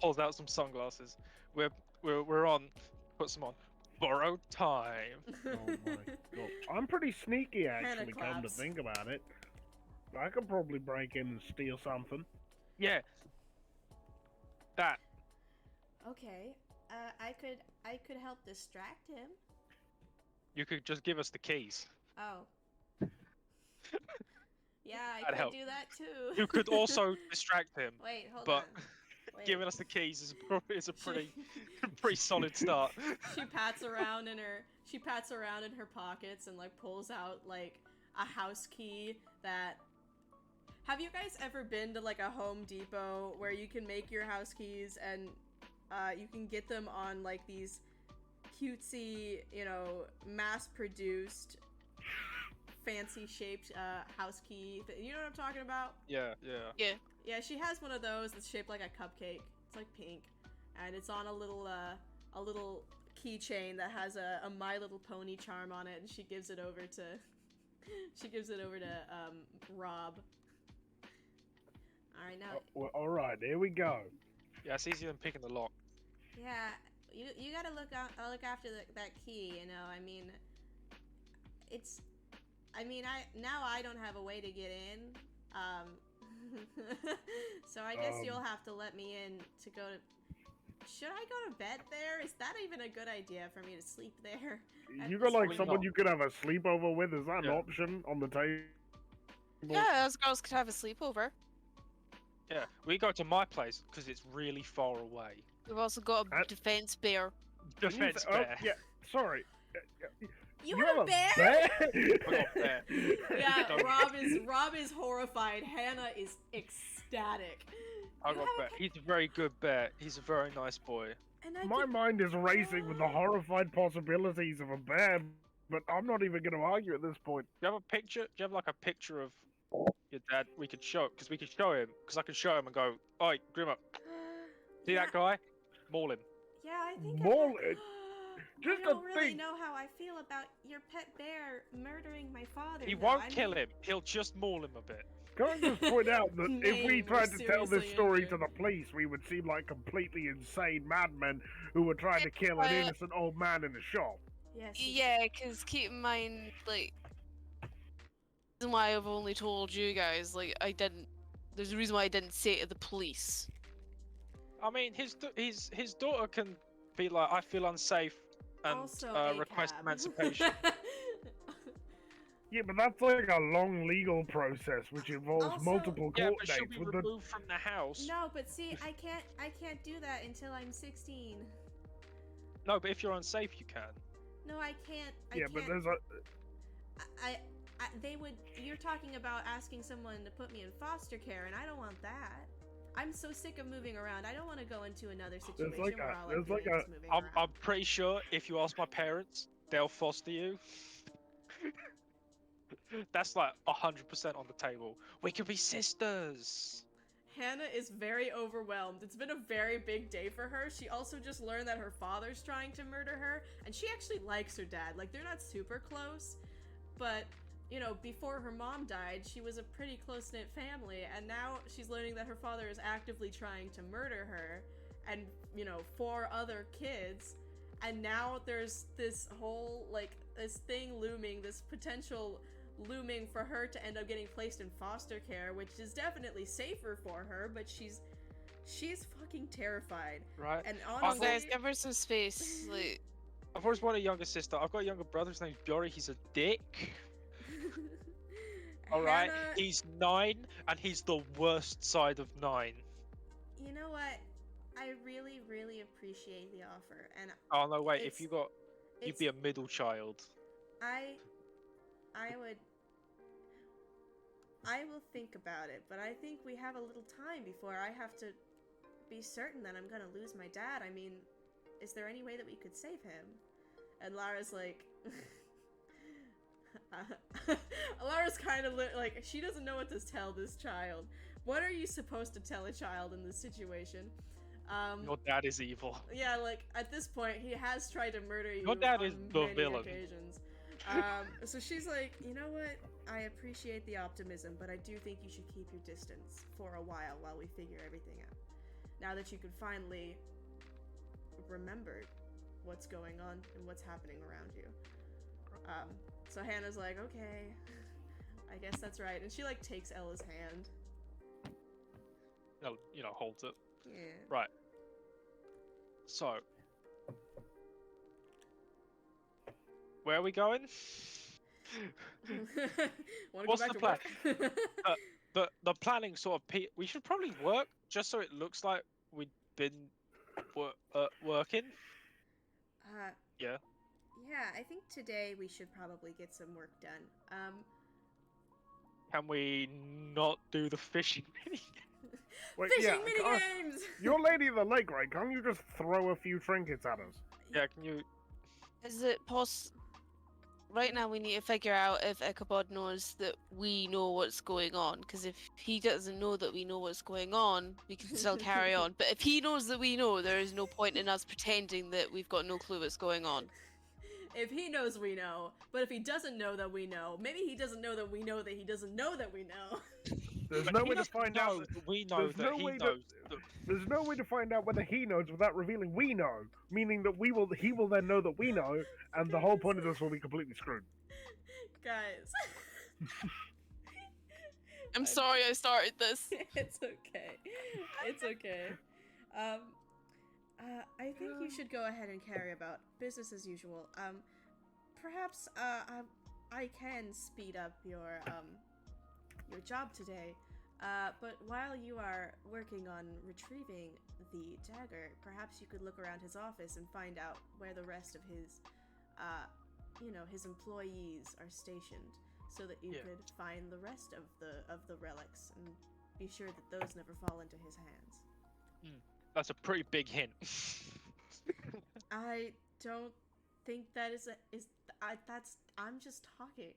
Pulls out some sunglasses. We're on. Put some on. Borrowed time. Oh my god. I'm pretty sneaky Hannah actually, come to claps. think about it. I could probably break in and steal something. Yeah. That. Okay. I could help distract him. You could just give us the keys. Oh. Yeah, I That'd could help. do that too. You could also distract him. Wait, hold but on. Wait. Giving us the keys is a pretty pretty solid start. She pats around in her pockets and like pulls out like a house key that. Have you guys ever been to like a Home Depot where you can make your house keys and you can get them on like these cutesy, you know, mass-produced, fancy-shaped house key? You know what I'm talking about? Yeah. Yeah, she has one of those that's shaped like a cupcake. It's like pink, and it's on a little keychain that has a My Little Pony charm on it, and she gives it over to Rob. All right, now. Well, all right, there we go. Yeah, it's easier than picking the lock. Yeah, you gotta look after that key. You know, I mean, I don't have a way to get in. So I guess you'll have to let me in to go to. Should I go to bed there? Is that even a good idea for me to sleep there? You got like Why someone not? you could have a sleepover with? Is that an Yeah. option on the table? Yeah, those girls could have a sleepover. Yeah, we go to my place because it's really far away. We've also got a Uh, defense bear. Can you Defense say- bear. Oh, yeah, sorry. You have a bear? I got bear. Yeah, Don't- Rob is horrified. Hannah is ecstatic. I You got have a bear. ca- He's a very good bear. He's a very nice boy. And I My can... mind is racing with the horrified possibilities of a bear, but I'm not even going to argue at this point. Do you have a picture? Do you have like a picture of your dad? We could show, because we could show him, because I can show him and go, "Oi, Grimmer, see yeah, that guy? Maul him." Yeah, I think Maul I, it. Just I don't a really thing. know how I feel about your pet bear murdering my father. He though. won't I kill mean- him. He'll just maul him a bit. Can I just point out that if we Name, tried we're to tell this seriously story to injured. the police, we would seem like completely insane madmen who were trying to kill an innocent old man in a shop. Yes. Yeah, because keep in mind, like, the reason why I've only told you guys, like, there's a reason why I didn't say it to the police. I mean, his daughter can be like, "I feel unsafe," and Also request ACAB. emancipation. Yeah, but that's like a long legal process which involves Also- multiple Yeah, court but she'll dates. be With the... removed from the house. No, but see, I can't do that until I'm 16. No, but if you're unsafe, you can. No, I can't. Yeah, but there's a... They would. You're talking about asking someone to put me in foster care, and I don't want that. I'm so sick of moving around. I don't want to go into another situation like where a- all there's I'm doing like is moving I'm around. pretty sure if you ask my parents, they'll foster you. That's like 100% on the table. We could be sisters. Hannah is very overwhelmed. It's been a very big day for her. She also just learned that her father's trying to murder her, and she actually likes her dad. Like, they're not super close, but, you know, before her mom died, she was a pretty close-knit family, and now she's learning that her father is actively trying to murder her, and, you know, 4 other kids, and now there's this whole, like, this thing looming, this potential looming for her to end up getting placed in foster care, which is definitely safer for her, but she's fucking terrified. Right? And Come on, honestly, guys, give her some space. Like, I've always wanted a younger sister. I've got a younger brother. His name's Bjori. He's a dick. All right. Hannah, He's 9, and he's the worst side of 9. you know what? I really, really appreciate the offer, and Oh no, wait. It's- If you got, you'd it's be a middle child. I will think about it, but I think we have a little time before I have to be certain that I'm gonna lose my dad. I mean, is there any way that we could save him? And Lara's like, Lara's kind of like, she doesn't know what to tell this child. What are you supposed to tell a child in this situation? Your dad is evil. Yeah, like, at this point, he has tried to murder you Your dad on is the many villain. occasions. So she's like, you know what? I appreciate the optimism, but I do think you should keep your distance for a while we figure everything out. Now that you can finally remember what's going on and what's happening around you. So Hannah's like, okay, I guess that's right. And she, like, takes Ella's hand. No, holds it. Yeah. Right. So, where are we going? Wanna What's go the back to work? The planning sort of we should probably work just so it looks like we've been working. Yeah. Yeah, I think today we should probably get some work done. Can we not do the fishing mini? Wait, Fishing yeah, mini games! you're Lady of the Lake, right? Can't you just throw a few trinkets at us? Yeah, can you? is it right now we need to figure out if Ichabod knows that we know what's going on, because if he doesn't know that we know what's going on, we can still carry on. But if he knows that we know, there is no point in us pretending that we've got no clue what's going on. If he knows, we know. But if he doesn't know that we know, maybe he doesn't know that we know that he doesn't know that we know. There's But no he way to doesn't find know out. that we know there's that no he way to- knows. That... There's no way to find out whether he knows without revealing we know, meaning that he will then know that we know, and the whole point of this will be completely screwed. Guys. I'm sorry I started this. It's okay. It's okay. I think you should go ahead and carry about business as usual. Perhaps, I can speed up your job today. But while you are working on retrieving the dagger, perhaps you could look around his office and find out where the rest of his, his employees are stationed, so that you could find the rest of the relics and be sure that those never fall into his hands. That's a pretty big hint. I don't think that I'm just talking.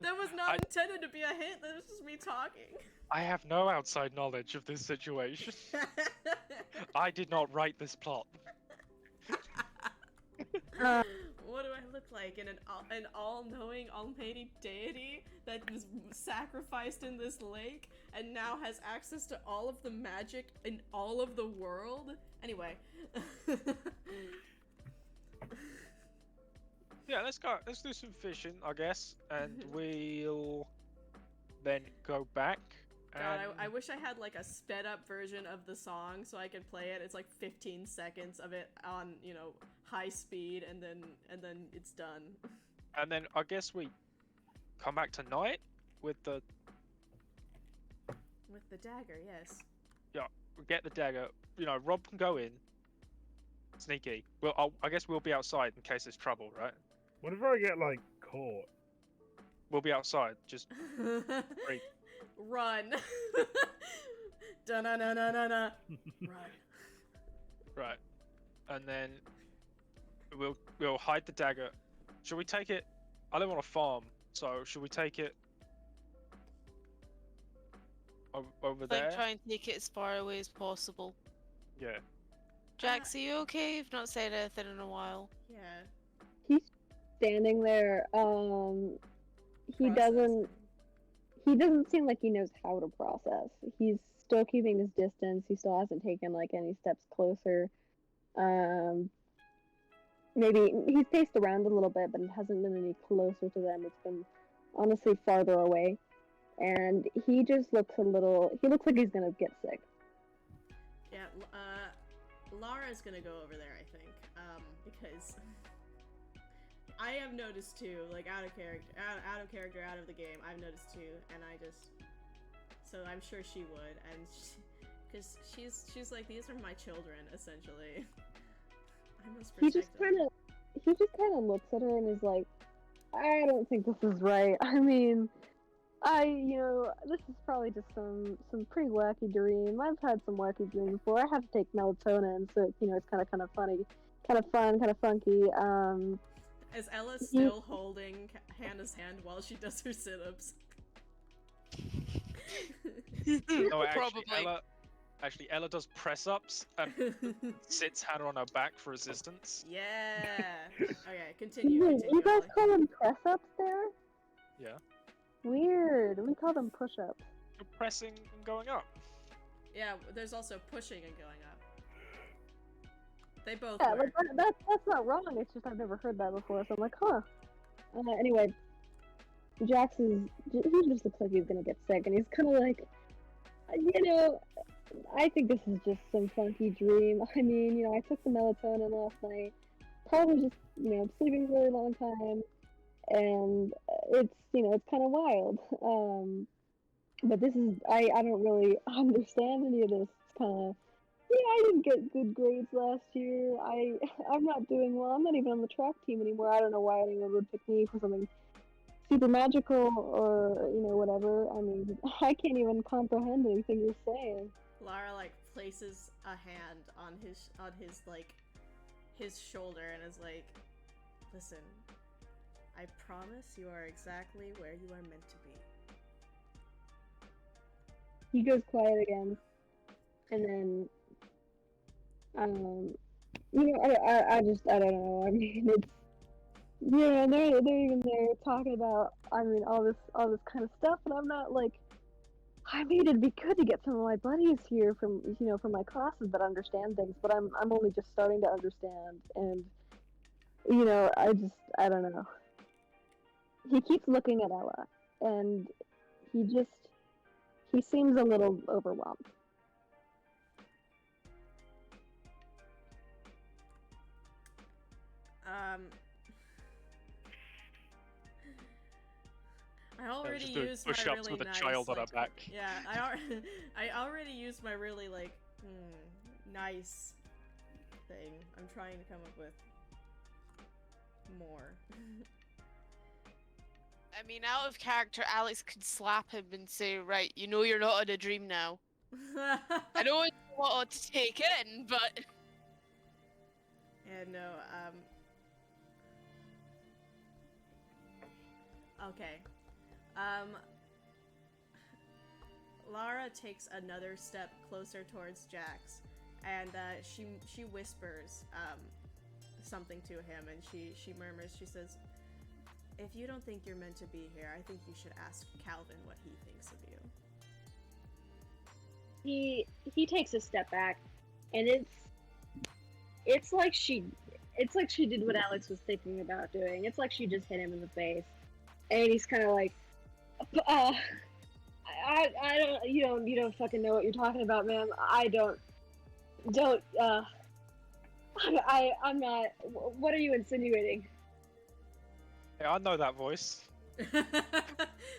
That was not intended to be a hint. That was just me talking. I have no outside knowledge of this situation. I did not write this plot. What do I look like? An all-knowing, almighty deity that was sacrificed in this lake and now has access to all of the magic in all of the world? Anyway. Yeah, let's go. Let's do some fishing, I guess, and we'll then go back. God, I wish I had like a sped up version of the song so I could play it. It's like 15 seconds of it on, high speed, and then it's done. And then I guess we come back tonight with the dagger, yes. Yeah, we get the dagger. Rob can go in. Sneaky. I guess we'll be outside in case there's trouble, right? What if I get caught? We'll be outside. Just breathe. Run. Da-na-na-na-na-na. Run. Right. And then we'll hide the dagger. Should we take it? I live on a farm, so should we take it over there? Try and take it as far away as possible. Yeah. Jax, are you okay? You've not said anything in a while. Yeah. He's standing there. He doesn't seem like he knows how to process. He's still keeping his distance. He still hasn't taken any steps closer. Maybe he's paced around a little bit, but it hasn't been any closer to them. It's been honestly farther away. And he just looks he looks like he's gonna get sick. Yeah, Lara's gonna go over there, I think, because I have noticed too, out of character, out of the game, I've noticed too, and so I'm sure she would, and because she's like, these are my children, essentially. I must protect them. He just kind of looks at her and is like, I don't think this is right. I mean, this is probably just some pretty wacky dream. I've had some wacky dreams before. I have to take melatonin, so it's kind of funny, kind of fun, kind of funky. Is Ella still holding Hannah's hand while she does her sit-ups? No, Probably. Ella does press-ups and sits Hannah on her back for resistance. Yeah. Okay, continue. You guys call them press-ups there? Yeah. Weird. We call them push-ups. You're pressing and going up. Yeah, there's also pushing and going up. They both work. That's not wrong. It's just I've never heard that before, so I'm like, huh. Anyway, Jax he just looks like he's gonna get sick, and he's kind of like, I think this is just some funky dream. I mean, I took the melatonin last night, probably just, sleeping a really long time, and it's kind of wild. But this is, I don't really understand any of this. It's kind of, I didn't get good grades last year. I'm not doing well. I'm not even on the track team anymore. I don't know why anyone would pick me for something super magical or, whatever. I mean, I can't even comprehend anything you're saying. Lara, places a hand on his his shoulder and is like, listen, I promise you are exactly where you are meant to be. He goes quiet again. And then, I don't know. I mean, it's, they're even there talking about, all this kind of stuff, and I'm not I mean, it'd be good to get some of my buddies here from my classes that understand things, but I'm only just starting to understand, and I don't know. He keeps looking at Ella, and he seems a little overwhelmed. I already just doing used my push-ups really with a nice, child on her like, back. Yeah, I already used my really like nice thing. I'm trying to come up with more. I mean, out of character, Alex could slap him and say, right, you know you're not in a dream now. I know it's a lot to take in, but... Yeah, no, okay. Lara takes another step closer towards Jax, and she whispers something to him, and she murmurs. She says, "If you don't think you're meant to be here, I think you should ask Calvin what he thinks of you." He takes a step back, and it's like she did what Alex was thinking about doing. It's like she just hit him in the face, and he's kind of like, I don't, you don't fucking know what you're talking about, man. I'm not. What are you insinuating? Yeah, I know that voice.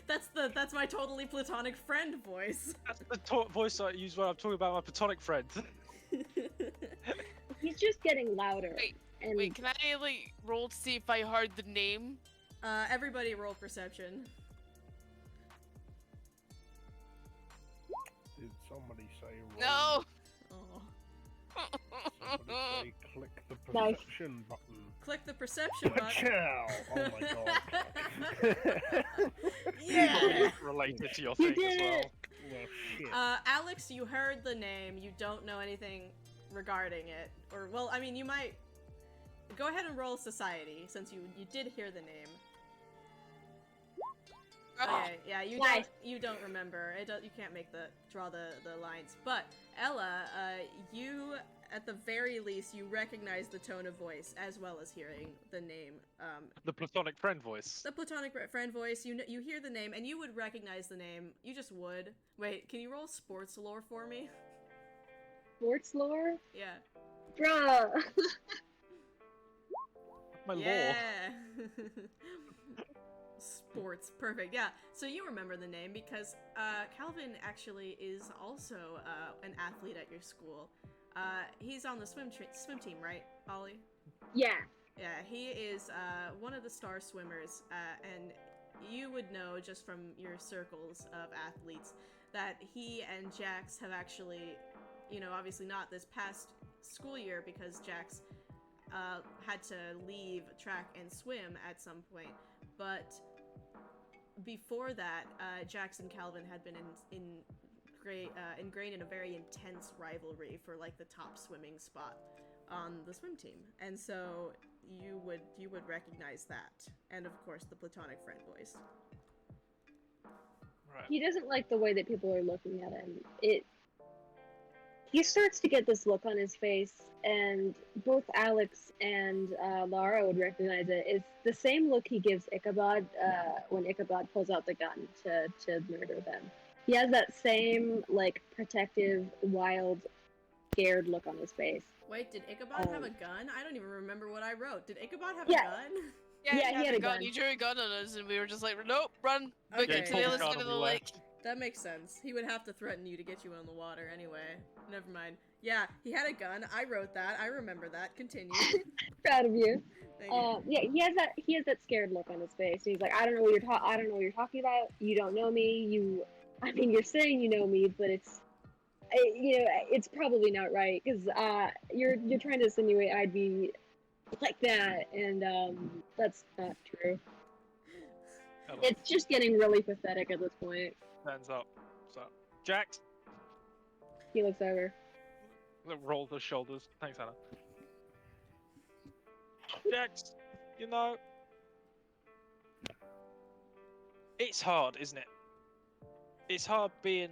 That's my totally platonic friend voice. That's the voice I use when I'm talking about my platonic friend. He's just getting louder. Wait, can I, like, roll to see if I heard the name? Everybody roll perception. Did somebody say roll? No! Oh. Somebody say click the Nice. perception button. Click the perception button. Pachow! Oh my god. Yeah! Related to your You thing as did well. it! Well, shit. Alex, you heard the name. You don't know anything regarding it. Or, well, I mean, you might... Go ahead and roll society, since you did hear the name. Okay, yeah, Nice. you don't remember. You can't draw the lines. But Ella, you at the very least you recognize the tone of voice as well as hearing the name. The platonic friend voice. The platonic friend voice. You hear the name and you would recognize the name. You just would. Wait, can you roll sports lore for me? Sports lore? Yeah. Bruh! My Yeah. Sports, perfect. Yeah. So you remember the name because Calvin actually is also an athlete at your school. He's on the swim team, right, Ollie? Yeah. Yeah, he is one of the star swimmers, and you would know just from your circles of athletes that he and Jax have actually, obviously not this past school year because Jax had to leave track and swim at some point, but before that, Jax and Calvin had been ingrained in a very intense rivalry for like the top swimming spot on the swim team, and so you would recognize that, and of course the platonic friend voice. Right. He doesn't like the way that people are looking at him. He starts to get this look on his face, and both Alex and Lara would recognize it. It's the same look he gives Ichabod when Ichabod pulls out the gun to murder them. He has that same, like, protective, wild, scared look on his face. Wait, did Ichabod have a gun? I don't even remember what I wrote. Did Ichabod have Yeah. a gun? Yeah, he had a gun. He drew a gun on us, and we were just like, nope, run. Okay. Book it to Yeah, the pulled other the gun side of on the the lake. left. That makes sense. He would have to threaten you to get you on the water anyway. Never mind. Yeah, he had a gun. I wrote that. I remember that. Continue. Proud of you. Thank you. Yeah, he has that scared look on his face. He's like, I don't know what you're talking about. You don't know me. You're saying you know me, but it's probably not right because you're trying to insinuate I'd be like that, and that's not true. Hello. It's just getting really pathetic at this point. Stands up. So, Jax, He looks over. roll the shoulders. Thanks, Hannah. Jax, it's hard, isn't it? It's hard being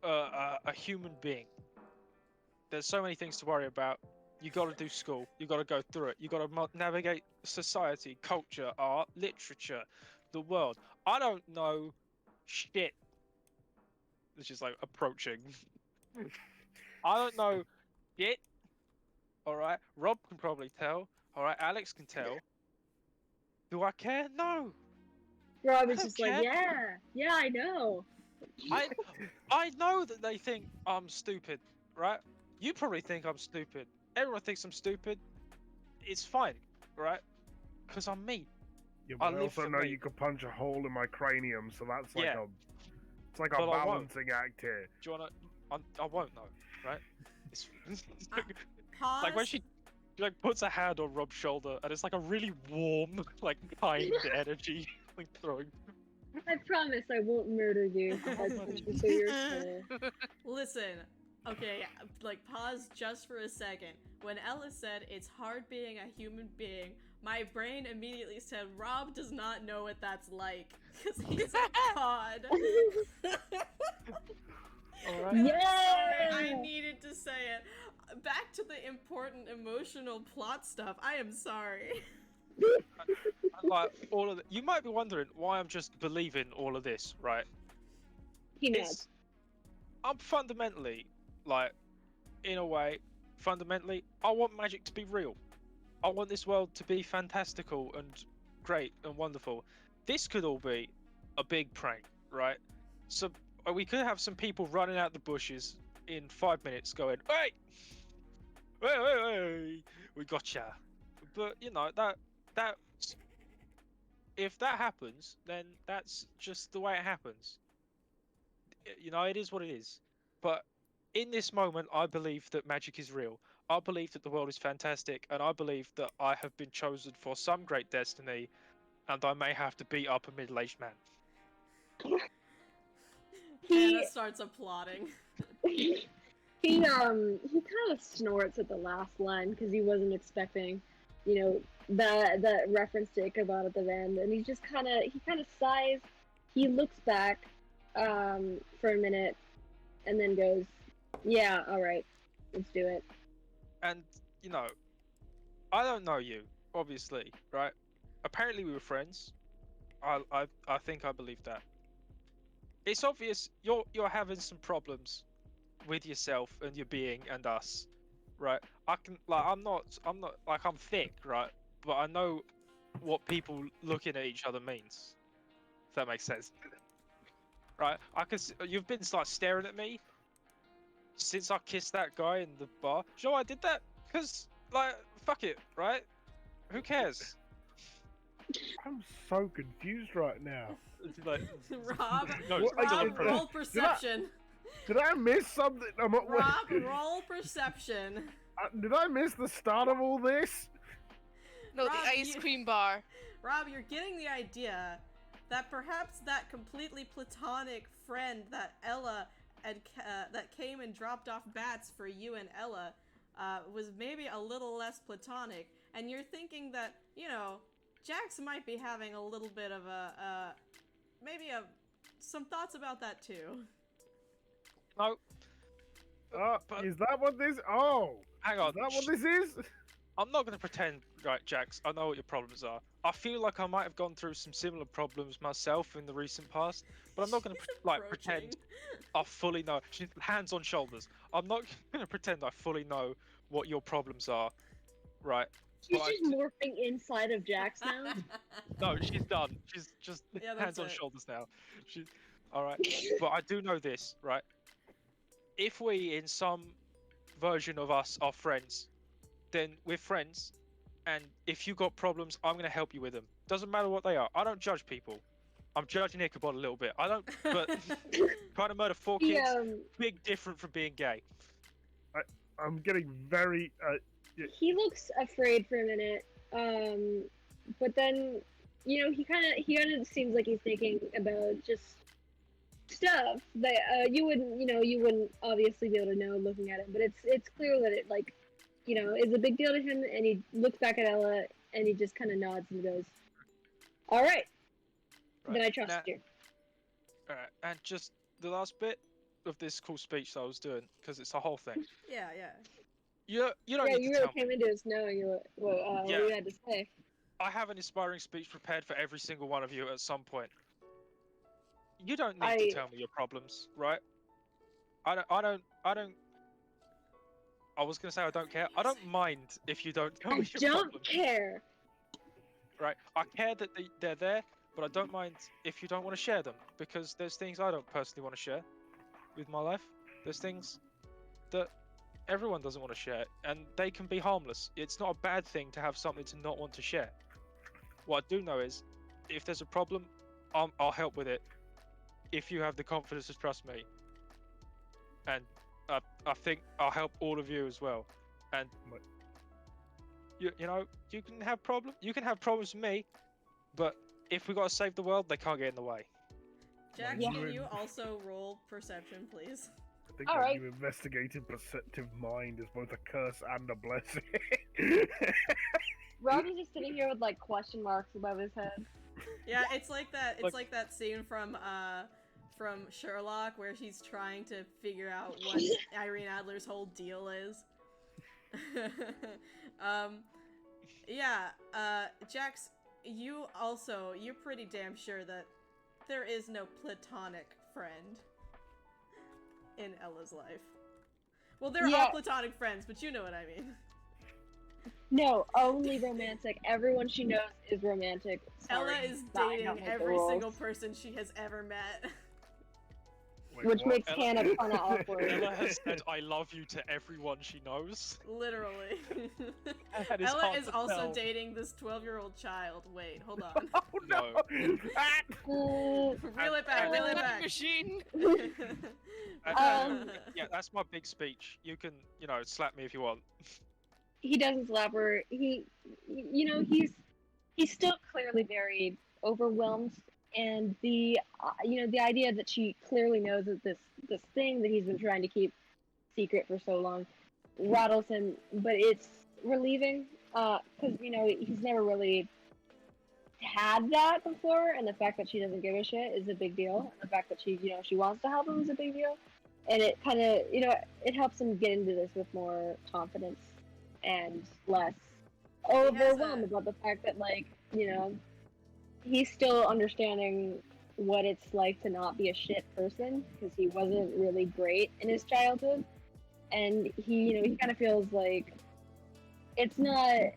a human being. There's so many things to worry about. You got to do school. You got to go through it. You got to navigate society, culture, art, literature, the world. I don't know shit. It's just like approaching. I don't know shit. All right. Rob can probably tell. All right. Alex can tell. Do I care? No. Rob I is don't just like, care. yeah, I know. I know that they think I'm stupid, right? You probably think I'm stupid. Everyone thinks I'm stupid. It's fine, right? Because I'm me. Yeah, I but I live also for know me. you could punch a hole in my cranium, so that's like Yeah. it's like a But I won't. balancing act here. Do you wanna? I won't know, right? It's Pause. like when she like puts a hand on Rob's shoulder, and it's like a really warm, like kind energy, like throwing. I promise I won't murder you if I punch you through your skull. Listen, okay, like pause just for a second. When Ella said it's hard being a human being, my brain immediately said Rob does not know what that's like because he's a god. All right. And I'm Yeah! sorry, I needed to say it. Back to the important emotional plot stuff. I am sorry. Like all of you might be wondering why I'm just believing all of this, right? He knows. It's I'm fundamentally, like, in a way, fundamentally, I want magic to be real. I want this world to be fantastical and great and wonderful. This could all be a big prank, right? So we could have some people running out the bushes in 5 minutes going, "Hey! Hey, we gotcha." But you know that if that happens, then that's just the way it happens. You know, it is what it is. But in this moment, I believe that magic is real. I believe that the world is fantastic, and I believe that I have been chosen for some great destiny, and I may have to beat up a middle-aged man. Anna He starts applauding. he kind of snorts at the last line because he wasn't expecting, that reference to Ichabod at the end, and he kind of sighs. He looks back, for a minute, and then goes, "Yeah, all right, let's do it." And you know, I don't know you, obviously, right? Apparently, we were friends. I think I believe that. It's obvious you're having some problems with yourself and your being and us, right? I'm not like I'm thick, right? But I know what people looking at each other means. If that makes sense, right? You've been like staring at me since I kissed that guy in the bar. Do you know why I did that? Because like fuck it, right? Who cares? I'm so confused right now. It's like, Rob, no, What- it's still a Rob, problem. roll perception. Did I miss something? Rob, roll perception. Did I miss the start of all this? No, Rob, the ice you- cream bar. Rob, you're getting the idea that perhaps that completely platonic friend that Ella that came and dropped off bats for you and Ella was maybe a little less platonic, and you're thinking that, Jax might be having a little bit of some thoughts about that too. No, but Is that what this? Oh, hang on. is that what this is? I'm not going to pretend, right, Jax. I know what your problems are. I feel like I might have gone through some similar problems myself in the recent past, but I'm not going to pretend Approaching. I fully know. She's hands on shoulders. I'm not going to pretend I fully know what your problems are, right? She's But I just d- morphing inside of Jax now. No, she's done. She's just Yeah, that's hands on it. shoulders now. She's all right. But I do know this, right? If we, in some version of us, are friends, then we're friends. And if you got problems, I'm gonna help you with them. Doesn't matter what they are. I don't judge people. I'm judging Ichabod a little bit. I don't. But trying to murder 4 He, kids, big different from being gay. I'm getting very. he looks afraid for a minute, but then, he kind of seems like he's thinking about just stuff that you wouldn't obviously be able to know looking at it, but it's clear that it, like, is a big deal to him, and he looks back at Ella and he just kind of nods and goes, "All right, then I trust Now, you." alright, and just the last bit of this cool speech that I was doing, because it's a whole thing. Yeah. You don't Yeah, need you to really tell me. came into this knowing what Yeah. you had to say. I have an inspiring speech prepared for every single one of you at some point. You don't need I- to tell me your problems, right? I was gonna say I don't care. I don't mind if you don't tell I me your don't problems, care. right? I care that they're there, but I don't mind if you don't want to share them, because there's things I don't personally want to share with my life. There's things that everyone doesn't want to share, and they can be harmless. It's not a bad thing to have something to not want to share. What I do know is, if there's a problem, I'll help with it. If you have the confidence to trust me, and I think I'll help all of you as well. And you know, you can have problems with me, but if we gotta save the world, they can't get in the way. Jax, Yeah. can you also roll perception, please? I think All that right. you investigated perceptive mind is both a curse and a blessing. Rob is just sitting here with like question marks above his head. Yeah, it's like that. It's Look- like that scene from Sherlock where she's trying to figure out what Irene Adler's whole deal is. Yeah. Jax, you're pretty damn sure that there is no platonic friend in Ella's life. Well, there Yeah. are platonic friends, but you know what I mean. No, only romantic. Everyone she knows is romantic. Sorry, Ella is I don't dating make the every rules. single person she has ever met. Wait, Which what? makes Ella- Hannah kind of awkward. Ella has said "I love you" to everyone she knows. Literally. That is Ella hard is to also tell. dating this 12-year-old child. Wait, hold on. Oh no! Ah! Reel it back, reel it Time back. machine. And, yeah, that's my big speech. You can, slap me if you want. He doesn't slap her. He's still clearly very overwhelmed, and the idea that she clearly knows that this thing that he's been trying to keep secret for so long rattles him. But it's relieving, because he's never really had that before, and the fact that she doesn't give a shit is a big deal. And the fact that she wants to help him is a big deal, and it kind of it helps him get into this with more confidence and less overwhelmed about the fact that he's still understanding what it's like to not be a shit person, because he wasn't really great in his childhood, and he kind of feels like it's not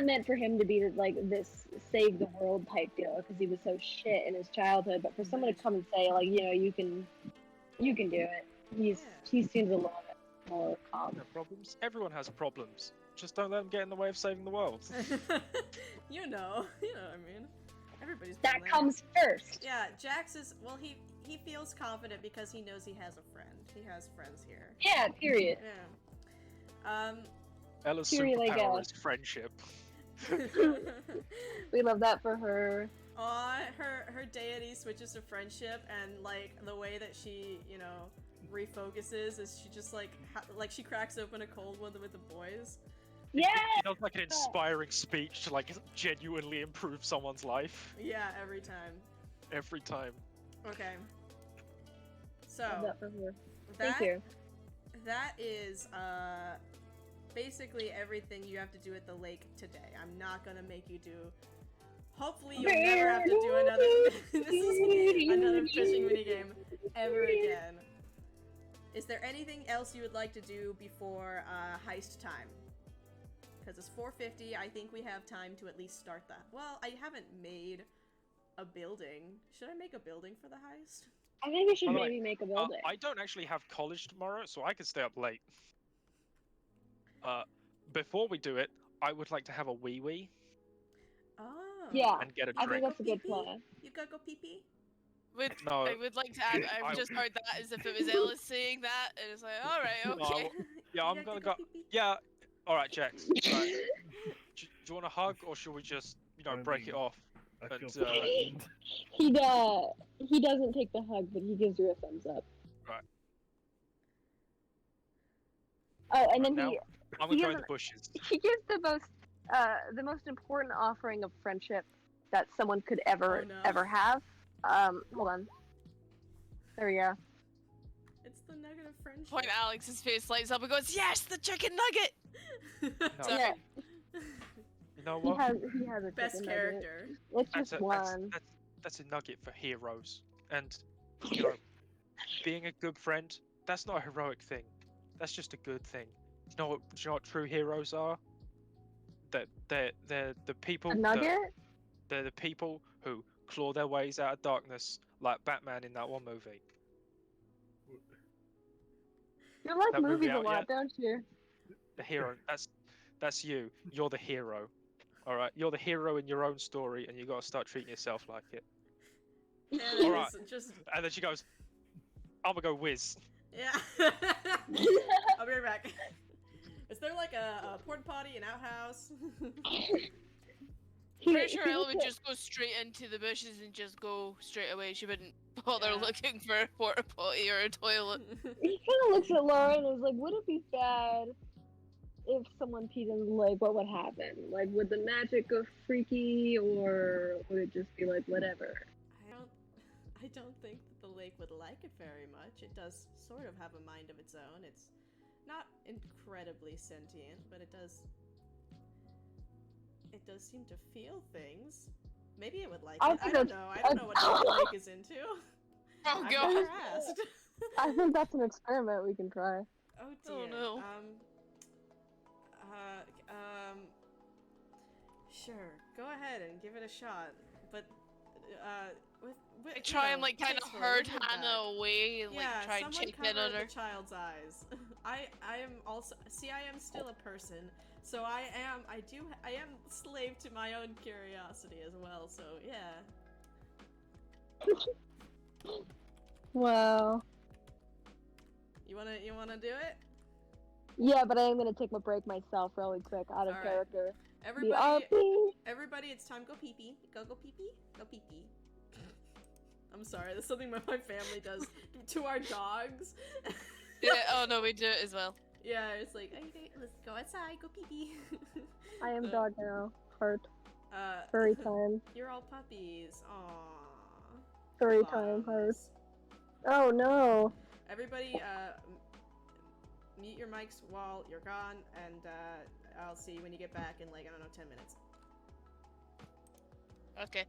meant for him to be like this save the world type deal, because he was so shit in his childhood. But for someone to come and say you can do it, he seems a little bit more calm. Problems. Everyone has problems. Just don't let them get in the way of saving the world. you know what I mean. Everybody's been That there. comes first. Yeah, Jax is he feels confident because he knows he has a friend. He has friends here. Yeah, period. Yeah. Ella's Period, I superpower guess. is friendship. We love that for her. Her deity switches to friendship, and the way that she refocuses is she just she cracks open a cold one with the boys. Yeah. She does an inspiring speech to genuinely improve someone's life. Yeah, every time. Every time. Okay. So Love that for her. that Thank you. that is basically everything you have to do at the lake today. I'm not gonna make you do. Hopefully, you'll never have to do another. This is another fishing minigame ever again. Is there anything else you would like to do before heist time? Because it's 4:50. I think we have time to at least start that. Well, I haven't made a building. Should I make a building for the heist? I think we should By the way, maybe make a building. I don't actually have college tomorrow, so I can stay up late. Before we do it, I would like to have a wee Oh. Yeah. and get a I think drink. that's a good Pee-pee? plan. You gotta go pee pee? No. I would like to add, I've just heard that as if it was Ella saying that, and it's like, alright, okay. Yeah, I'm gonna go. Yeah. All right, Jax. Right. Do you want a hug, or should we just, break it off? I feel And, threatened. He doesn't take the hug, but he gives you a thumbs up. Right. Oh, and then Now, I'm gonna he go in has the bushes. he gives the most important offering of friendship that someone could ever Oh, no. ever have. Hold on. There we go. It's the nugget of friendship. Point Alex's face lights up and goes, yes, the chicken nugget! No. Sorry. Yeah, You know he what? has a Best chicken nugget. character. It's That's just a, one. that's a nugget for heroes. And, being a good friend, that's not a heroic thing. That's just a good thing. Do you know what true heroes are? That they're the people A that nugget? They're the people who claw their ways out of darkness, like Batman in that one movie. You like That movie movies a out lot, yet? don't you? The hero. That's you. You're the hero. All right. You're the hero in your own story, and you got to start treating yourself like it. Hannah Alright. is just And then she goes, "I'm gonna go whiz." yeah. I'll be right back. Is there like a porta potty, an outhouse? Pretty sure Ella would just go straight into the bushes and just go straight away. She wouldn't bother Yeah. looking for a porta potty or a toilet. He kind of looks at Laura and is like, would it be bad if someone peed in the lake? What would happen? Like, would the magic go freaky, or would it just be like, whatever? I don't think that the lake would like it very much. It does sort of have a mind of its own. It's not incredibly sentient, but it does seem to feel things. Maybe it would like I it. I think don't that's- know. I don't know what the lake is into. Oh I've god. never asked. I think that's an experiment we can try. Oh dear. Oh, no. Sure. Go ahead and give it a shot. But with I try and like kind of tasteful, herd with your Hannah back. away and like Yeah, try and someone check in cover on her. the child's eyes. I am also I am still a person, so I am slave to my own curiosity as well. So yeah. Wow. You wanna do it? Yeah, but I am gonna take my break myself really quick out of Alright. character. Everybody, BRB. everybody, it's time. Go pee pee. Go pee pee. Go pee pee. I'm sorry. That's something my family does to our dogs. Yeah, oh no, we do it as well. Yeah, it's like, okay, let's go outside. Go pee pee. I am dog now. Heart. Uh, Furry time. You're all puppies. Aww. Furry time. Heart. Bums. Oh no. Everybody, mute your mics while you're gone, and I'll see you when you get back in like, I don't know, 10 minutes. Okay.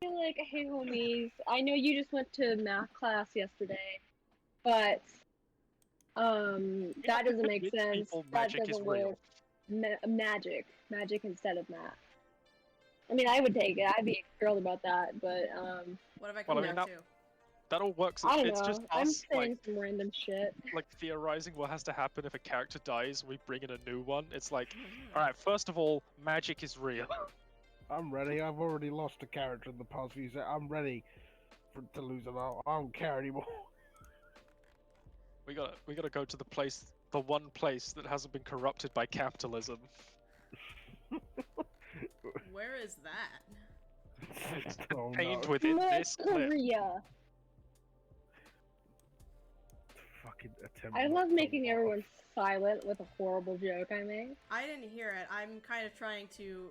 feel like, hey homies, I know you just went to math class yesterday, but that doesn't make Convince sense. people That magic is doesn't real. work. Magic instead of math. I mean, I would take it. I'd be thrilled about that, but What have I Well, come I mean, down that- to? That all works. I don't It's know. just I'm us saying some random shit. like theorizing what has to happen if a character dies. We bring in a new one. It's like, all right. First of all, magic is real. I'm ready. I've already lost a character in the past few seconds. I'm ready to lose them all. I don't care anymore. We gotta go to the one place that hasn't been corrupted by capitalism. Where is that? It's Oh, contained no. within North this clip. Korea. Fucking attempt. I not love to making laugh. everyone silent with a horrible joke I made. I didn't hear it. I'm kind of trying to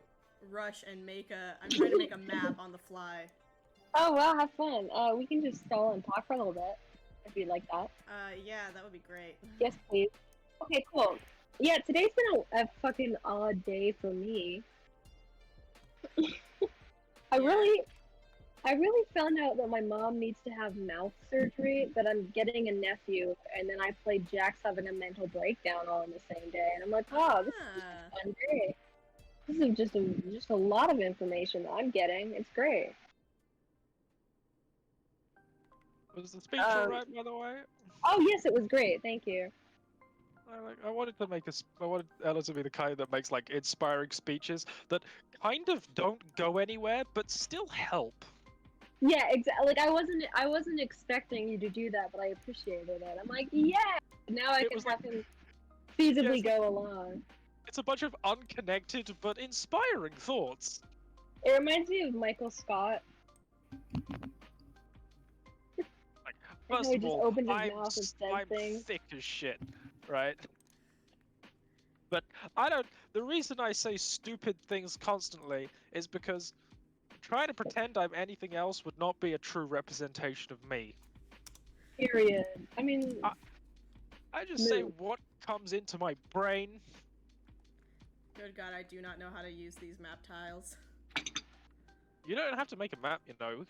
rush and make a. I'm trying to make a map on the fly. Oh well, have fun. We can just stall and talk for a little bit if you'd like that. Yeah, that would be great. Yes, please. Okay, cool. Yeah, today's been a fucking odd day for me. I really found out that my mom needs to have mouth surgery, but I'm getting a nephew, and then I played Jack's having a mental breakdown all in the same day, and I'm like, wow, this is just Ah. a fun day. This is just a lot of information that I'm getting. It's great. Was the speech alright, by the way? Oh yes, it was great. Thank you. I wanted to make I wanted Ella to be the kind that makes like inspiring speeches that kind of don't go anywhere, but still help. Yeah, exactly. Like I wasn't expecting you to do that, but I appreciated it. I'm like, yeah. Now I It can was have like- him feasibly Yeah, go along. It's a bunch of unconnected but inspiring thoughts. It reminds me of Michael Scott. Like, how first he of just all, opened his I'm, mouth and said I'm things. thick as shit, right? But I don't. The reason I say stupid things constantly is because trying to pretend I'm anything else would not be a true representation of me. Period. I mean, I just say Move. what comes into my brain. Good God, I do not know how to use these map tiles. You don't have to make a map, you know.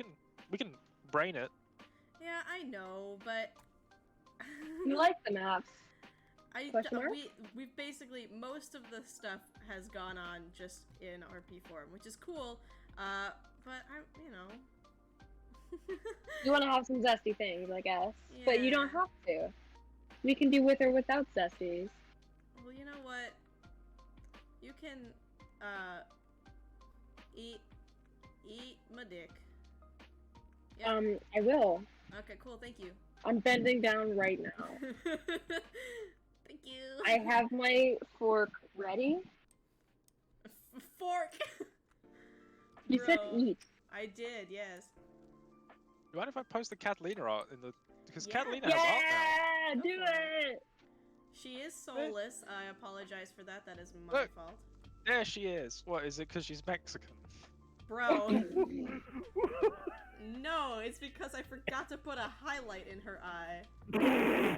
We can brain it. Yeah, I know, but you like the maps. Question mark? we've basically most of the stuff has gone on just in RP form, which is cool. But you know. You want to have some zesty things, I guess. But you don't Yeah. have to. We can do with or without zesties. Well, you know what? You can eat my dick. Yeah. I will. Okay, cool. Thank you. I'm bending down right now. Thank you. I have my fork ready. Fork. You said Bro. eat. I did, yes. You mind if I post the Catalina art in the? Because Yeah. Catalina has art now. Yeah, Go do for it. She is soulless. I apologize for that. That is my Look. fault. There she is. What is it? Because she's Mexican. Bro. No, it's because I forgot to put a highlight in her eye.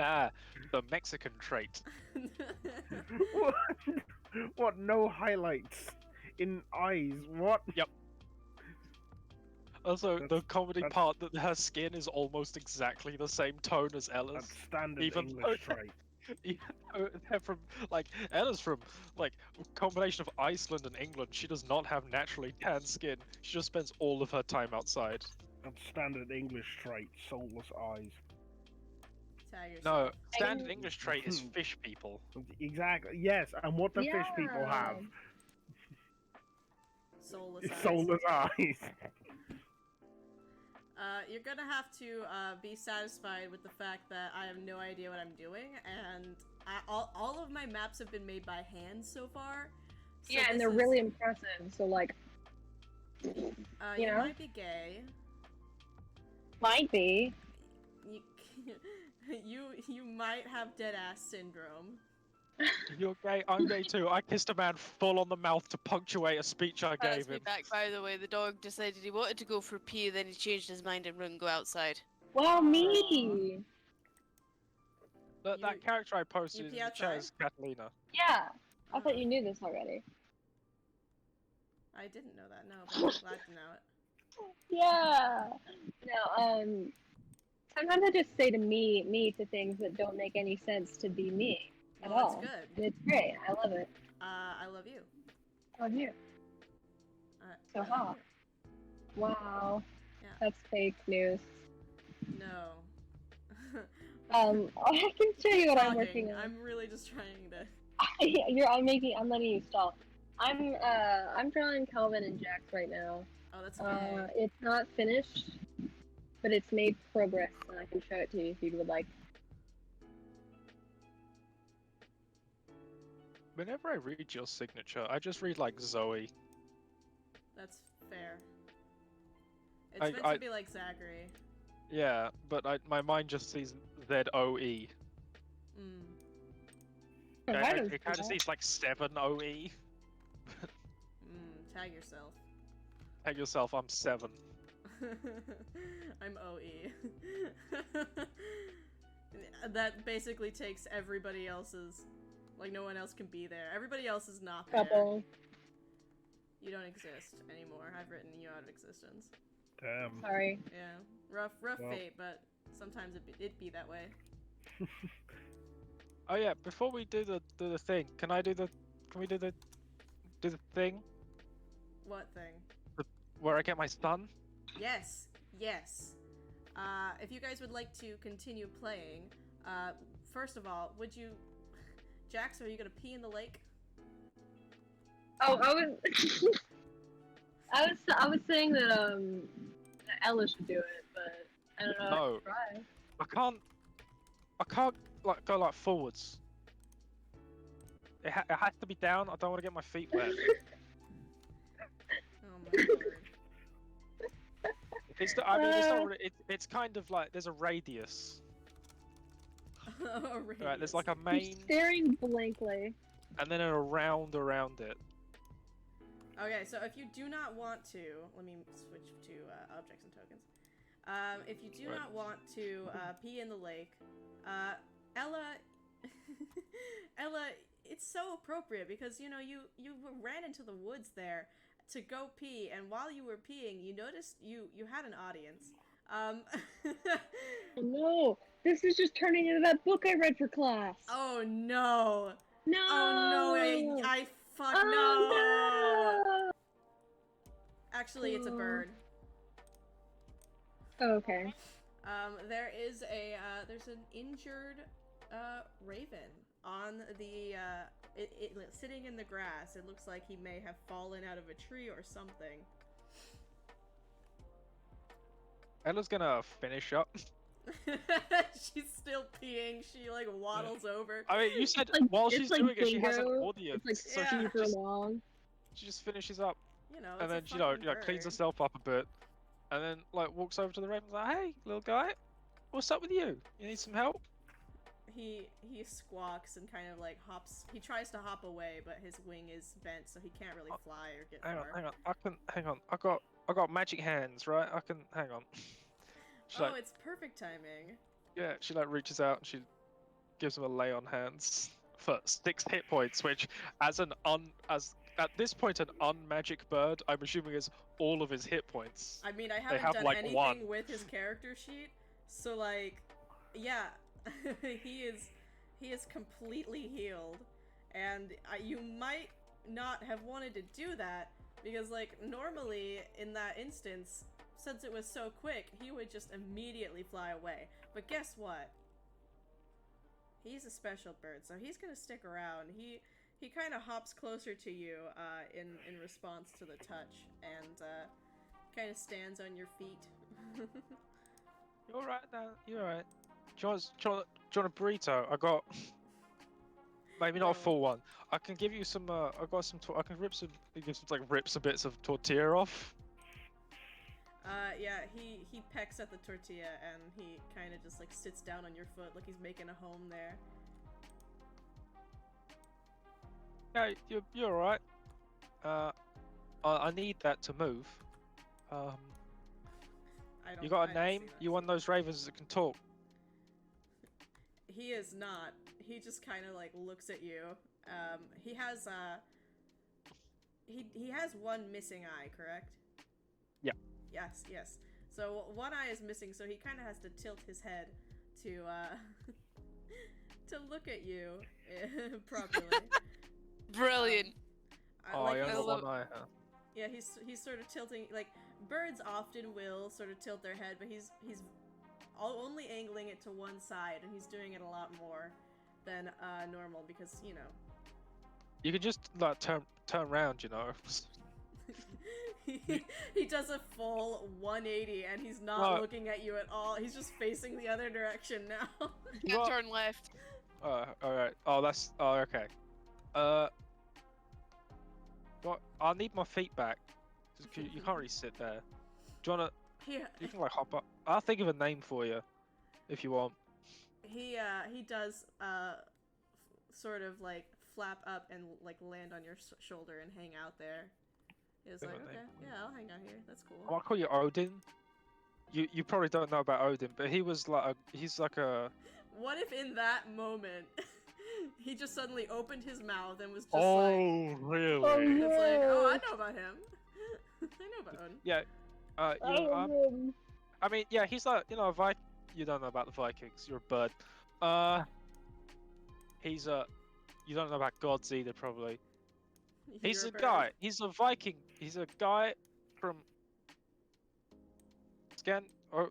Ah, the Mexican trait. what? What? No highlights in eyes? What? Also, the That's- comedy that's- part that her skin is almost exactly the same tone as Ella's. That's standard Even English though- trait. Even though they're from Ella's from like a combination of Iceland and England. She does not have naturally tan skin. She just spends all of her time outside. That's standard English trait. Soulless eyes. Tag yourself. No, standard can- English trait is fish people. Exactly. Yes, and what the fish people have Soulless is eyes. soulless eyes. You're gonna have to be satisfied with the fact that I have no idea what I'm doing, and all of my maps have been made by hand so far. So Yeah, and this they're is- really impressive. So like, you know? might be gay. might be. You might have dead ass syndrome. You're gay. I'm gay too. I kissed a man full on the mouth to punctuate a speech I That's gave me him. back, by the way. The dog decided he wanted to go for a pee, then he changed his mind and wouldn't go outside. Well, me. That You- character I posted you in pee the chat outside? is Catalina. Yeah. I thought you knew this already. I didn't know that. No, but I'm glad to know it. Yeah. No, sometimes I just say to me to things that don't make any sense to be me at Well, that's all. good. And it's great. I love it. I love you. I love you. So I love hot. Wow. Yeah. That's fake news. you. No. I can show you what I'm Talking. working on. I'm really just trying to. I'm letting you stall. I'm drawing Calvin and Jax right now. Oh, that's okay. It's not finished, but it's made progress, and I can show it to you if you would like. Whenever I read your signature, I just read like Zoe. That's fair. It's meant to be like Zachary. Yeah, but my mind just sees ZOE. Mm. It kind of sees like 7OE. Tag yourself. Tag yourself, I'm 7. I'm OE. That basically takes everybody else's. Like, no one else can be there. Everybody else is not there. Couple. You don't exist anymore. I've written you out of existence. Damn. Sorry. Yeah. Rough Well. fate, but sometimes it be that way. Oh yeah, before we do the thing, can we do the thing What thing? where I get my stun? Yes. Yes. If you guys would like to continue playing, first of all, would you... Jax, are you gonna pee in the lake? Oh, I was saying that Ella should do it, but I don't know. No. Try. I can't like go like forwards. It has to be down. I don't want to get my feet wet. Oh my lord. It's kind of like there's a radius. Oh, Right, there's like a I'm main staring blankly. and then a round around it. Okay, so if you do not want to, let me switch to objects and tokens. If you do Right. not want to pee in the lake, Ella, Ella, it's so appropriate because you know you ran into the woods there to go pee, and while you were peeing, you noticed you had an audience. Oh, no, this is just turning into that book I read for class. Oh no! No. Oh no! I fuck no! Oh, Actually, it's a Oh. bird. no. Okay. There is there's an injured raven on the sitting in the grass. It looks like he may have fallen out of a tree or something. Ella's gonna finish up. She's still peeing. She like waddles over. I mean, you said Like- while it's she's like doing it, she has an bingo. audience, It's like so Yeah. super long. she just finishes up, You know, and then it's a you know, fucking cleans bird. herself up a bit, and then like walks over to the raven, like, "Hey, little guy, what's up with you? You need some help?" He squawks and kind of like hops. He tries to hop away, but his wing is bent, so he can't really fly or get Hang on, far. hang on. Hang on. I got magic hands, right? I can hang on. She Oh, like, it's perfect timing. yeah, she like reaches out and she gives him a lay on hands for 6 hit points, which as at this point an unmagic bird, I'm assuming is all of his hit points. I mean, I haven't have, done like, anything one. with his character sheet, so like, yeah, he is completely healed, and you might not have wanted to do that because like normally in that instance, since it was so quick, he would just immediately fly away. But guess what? He's a special bird, so he's gonna stick around. He kind of hops closer to you in response to the touch, and kind of stands on your feet. You're right now. You're right. Do you want a burrito? I got maybe not No. a full one. I can give you some. I got some. I can rip some. Rip some bits of tortilla off. Yeah, he pecks at the tortilla and he kind of just like sits down on your foot like he's making a home there. Yeah, you're alright. I need that to move. I don't. You got I a don't name? see that. You one of those ravens that can talk? He is not. He just kind of like looks at you. He has he has one missing eye, correct? Yeah. Yes. So one eye is missing, so he kind of has to tilt his head to to look at you properly. Brilliant. Oh, you only got love- one eye, huh? Yeah, he's sort of tilting, like birds often will sort of tilt their head, but he's only angling it to one side, and he's doing it a lot more than normal because, you know. You can just like turn around, you know. he does a full 180 and he's not No. looking at you at all. He's just facing the other direction now. Can't What? turn left. All right. Oh, that's. Oh, okay. What? I need my feet back. Just 'cause you can't really sit there. Do you wanna? he You can like hop up. I'll think of a name for you, if you want. he does sort of like flap up and like land on your shoulder and hang out there. He's Think like, of a okay, name. yeah, I'll hang out here. That's I cool. might call you Odin. You probably don't know about Odin, but he's like a. What if in that moment he just suddenly opened his mouth and was just Oh, like, really? Oh, it's like, oh, I yes. know about him. I know about Odin. Yeah. You know, Odin. I mean, yeah, he's like, you know, a Viking. You don't know about the Vikings. You're a bird. He's a. You don't know about gods either, probably. He's You're a bird. guy. He's a Viking. He's a guy from. Or.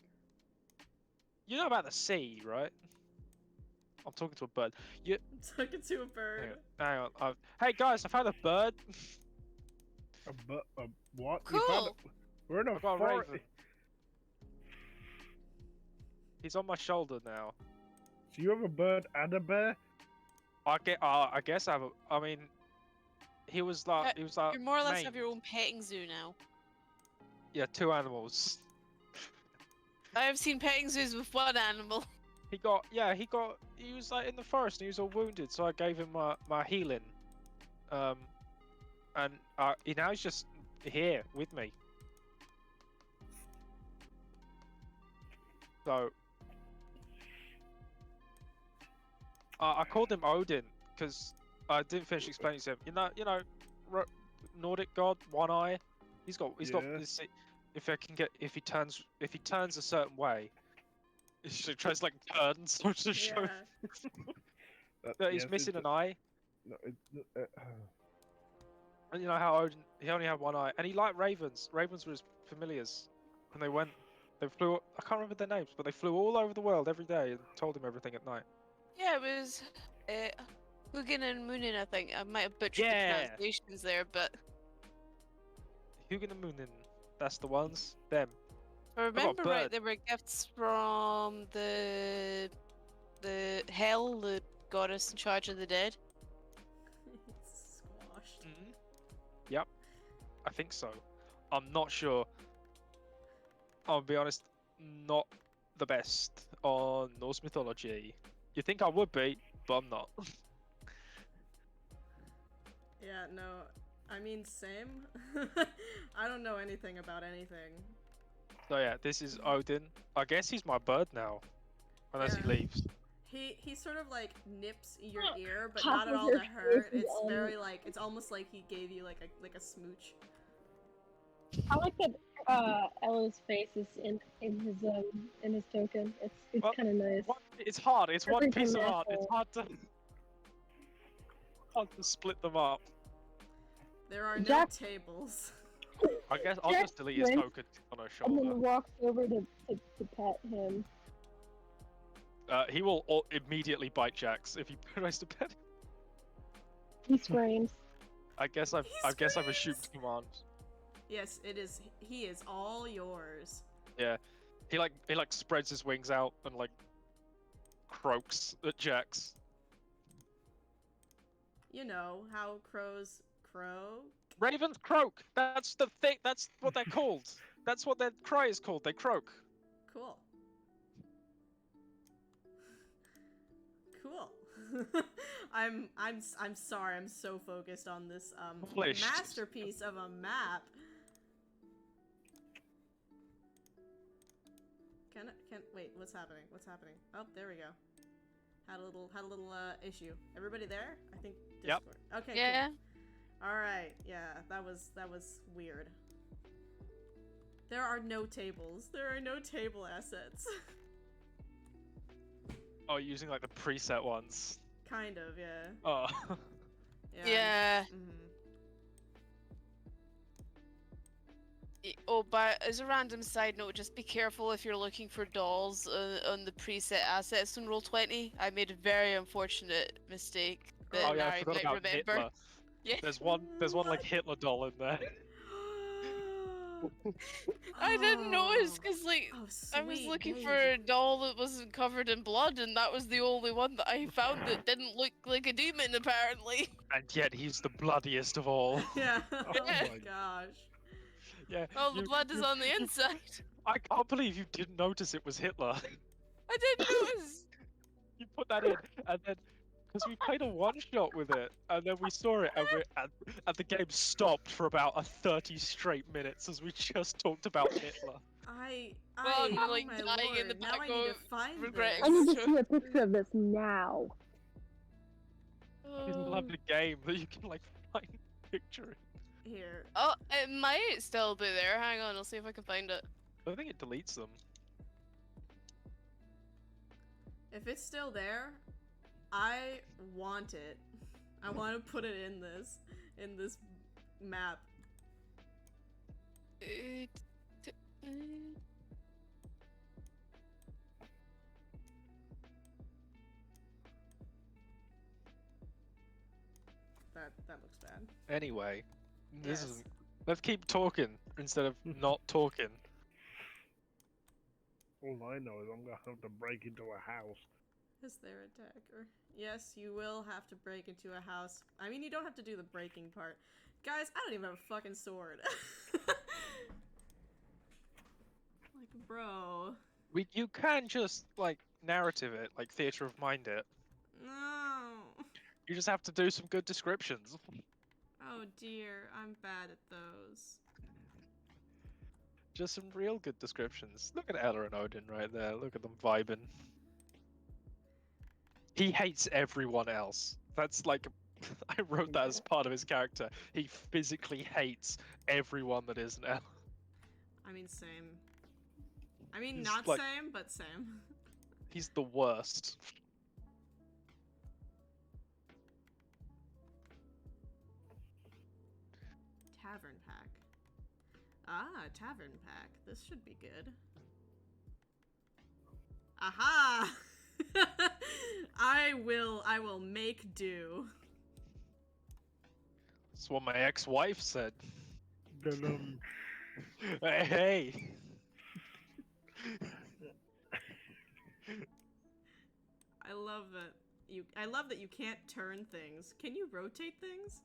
You know about the sea, right? I'm talking to a bird. You. Talking to a bird. Hang on. Hey guys, I found a bird. What? You found Cool. it? We're in a I got a forest. raven. He's on my shoulder now. So you have a bird and a bear? I guess I have. I mean, he was like. You more or less have maimed. your own petting zoo now. Yeah, 2 animals. I have seen petting zoos with one animal. He was like in the forest and he was all wounded, so I gave him my healing. And now he's just here with me. So I called him Odin because I didn't finish explaining to him. Nordic god, one eye. He's got Yeah. this. If he turns a certain way, he tries like turns to show Yeah. that he's Yes, missing it's an eye. No, And you know how Odin, he only had one eye, and he liked ravens. Ravens were his familiars, and they flew. I can't remember their names, but they flew all over the world every day and told him everything at night. Yeah, it was Hugin and Moonin, I think. I might have butchered Yeah. the translations there, but Hugin and Moonin, that's the ones. Them. if I remember right, bird. they were gifts from the Hel, the goddess in charge of the dead. It's squashed. Mm-hmm. Yep, I think so. I'm not sure. I'll be honest, not the best on Norse mythology. You think I would be, but I'm not. Yeah, no. I mean, same. I don't know anything about anything. So yeah, this is Odin. I guess he's my bird now, unless he Yeah. leaves. He sort of like nips your Oh, ear, but half not at of all your to hurt. face is It's on- very like it's almost like he gave you like a smooch. I like that Ella's face is in his token. It's Well, kind of nice. It's hard. It's one Everything piece of art. It's natural. hard to split them up. There are no Jack- tables. I guess I'll Jack just delete his went token on her And then shoulder. walks over to pet him. He will immediately bite Jax if he tries to pet him. He screams. I guess I've assumed command. Yes, it is. He is all yours. He like spreads his wings out and like croaks at Jax. You know how crows crow. Ravens croak. That's the thing. That's what they're called. That's what their cry is called. They croak. Cool. Cool. I'm sorry. I'm so focused on this Published. masterpiece of a map. Can wait, what's happening? What's happening? Oh, there we go. Had a little issue. Everybody there? I think Yep. Discord. Okay. Yeah. Cool. Alright, yeah, that was weird. There are no tables. There are no table assets. Oh, using like the preset ones. Kind of, yeah. Oh. Yeah. Mhm. Oh, but as a random side note, just be careful if you're looking for dolls on the preset assets in Roll20. I made a very unfortunate mistake that Oh yeah, I Nari forgot might about remember. Hitler. Yeah. There's one like Hitler doll in there. I didn't notice Oh. because like Oh, I was sweet looking for baby. a doll that wasn't covered in blood, and that was the only one that I found that didn't look like a demon apparently. And yet he's the bloodiest of all. Yeah. Oh Oh Yeah. my my gosh. Yeah. All the blood is on the inside. I can't believe you didn't notice it was Hitler. I didn't notice. You put that in, and then because we played a one shot with it, and then we saw it, and the game stopped for about 30 straight minutes as we just talked about Hitler. Well, I'm oh like my dying lord. in the Now I back need to of find regretting I need this. to see a picture of this now. You love the game that you can like find a picture. Here. Oh, it might still be there. Hang on, I'll see if I can find it. I think it deletes them. If it's still there, I want it. I want to put it in this map. That looks bad. Anyway, this Yes. is. Let's keep talking instead of not talking. All I know is I'm gonna have to break into a house. Is there a dagger? Yes, you will have to break into a house. I mean, you don't have to do the breaking part. Guys, I don't even have a fucking sword. Like, bro. You can just like narrative it, like theater of mind it. No. You just have to do some good descriptions. Oh dear, I'm bad at those. Just some real good descriptions. Look at Ella and Odin right there. Look at them vibing. He hates everyone else. That's like, I wrote that as part of his character. He physically hates everyone that isn't Ella. I mean, same. I mean, He's not like- same, but same. He's the worst. Tavern pack. Ah, tavern pack. This should be good. Aha! I will make do. That's what my ex-wife said. Dun-dun. Hey. I love that you can't turn things. Can you rotate things?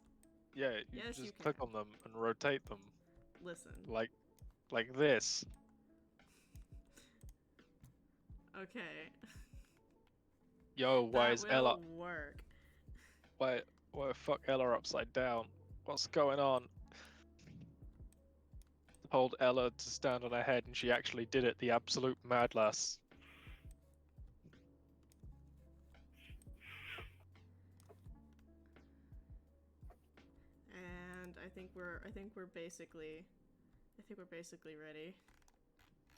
Yeah, you Yes, you just click can. on them and rotate them Listen. like this. Okay. Yo, why That is will Ella? work. Why fuck Ella upside down? What's going on? Told Ella to stand on her head, and she actually did it. The absolute mad lass. And I think we're basically ready.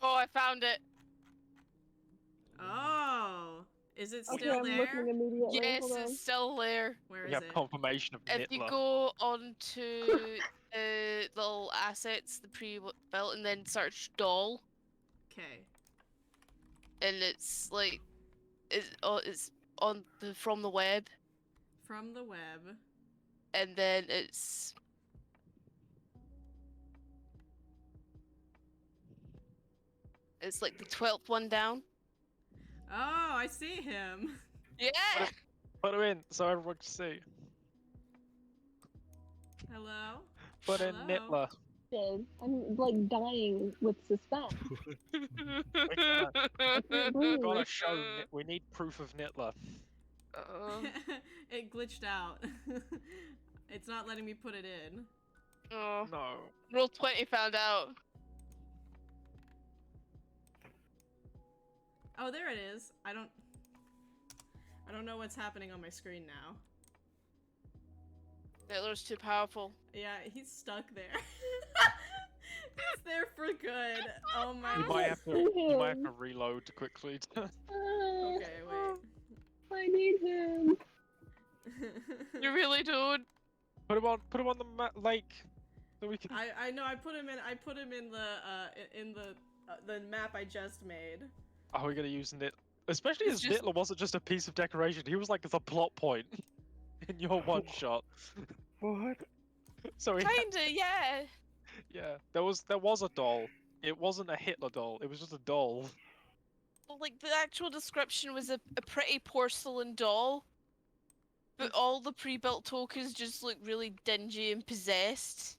Oh, I found it. Oh, is it Okay, still I'm there? looking immediately. Yes, Hold on. it's still there. Where We is have it? confirmation of If you Nitla. go onto little assets, the pre-built, and then search doll, Okay. and it's like it's on the from the web, From the web. and then it's like the 12th one down. Oh, I see him. Yeah. Put her in so everyone can see. Hello? Put in Hello? Nitla. I'm like dying with suspense. I can't breathe. Gotta show. We need proof of Nitla. It glitched out. It's not letting me put it in. Oh, No. Roll20 found out. Oh, there it is. I don't know what's happening on my screen now. Hitler's too powerful. Yeah, he's stuck there. He's there for good. Oh my You might have to. You might have to reload quickly. Okay, wait. I need him. You really don't. Put him on. Put him on the lake, so we can. I know. I put him in the map I just made. Are we gonna use Nit? Especially It's as just- Nitler wasn't just a piece of decoration. He was like the plot point in your one shot. What? So he Kinda, yeah. yeah, there was a doll. It wasn't a Hitler doll. It was just a doll. Well, like, the actual description was a pretty porcelain doll. But all the pre-built tokens just look really dingy and possessed.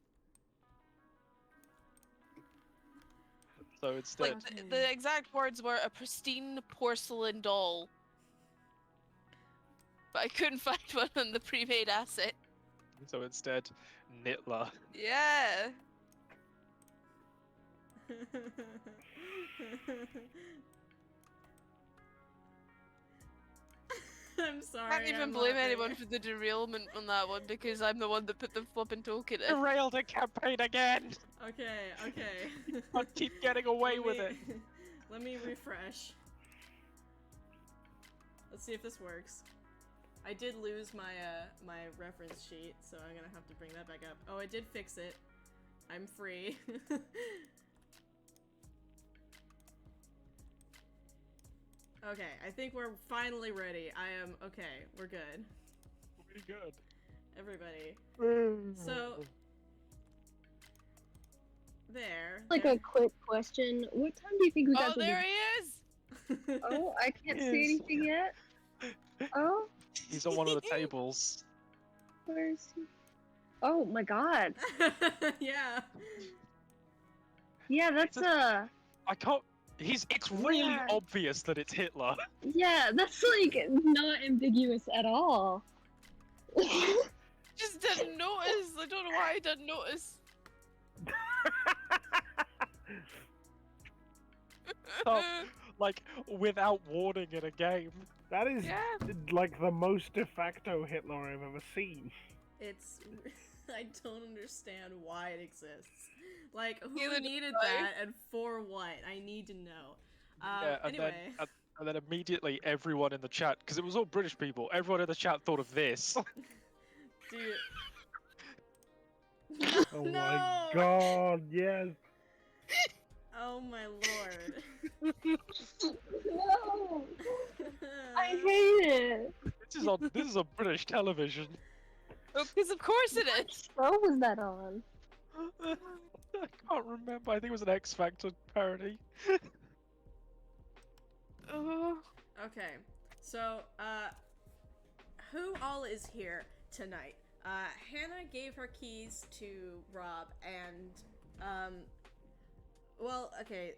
So instead, Like, the exact words were a pristine porcelain doll. But I couldn't find one on the pre-made asset. Nitler. Yeah. I'm sorry. Can't even I'm blame laughing. anyone for the derailment on that one because I'm the one that put the flipping token in. Derailed the campaign again. Okay, okay. I keep getting away Let with me- it. Let me refresh. Let's see if this works. I did lose my my reference sheet, so I'm gonna have to bring that back up. Oh, I did fix it. I'm free. Okay, I think we're finally ready. I am okay. We're good. Pretty good. Everybody. So there. Like there- a quick question. What time do you think we got Oh, to there he is! Oh, I can't Yes. see anything yet. Oh, He's on one of the tables. where's he? Oh my god. Yeah. Yeah, that's I can't. It's really Yeah. obvious that it's Hitler. yeah, that's like not ambiguous at all. Just didn't notice. I don't know why I didn't notice. Oh, like without warning in a game. That is Yeah. like the most de facto Hitler I've ever seen. It's. I don't understand why it exists. Like, who Neither do needed I. that and for what? I need to know. Yeah, and Anyway. and then immediately everyone in the chat, because it was all British people, everyone in the chat thought of this. Dude. Oh No! my god, yes. Oh my lord. No, I hate it. This is on British television. Because of course it is. What show was that on? I can't remember. I think it was an X Factor parody. Okay, so, who all is here tonight? Hannah gave her keys to Rob, and, well, okay,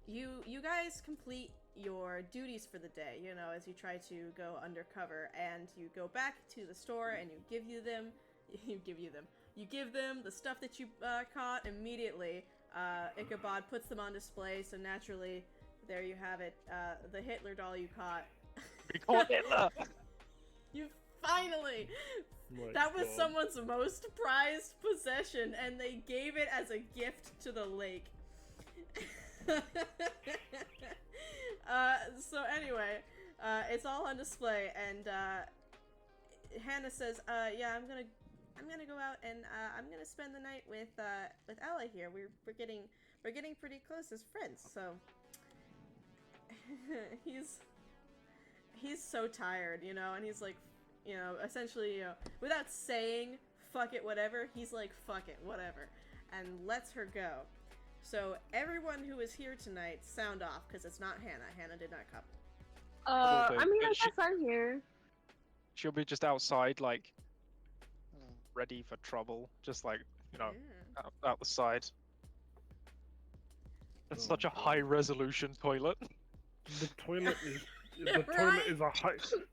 you guys complete your duties for the day, you know, as you try to go undercover, and you go back to the store, and you give them the stuff that you, caught immediately. Ichabod puts them on display, so naturally, there you have it, the Hitler doll you caught. We caught Hitler. You finally! My That was God. someone's most prized possession, and they gave it as a gift to the lake. So anyway, it's all on display, and Hannah says, "Yeah, I'm gonna go out and I'm gonna spend the night with Ella here. We're getting pretty close as friends." So he's so tired, you know, and he's like, you know, essentially, you know, without saying "fuck it, whatever," he's like, "Fuck it, whatever," and lets her go. So everyone who is here tonight, sound off, because it's not Hannah. Hannah did not come. I mean, I But she- guess I'm here. She'll be just outside, like ready for trouble, just like Yeah. out the side. It's Oh, such a God. high resolution toilet. The toilet is Yeah, the toilet is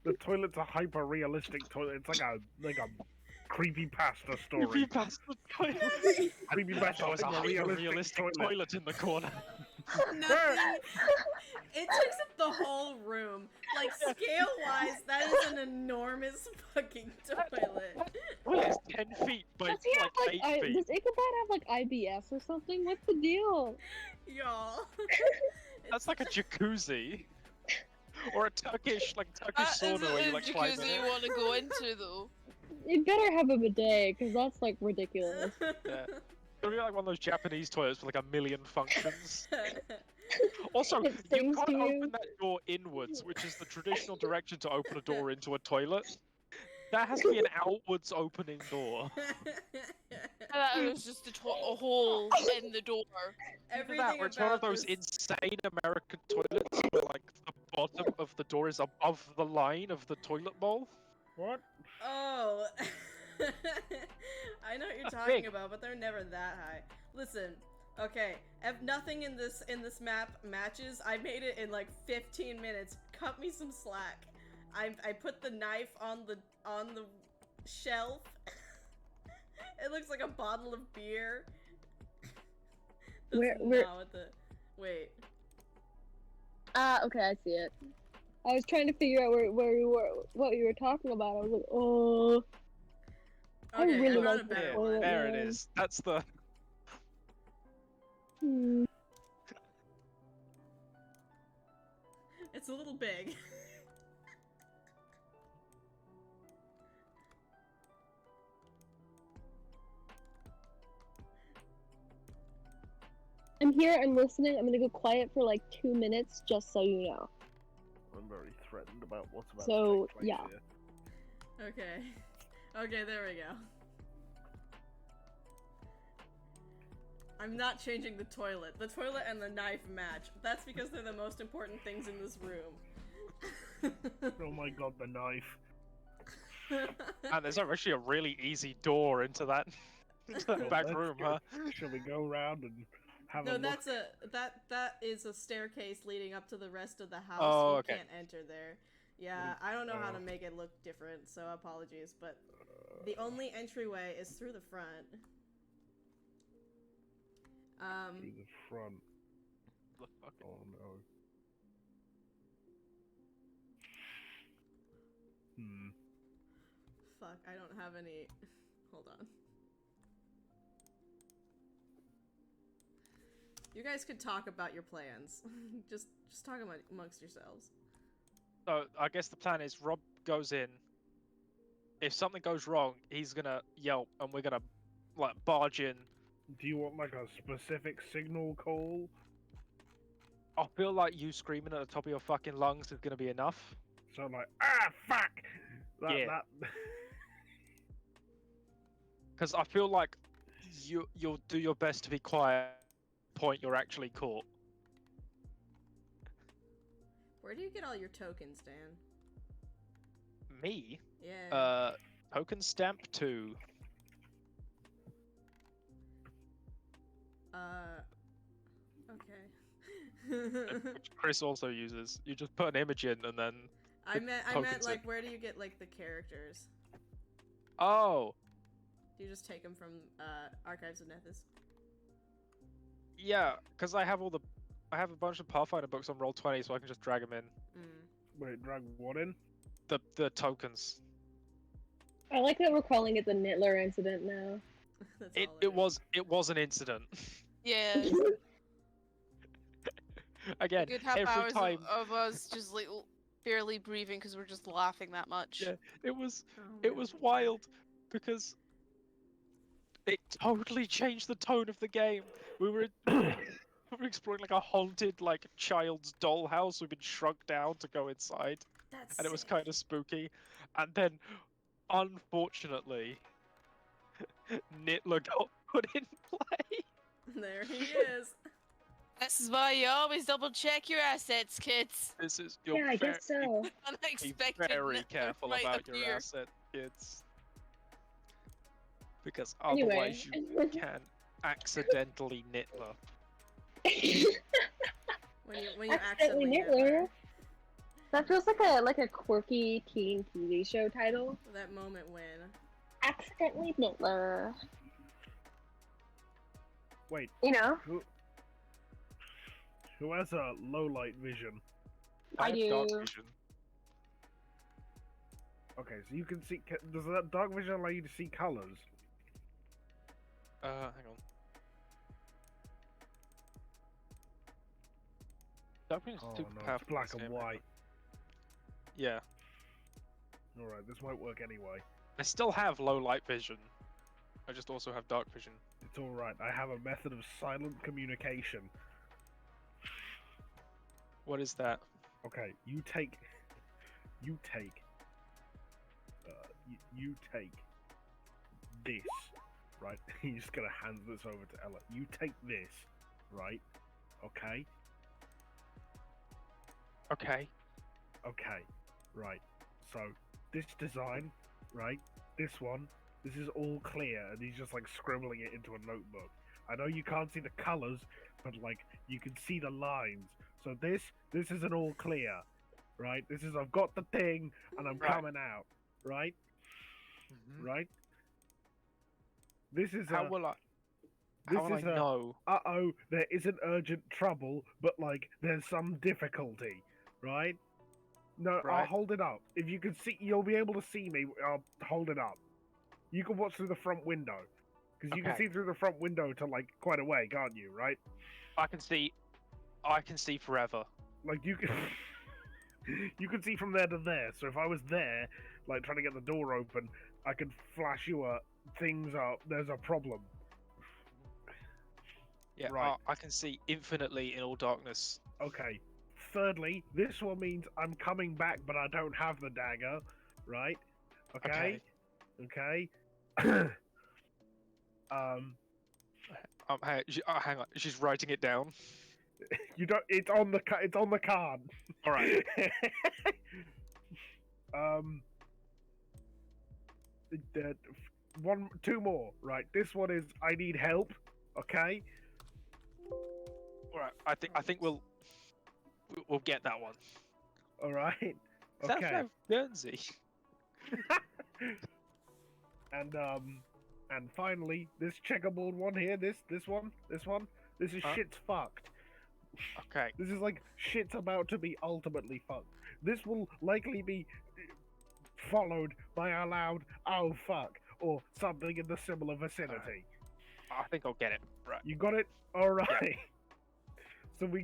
the toilet's a hyper realistic toilet. It's like a creepypasta story. Creepypasta toilet. Creepypasta There was a in the realistic toilet in the corner. Nothing. It takes up the whole room. Like, scale-wise, that is an enormous fucking toilet. Well, it's 10 feet by Does he have like like 8 feet. does Ichabod have like IBS or something? What's the deal? Y'all. That's like a jacuzzi. Or a Turkish Is sauna where you it like a climb jacuzzi in. you want to go into though? You better have a bidet, because that's like ridiculous. Yeah. It'll be like one of those Japanese toilets with like a million functions. Also, It you stings can't to you. open that door inwards, which is the traditional direction to open a door into a toilet. That has to be an outwards opening door. That was just a hole in the door. Either Everything that, or it's one of about those this... insane American toilets where like the bottom of the door is above the line of the toilet bowl. What? Oh. I know what you're talking about, but they're never that high. Listen, okay, if nothing in this map matches, I made it in like 15 minutes. Cut me some slack. I put the knife on the shelf. It looks like a bottle of beer. That's Where- not what the... Wait. Ah, okay, I see it. I was trying to figure out where you were, what you were talking about. I was like, oh. I Okay, really I found like a the better toilet. one. There it man. is. That's the. Hmm. It's a little big. I'm here, I'm listening. I'm gonna go quiet for like 2 minutes, just so you know. I'm very threatened about what's about So, to take place yeah. here. Okay. Okay, there we go. I'm not changing the toilet. The toilet and the knife match. That's because they're the most important things in this room. Oh my god, the knife. And there's actually a really easy door into that, Well, back let's room, go. huh? Shall we go around and have a No, look? that's that is a staircase leading up to the rest of the house. Oh, You okay. can't enter there. Yeah, I don't know how to make it look different, so apologies, but the only entryway is through the front. Through the front. The fuck? Oh no. Hmm. Fuck, I don't have any... Hold on. You guys could talk about your plans. just talk amongst yourselves. So I guess the plan is Rob goes in. If something goes wrong, he's gonna yelp, and we're gonna like barge in. Do you want like a specific signal call? I feel like you screaming at the top of your fucking lungs is gonna be enough. So like, ah, fuck! Yeah. That... Because I feel like you'll do your best to be quiet. Point you're actually caught. Where do you get all your tokens, Dan? Me? Yeah. Token stamp 2. Okay. Which Chris also uses. You just put an image in and then. I meant tokens like, in. where do you get like the characters? Oh, Do you just take them from Archives of Nethys? yeah, because I have I have a bunch of Pathfinder books on Roll20, so I can just drag them in. Wait, drag what in? The tokens. I like that we're calling it the Nittler incident now. That's It all it was an incident. Yeah, Again, good half every hours time of us just like barely breathing because we're just laughing that much. yeah, it was Oh, it man. was wild because it totally changed the tone of the game. We were exploring like a haunted like child's dollhouse. We've been shrunk down to go inside, That's and it was sick. kind of spooky. And then, unfortunately, Nittler got put in play. There he is. This is why you always double check your assets, kids. This is Yeah, I guess so. Be Unexpected. very Nittler careful might about your appear. asset, kids, because Anyway. otherwise you can accidentally Nittler. When you Accidentally accidentally Nittler. That feels like a quirky teen TV show title. That moment when accidentally Hitler. Wait, You know, who has a low light vision? I have dark do. vision. Okay, so you can see. Does that dark vision allow you to see colors? Hang on. Dark vision's Oh too no, it's powerful black for and him, white. Yeah. Alright, this won't work anyway. I still have low light vision. I just also have dark vision. It's alright, I have a method of silent communication. What is that? Okay, you take this, right? You're just gonna hand this over to Ella. You take this, right? Okay? Okay. Okay, right. So, this design, right? This one, this is all clear, and he's just like scribbling it into a notebook. I know you can't see the colors, but like you can see the lines. So this is an all clear, right? This is I've got the thing and I'm Right. coming out, right? Mhm. Right? This is How a, will I? this How will I is a- know? uh-oh, there isn't urgent trouble, but like there's some difficulty, right? No, I'll Right. hold it up. If you can see, you'll be able to see me. I'll hold it up. You can watch through the front window, because you can Okay. see through the front window to like quite a way, can't you? Right? I can see. I can see forever. Like you can, you can see from there to there. So if I was there, like trying to get the door open, I could flash you things up. There's a problem. Yeah. Right. I can see infinitely in all darkness. Okay. Thirdly, this one means I'm coming back, but I don't have the dagger, right? Okay. Okay. Hang on. She's writing it down. You don't. It's on the. It's on the card. All right. Two more. Right. This one is I need help. Okay. All right. I think we'll get that one. All right. That's Okay. no Guernsey. And finally, this checkerboard one here. This one. This is Huh? shit's fucked. Okay. This is like shit's about to be ultimately fucked. This will likely be followed by a loud "oh fuck" or something in the similar vicinity. I think I'll get it. Right. You got it? All right. So we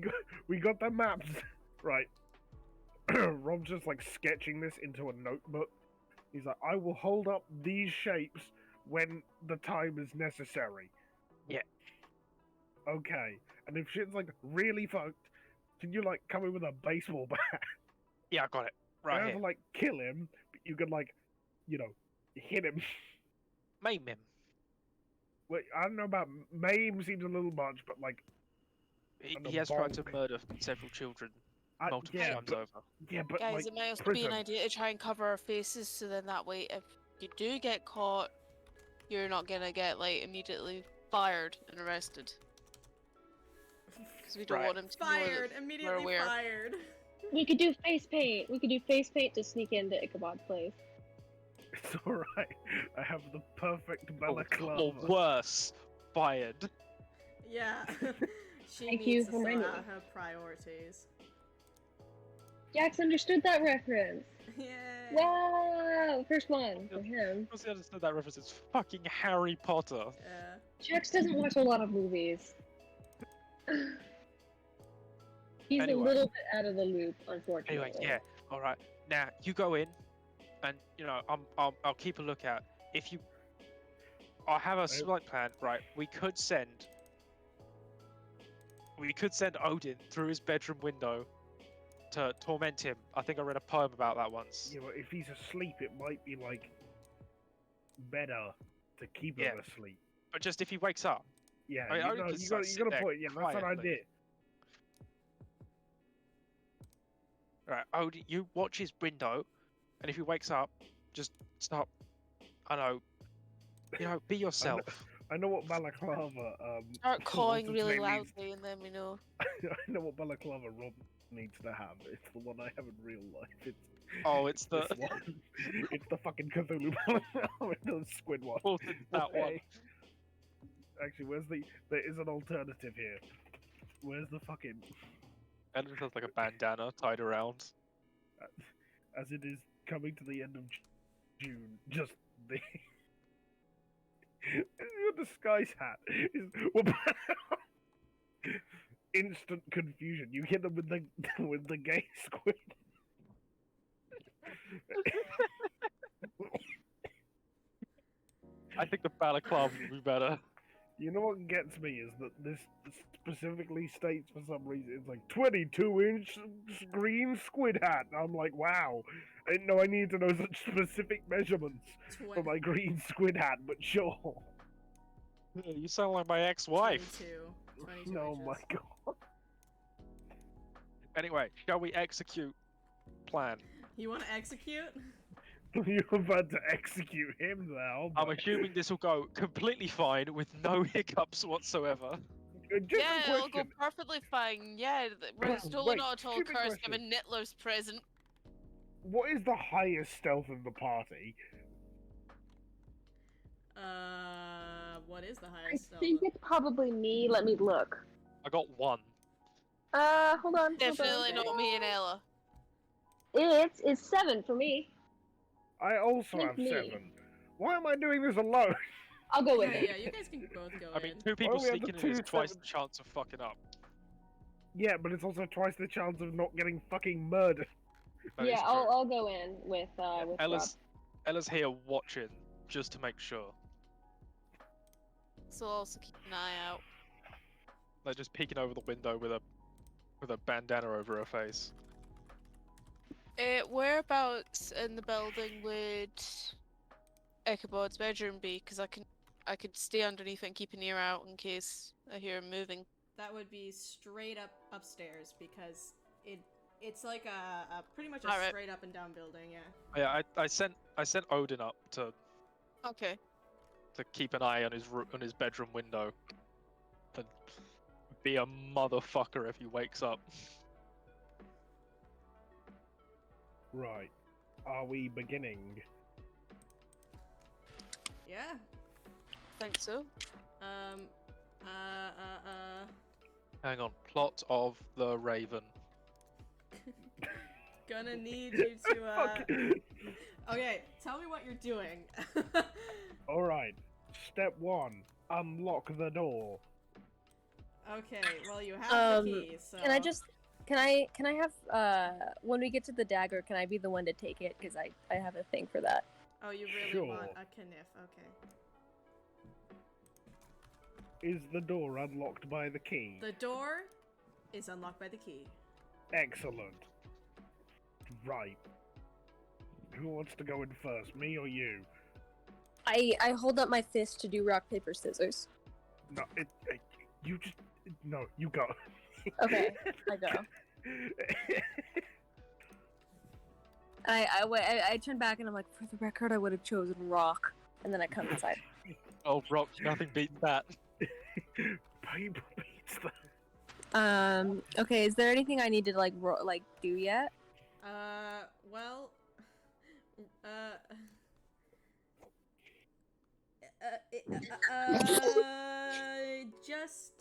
got the maps right. Rob's just like sketching this into a notebook. He's like, I will hold up these shapes when the time is necessary. Yeah. Okay. And if shit's like really fucked, can you like come in with a baseball bat? Yeah, I got it. You Right don't here. have to like kill him, but you could like, hit him. Maim him. Wait, I don't know about maim seems a little much, but like, And He a has tried to bonk. murder several children multiple yeah, times but, over. yeah, but Guys, like, it might also be prison. an idea to try and cover our faces, so then that way, if you do get caught, you're not gonna get like immediately fired and arrested. Because we don't Right. want him to know Fired, that immediately aware. fired. We could do face paint. We could do face paint to sneak into Ichabod's place. It's alright. I have the perfect Or balaclava. worse, fired. Yeah. She Thank needs you to for sort reminding out me. her priorities. Jax understood that reference. Yay! Wow, first one for him. Once he understood that reference, it's fucking Harry Potter. Yeah. Jax doesn't watch a lot of movies. He's Anyway. a little bit out of the loop, unfortunately. Anyway, yeah. All right. Now you go in, and I'll keep a lookout. I have a slight plan. Right. We could send Odin through his bedroom window to torment him. I think I read a poem about that once. Yeah, but if he's asleep, it might be like better to keep Yeah. him asleep. But just if he wakes up. Yeah, I mean, Odin could you sort got of you sit got a there point. Yeah, that's an quietly. idea. Right, Odin, you watch his window, and if he wakes up, just stop. I know, be yourself. I know what balaclava. Start what's cawing its really name needs- loudly, and then we know. I know what balaclava Rob needs to have. It's the one I have in real life. It's Oh, it's the This one. It's the fucking Cthulhu with the squid one. oh, it's that one. Okay. Actually, there is an alternative here. Where's the fucking... And it has like a bandana tied around. As it is coming to the end of June, just the... Your disguise hat is... Instant confusion. You hit them with the gay squid. I think the balaclava would be better. You know what gets me is that this specifically states for some reason it's like 22-inch green squid hat. And I'm like, wow. I didn't know I needed to know such specific measurements for my green squid hat, but sure. You sound like my ex-wife. 22 Oh inches. my god. Anyway, shall we execute plan? You want to execute? You're about to execute him now. I'm assuming this will go completely fine with no hiccups whatsoever. Just Yeah, a it'll go question. perfectly fine. Yeah, we're still Wait, not at all stupid cursed question. given Nittler's present. What is the highest stealth of the party? What is the I highest stealth? think it's probably me. Let me look. I got one. Hold on. Definitely hold on. not me and Ella. It's 7 for me. I also With have me. 7. Why am I doing this alone? I'll go with Yeah, it. yeah, you guys can both go I mean, in. 2 people we have the sneaking in is 2 twice the 7 chance of fucking up. Yeah, but it's also twice the chance of not getting fucking murdered. That Yeah, is true. I'll go in with Rob. Ella's here watching, just to make sure. So I'll also keep an eye out. Like just peeking over the window with a bandana over her face. Whereabouts in the building would Ichabod's bedroom be? Because I could stay underneath and keep an ear out in case I hear him moving. That would be straight up upstairs because it's like a pretty much a Alright. straight up and down building. Yeah. Yeah, I sent Odin up to Okay. keep an eye on his bedroom window. And be a motherfucker if he wakes up. Right. Are we beginning? Yeah. Think so. Hang on, plot of the Raven. Gonna need you to Okay, tell me what you're doing. Alright. Step 1. Unlock the door. Okay, well you have the key, so Can I have when we get to the dagger, can I be the one to take it? Because I have a thing for that. Oh, you really Sure. want a kniff, okay. Is the door unlocked by the key? The door is unlocked by the key. Excellent. Right. Who wants to go in first, me or you? I hold up my fist to do rock paper scissors. No, you just... No, you go. Okay, I go. I turn back and I'm like, for the record, I would have chosen rock, and then I come inside. Oh, Rock, nothing beats that. Paper beats that. Okay, is there anything I need to like do yet? Well, just,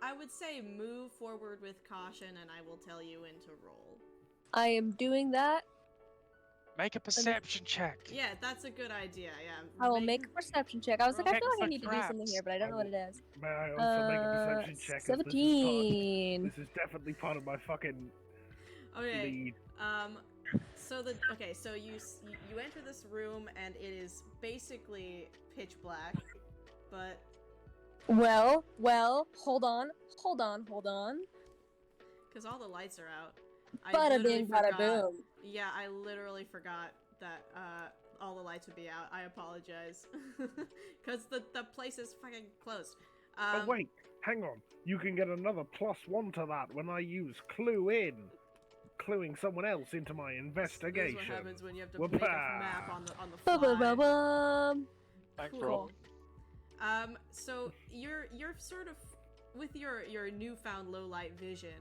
I would say move forward with caution and I will tell you when to roll. I am doing that. Make a perception check. Yeah, that's a good idea, yeah. I will make a perception check. I was like, I Roll feel like I for need to do something here, traps. but I don't know what it is. May I also make a perception check? as 17. This is definitely part of my fucking Okay, lead. so you enter this room and it is basically pitch black, but Well, hold on. because all the lights are out. I Bada literally bing, bada forgot- boom. Yeah, I literally forgot that all the lights would be out. I apologize. Because the place is fucking closed. Oh wait, hang on. You can get another +1 to that when I use clue in. Cluing someone else into my This investigation. is what happens when you have to Whoopah. make a map on the Ba-ba-ba-bum. fly. Thanks, Cool. Rock. So you're sort of with your newfound low light vision,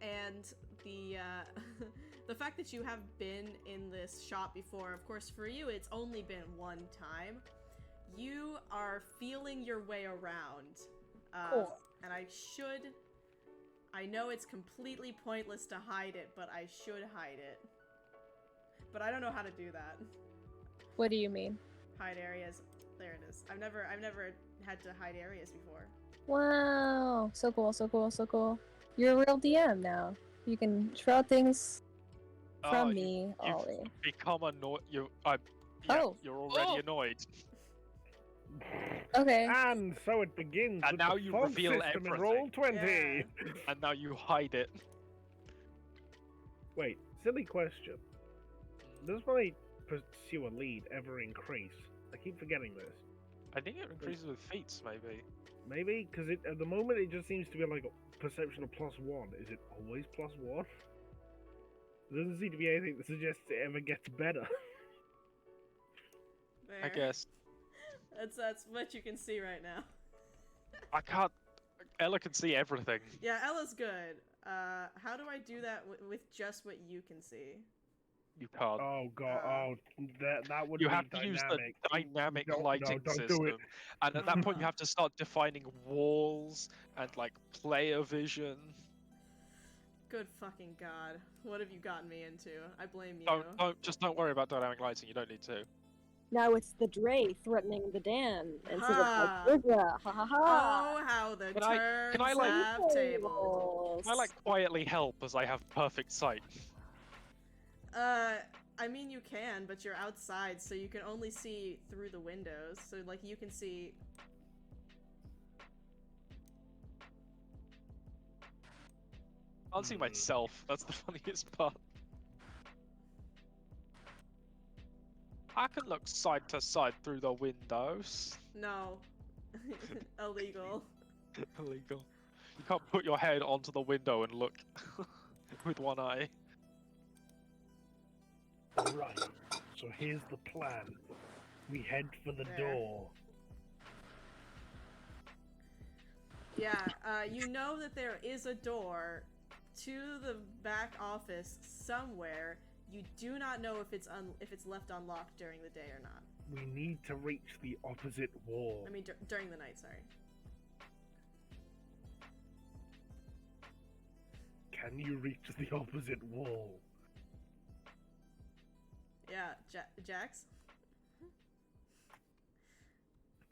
and the the fact that you have been in this shop before, of course, for you it's only been one time. You are feeling your way around, Cool. and I know it's completely pointless to hide it, but I should hide it. But I don't know how to do that. What do you mean? Hide areas. There it is. I've never had to hide areas before. Wow. So cool, so cool, so cool. You're a real DM now. You can throw out things from Oh, me, you've Ollie. become annoyed. You're already Oh. annoyed. Okay. And so it begins And with now the you fog reveal system in everything. roll 20. Yeah. And now you hide it. Wait, silly question. Does my pursuer lead ever increase? I keep forgetting this. I think it increases with feats, maybe. Maybe? Because at the moment it just seems to be like a perception of +1. Is it always +1? There doesn't seem to be anything that suggests it ever gets better. There. I guess. That's what you can see right now. I can't. Ella can see everything. Yeah, Ella's good. How do I do that with just what you can see? You can't. Oh god, that would You be have to use the dynamic. dynamic No, lighting don't system. do it. And at that point, you have to start defining walls and like player vision. Good fucking god. What have you gotten me into? I blame you. Don't worry about dynamic lighting. You don't need to. Now it's the Dre threatening the Dan instead Ha. of like, ha ha ha. Oh, how the Can turns I, like- have tabled. Can I like quietly help as I have perfect sight? I mean you can, but you're outside, so you can only see through the windows. So like you can see. I can't see myself. That's the funniest part. I can look side to side through the windows. No. Illegal. Illegal. You can't put your head onto the window and look with one eye. Right. So here's the plan. We head for the There. door. Yeah, you know that there is a door to the back office somewhere. You do not know if it's left unlocked during the day or not. We need to reach the opposite wall. I mean, during the night, sorry. Can you reach the opposite wall? Yeah, Jax?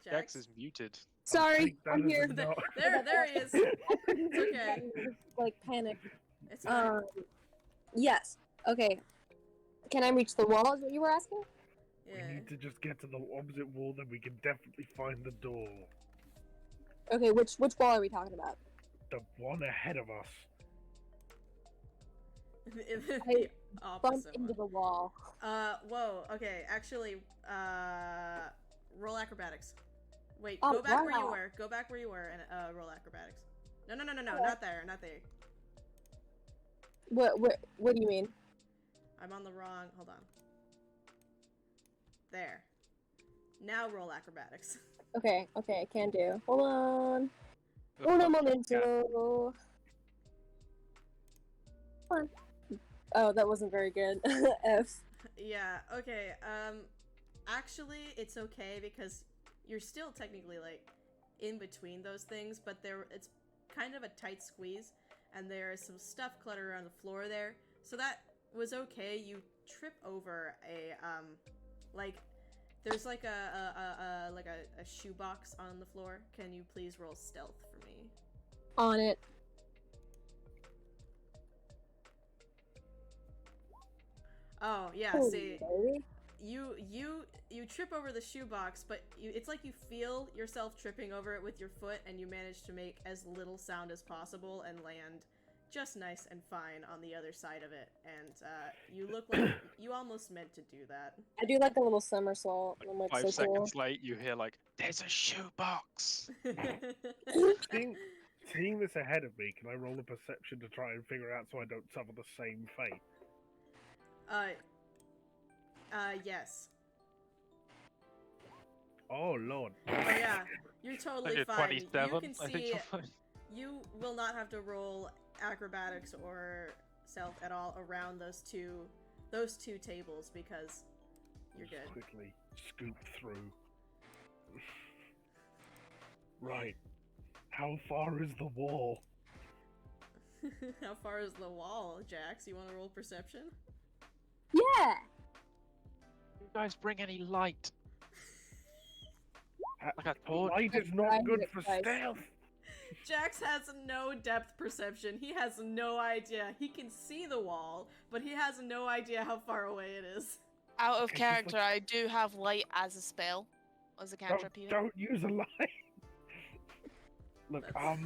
Jax is muted. Sorry, Take that I'm as a here. no. There he is. It's okay. Like panic. It's fine. Yes. Okay. Can I reach the wall? Is what you were asking? Yeah. We need to just get to the opposite wall, then we can definitely find the door. Okay. Which wall are we talking about? The one ahead of us. The Bump opposite into one. the wall. Whoa, okay, actually, roll acrobatics. Wait, Oh, go back where you wow. were. Go back where you were and, roll acrobatics. No, Okay. not there, not there. What do you mean? I'm on the wrong, hold on. There. Now roll acrobatics. Okay, can do. Hold on. The Uno fuck- momento. Come on. Oh, that wasn't very good. F. Yeah, okay, actually, it's okay because you're still technically, like, in between those things, but it's kind of a tight squeeze, and there is some stuff cluttered around the floor there, so that was okay. You trip over there's like a shoebox on the floor. Can you please roll stealth for me? On it. Oh, yeah, Holy see, baby. you trip over the shoebox, but it's like you feel yourself tripping over it with your foot, and you manage to make as little sound as possible and land just nice and fine on the other side of it. And you look like you almost meant to do that. I do like a little somersault. And I'm like, 5 so seconds cool. late, you hear like, "There's a shoebox." Seeing this ahead of me, can I roll a perception to try and figure out so I don't suffer the same fate? Yes. Oh lord. Oh yeah, you're totally You're fine. You 27. can I think see you're fine. you will not have to roll acrobatics or stealth at all around those two tables because you're Just good. quickly scoop through. Right. How far is the wall? How far is the wall, Jax? You want to roll perception? Yeah. You guys bring any light? Ha- Like a torch? Light is I not good hit for it twice. stealth. Jax has no depth perception. He has no idea. He can see the wall, but he has no idea how far away it is. Out of Okay, she's like- character, I do have light as a spell, as a cantrip even. Don't use a light. Look, That's-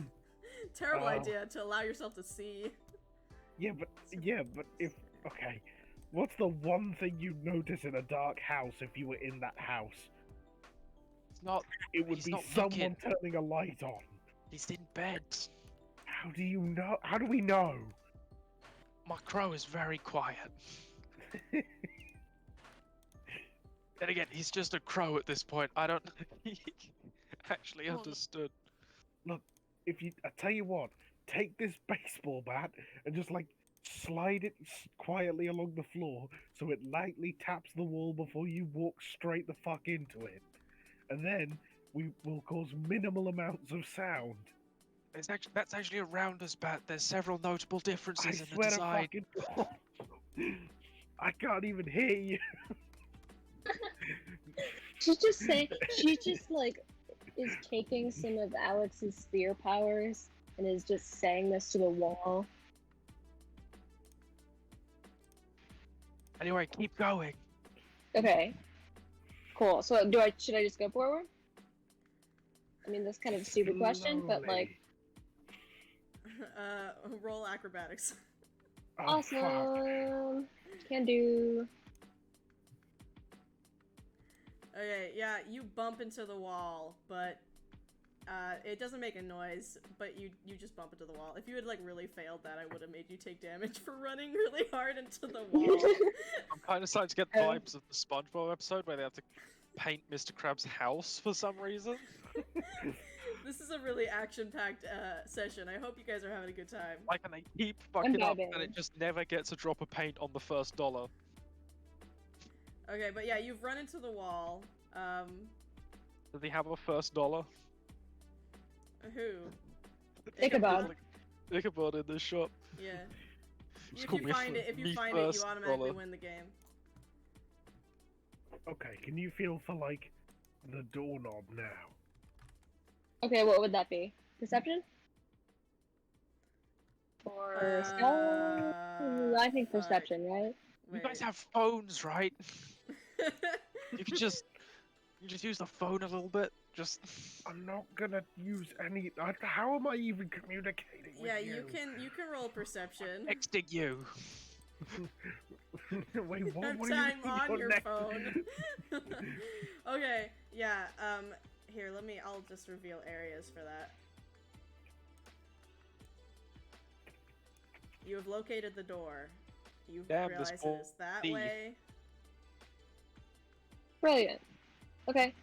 Terrible Oh. idea to allow yourself to see. yeah, but if okay, what's the one thing you'd notice in a dark house if you were in that house? It's not. It would He's be not someone looking. turning a light on. He's in bed. How do you know? How do we know? My crow is very quiet. Then again, he's just a crow at this point. I don't actually Well, understood. I tell you what, take this baseball bat and just like slide it quietly along the floor so it lightly taps the wall before you walk straight the fuck into it, and then we will cause minimal amounts of sound. That's actually a rounder's bat. There's several notable I differences in the swear to design. fucking God. I can't even hear you. She's just saying, she just like is taking some of Alex's spear powers and is just saying this to the wall. Anyway, keep going. Okay. Cool. So should I just go forward? I mean, that's kind of a stupid question, but like, Roll acrobatics. Oh, fuck. awesome. Can do. Okay, yeah, you bump into the wall, but it doesn't make a noise, but you just bump into the wall. If you had like really failed that, I would have made you take damage for running really hard into the wall. I'm kind of starting to get vibes of the SpongeBob episode where they have to paint Mr. Krabs' house for some reason. This is a really action-packed session. I hope you guys are having a good time. Like, and they keep fucking up, and vibing. it just never gets a drop of paint on the first dollar. Okay, but yeah, you've run into the wall. Does he have a first dollar? Who? Ichabod. Ichabod in this shop. Yeah. Just If call you me a find fir- it, if me you find it, you first automatically dollar. win the game. Okay, can you feel for like the doorknob now? Okay, what would that be? Perception? Or stealth? I think fuck. perception, right? You guys Wait. have phones, right? You can just use the phone a little bit. Just I'm not gonna use any. How am I even communicating with Yeah, you? you can roll perception. texting you. Wait, what? Have What are time you on doing your next? phone. Okay, yeah. Here, I'll just reveal areas for that. You have located the door. You Damn, realize this it is that ball- way. Brilliant. Okay.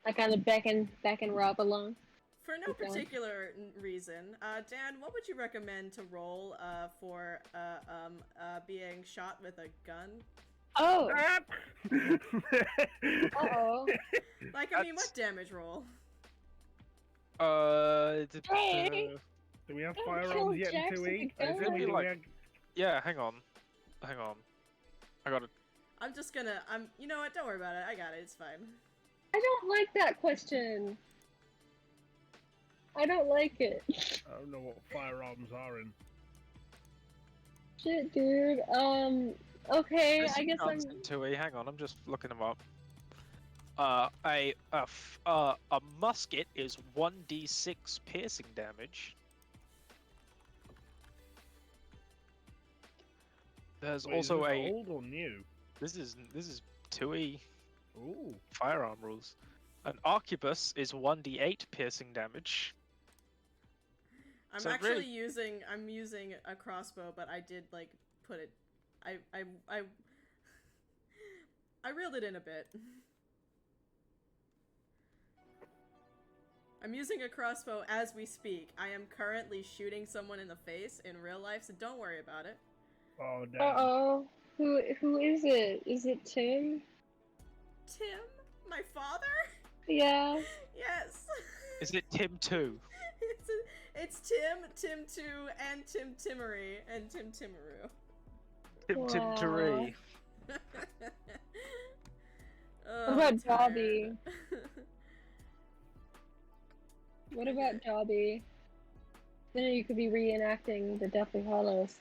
I kind of beckon Rob along. For no Keep going. particular reason, Dan, what would you recommend to roll for being shot with a gun? Oh. Uh-oh. Like, I mean, That's- what damage roll? Hey! Do we have Don't firearms kill yet in Jax with 2E? a gun. It'd be Do we like- have- Yeah, hang on. I got it. I'm just gonna, you know what, don't worry about it, I got it, it's fine. I don't like that question. I don't like it. I don't know what firearms are in. Shit, dude. Okay, There's I some guess I'm. guns in 2E. Hang on, I'm just looking them up. A musket is 1d6 piercing damage. There's Wait, is also this a. old or new? This is 2E Ooh. firearm rules. An arquebus is 1d8 piercing damage. I'm So actually really- I'm using a crossbow, but I did, like, put it, I reeled it in a bit. I'm using a crossbow as we speak. I am currently shooting someone in the face in real life, so don't worry about it. Oh damn. Uh-oh. Who is it? Is it Tim? Tim? My father? Yeah. Yes. Is it Tim 2? It's Tim, Tim 2, and Tim Timmery, and Tim Timmeru. Tim Wow. Taree. Oh, about I'm tired. Dobby? What about Dobby? Then you could be reenacting the Deathly Hallows.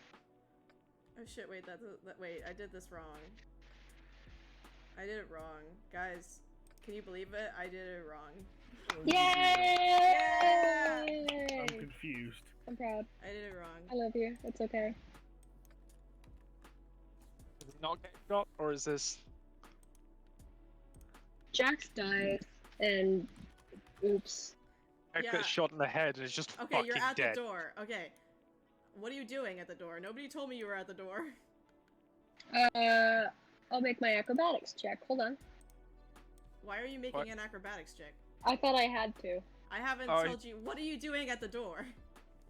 Oh shit, wait, wait, I did this wrong. I did it wrong. Guys, can you believe it? I did it wrong. Yay! I'm confused. I'm proud. I did it wrong. I love you. It's okay. Is it not getting shot, or is this... Jax died, and oops. Jack Yeah. gets shot in the head and is just Okay, fucking you're at dead. the door. Okay. What are you doing at the door? Nobody told me you were at the door. I'll make my acrobatics check. Hold on. Why are you making What? an acrobatics check? I thought I had to. I haven't Oh, told you. What are you doing at the door?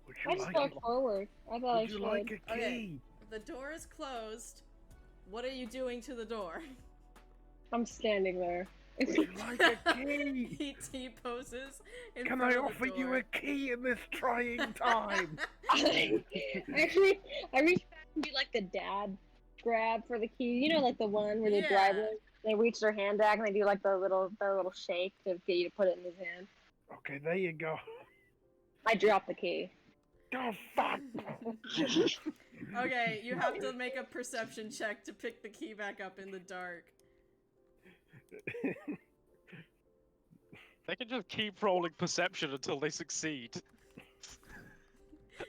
Would I you just like walked forward. I thought I Would you should. like a key? Okay. The door is closed. What are you doing to the door? I'm standing there. Would you like a key? He poses in Can front I of the offer you door. a key in this trying time? Actually, I reach back and do like the dad grab for the key. You know, like the one where the Yeah. driver they reach their hand back and they do like the little shake to get you to put it in his hand. Okay, there you go. I drop the key. Oh fuck! Okay, you have to make a perception check to pick the key back up in the dark. They can just keep rolling perception until they succeed.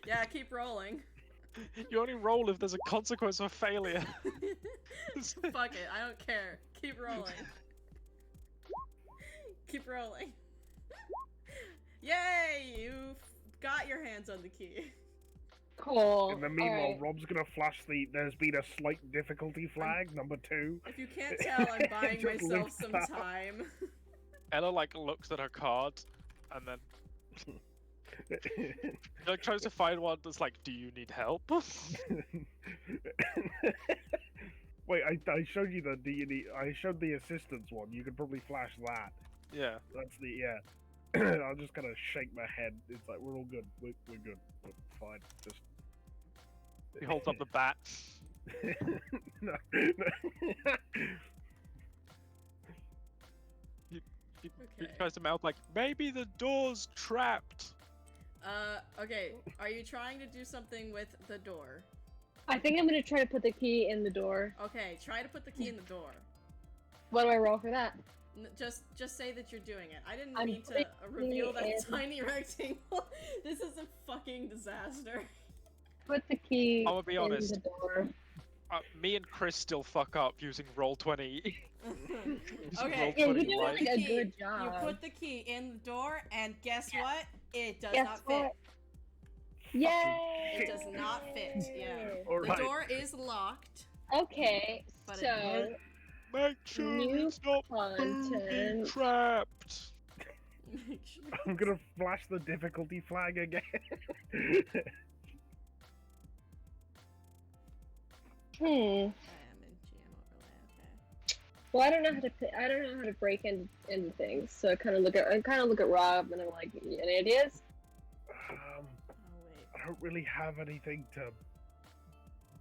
Yeah, keep rolling. You only roll if there's a consequence of failure. Fuck it, I don't care. Keep rolling. Keep rolling. Yay! You got your hands on the key. Cool. In the meanwhile, Alright. Rob's gonna flash the "there's been a slight difficulty" flag, number 2. If you can't tell, I'm buying Just myself lift some that. time. Ella like looks at her card, and then like tries to find one that's like, "Do you need help?" Wait, I showed you the D&D. I showed the assistance one. You could probably flash that. Yeah. That's the I'll just kind of shake my head. It's like we're all good. We're good. We're fine. Just He holds up the bat. no. He Okay. tries to mouth like, "Maybe the door's trapped." Okay. Are you trying to do something with the door? I think I'm gonna try to put the key in the door. Okay, try to put the key in the door. What do I roll for that? Just say that you're doing it. I didn't I'm mean to putting reveal it that in. tiny rectangle. This is a fucking disaster. Put the key I'm gonna be in honest. the door. Me and Chris still fuck up using Roll20. Okay. Yeah, Roll20 you're doing right? like a Key. good You job. put the key in the door, and guess what? It does Guess not what? fit. Yay! It does not fit. Yeah. All The right. door is locked. Okay, But so Make sure New it's not booby content. trapped. Make sure. I'm gonna flash the difficulty flag again. hmm. I am in GM overlay. Okay. Well, I don't know how to I don't know how to break into things. So I kind of look at Rob and I'm like, any ideas? Oh wait. I don't really have anything to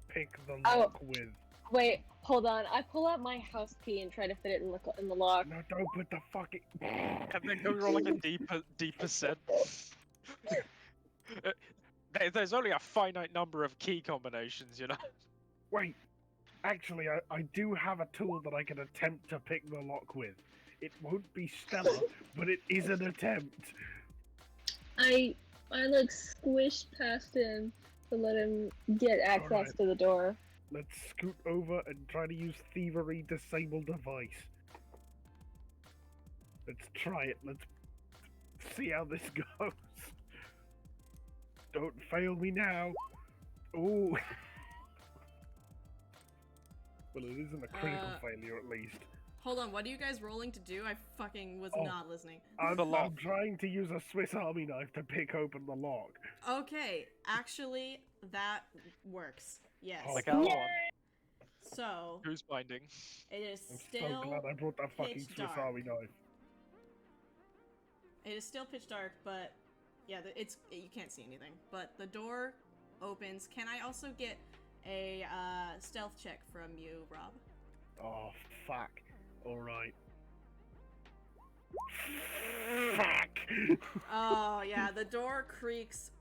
pick the Oh. lock with. Wait, hold on. I pull out my house key and try to fit it in the lock. No, don't put the fucking. And then go roll like a D percent. There's only a finite number of key combinations, you know. Wait, actually, I do have a tool that I can attempt to pick the lock with. It won't be stellar, but it is an attempt. I like squish past him to let him get access Alright. to the door. Let's scoot over and try to use thievery disable device. Let's try it. Let's see how this goes. Don't fail me now. Ooh. Well, it isn't a critical failure at least. Hold on, what are you guys rolling to do? I fucking was Oh. not listening. I'm lock. trying to use a Swiss Army knife to pick open the lock. Okay, actually, that works. Yes. Like our one. So, Who's binding? it is I'm still so glad I brought that fucking pitch Swiss dark. Army knife. It is still pitch dark, but yeah, you can't see anything. But the door opens. Can I also get a stealth check from you, Rob? Oh, fuck. Alright. Fuck! Oh yeah, the door creaks.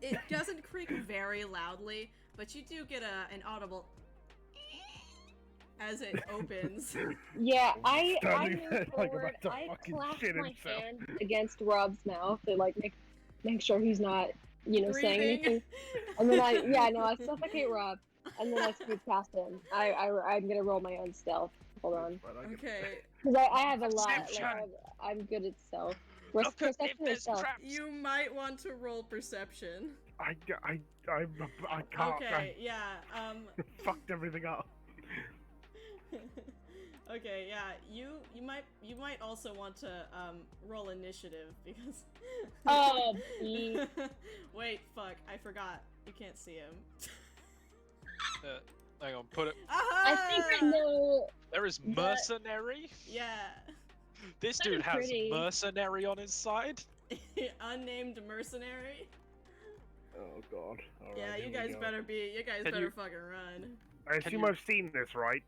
It doesn't creak very loudly, but you do get an audible as it opens. Yeah, I Standing move there like forward. about to I fucking clasp shit my himself. hand against Rob's mouth to like make sure he's not, saying Breathing. anything. And then I suffocate Rob, and then I scoot past him. I'm gonna roll my own stealth. Hold on, Okay, because I have a lot. Like, Perception. I'm good at stealth. Look at Perception if or there's stealth? traps. you might want to roll perception. I can't. Okay, yeah. I fucked everything up. Okay, yeah. You might also want to roll initiative because. Oh, B. Wait, fuck! I forgot. You can't see him. Hang on, put it. I think I know. There is But- mercenary. Yeah. This That dude is has pretty. mercenary on his side. Unnamed mercenary. Oh god. Alright, Yeah, here you we guys go. better Can better you- fucking run. I can assume you- I've seen this, right?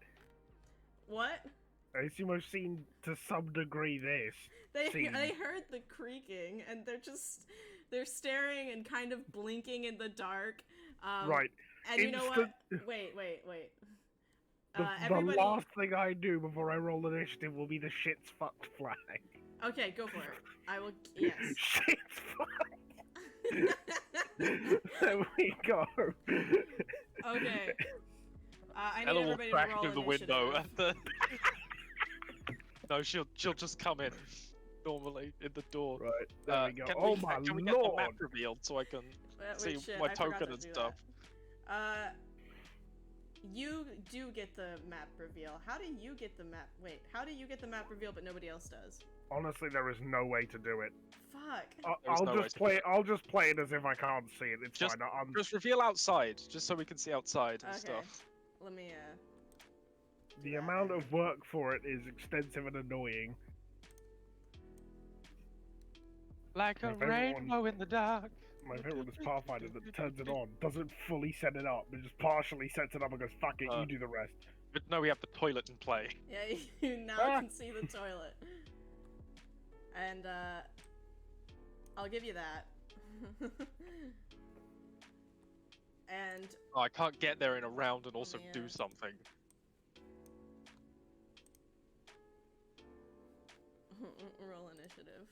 What? I assume I've seen to some degree this. They Scene. heard the creaking and they're staring and kind of blinking in the dark. Right. And you know what? Instant- Wait. The Everybody. last thing I do before I roll initiative will be the shit's fucked flag. Okay, go for it. I will. Yes. Shit's fucked. There we go. Okay. I need Ella will everybody crack to roll through the window initiative. at the. No, she'll just come in normally in the door. Right, there we go. Can Oh we, my can we get the lord! map revealed so I can see Shit, my I forgot token to and do stuff? that. You do get the map reveal. How do you get the map? Wait, how do you get the map reveal but nobody else does? Honestly, there is no way to do it. Fuck. There's I'll no way just to play. do it. I'll just play it as if I can't see it. It's Just- fine. I'm Just reveal outside, just so we can see outside and Okay. stuff. Let me the amount of work for it is extensive and annoying. Like My a favorite one. rainbow in the dark. My favorite one is Pathfinder that turns it on, doesn't fully set it up, but just partially sets it up and goes, "Fuck it, you do the rest." But no, we have the toilet in play. Yeah, you now Ah. can see the toilet. And I'll give you that. And Oh, I can't get there in a round and also Yeah. do something. roll initiative.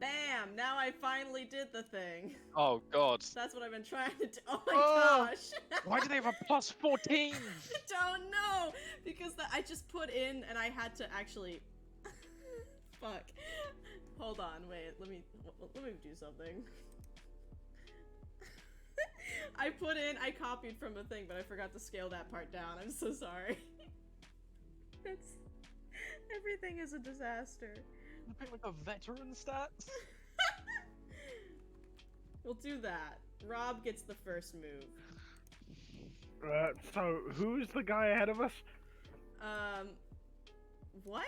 Bam! Now I finally did the thing. Oh god. That's what I've been trying to do. Oh my Oh! gosh! Why do they have a plus 14? I don't know because I just put in and I had to actually. Fuck. Hold on, wait. Let me do something. I copied from a thing, but I forgot to scale that part down. I'm so sorry. Everything is a disaster. You pick like a veteran stats? We'll do that. Rob gets the first move. So who's the guy ahead of us? What?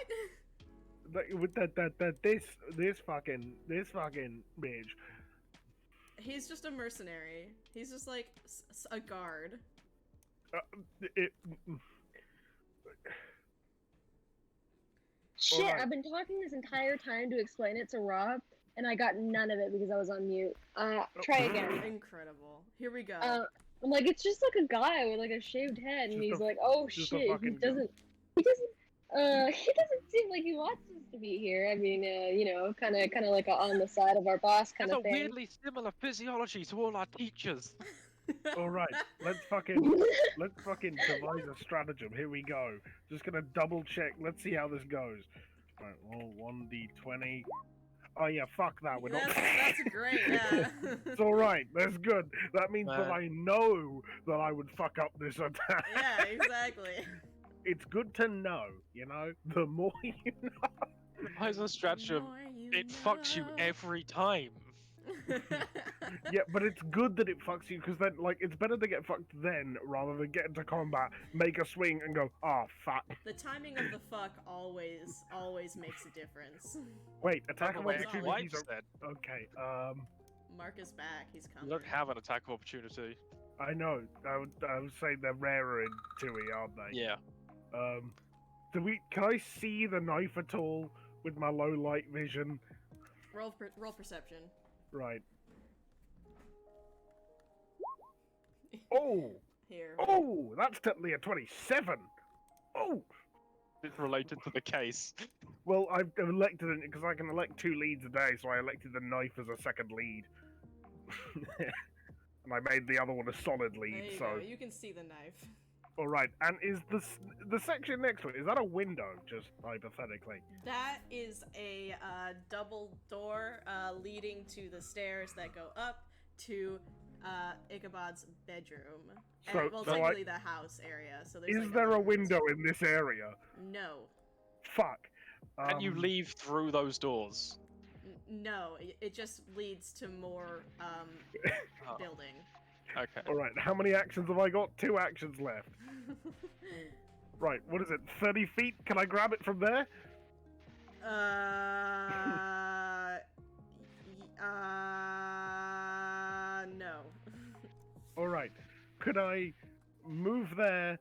With this fucking bitch. He's just a mercenary. He's just like a guard. It, Shit, Alright. I've been talking this entire time to explain it to Rob, and I got none of it because I was on mute. Try again. Incredible. Here we go. I'm like, it's just like a guy with like a shaved head, and Just he's a- like, oh just a shit, he fucking doesn't seem like he wants us to be here. I mean, kind of like on the side of our boss kind That's of a thing. weirdly similar physiology to all our teachers. all right, let's fucking devise a stratagem. Here we go. Just gonna double check. Let's see how this goes. All right, roll 1d20. Oh yeah, fuck that. We're not. That's great. Yeah. It's all right. That's good. That means that Man. I know that I would fuck up this attack. Yeah, exactly. It's good to know, you know. The more you know. The poison stratagem, More you it fucks you know. every time. Yeah, but it's good that it fucks you because then, like, it's better to get fucked then rather than get into combat, make a swing, and go, oh fuck. The timing of the fuck always makes a difference. Wait, attack of Wait, opportunity. opportunities wipes are then. okay. Mark is back. He's You coming. don't have an attack of opportunity. I know. I would say they're rarer in 2E, aren't they? Yeah. Can I see the knife at all with my low light vision? Roll perception. Right. Oh! Here. Oh! That's technically a 27! Oh! It's related to the case. Well, I've elected it because I can elect 2 leads a day, so I elected the knife as a second lead. And I made the other one a solid There lead, you so... go. You can see the knife. Alright, and is the section next to it, is that a window, just hypothetically? That is a double door leading to the stairs that go up to Ichabod's bedroom. So- And, well, so I- technically the house area. So there's Is like there a entrance. window in this area? No. Fuck. And you leave through those doors. No. It just leads to more Oh, building. okay. Alright, how many actions have I got? 2 actions left. Right, what is it? 30 feet? Can I grab it from there? No. Alright. Could I move there?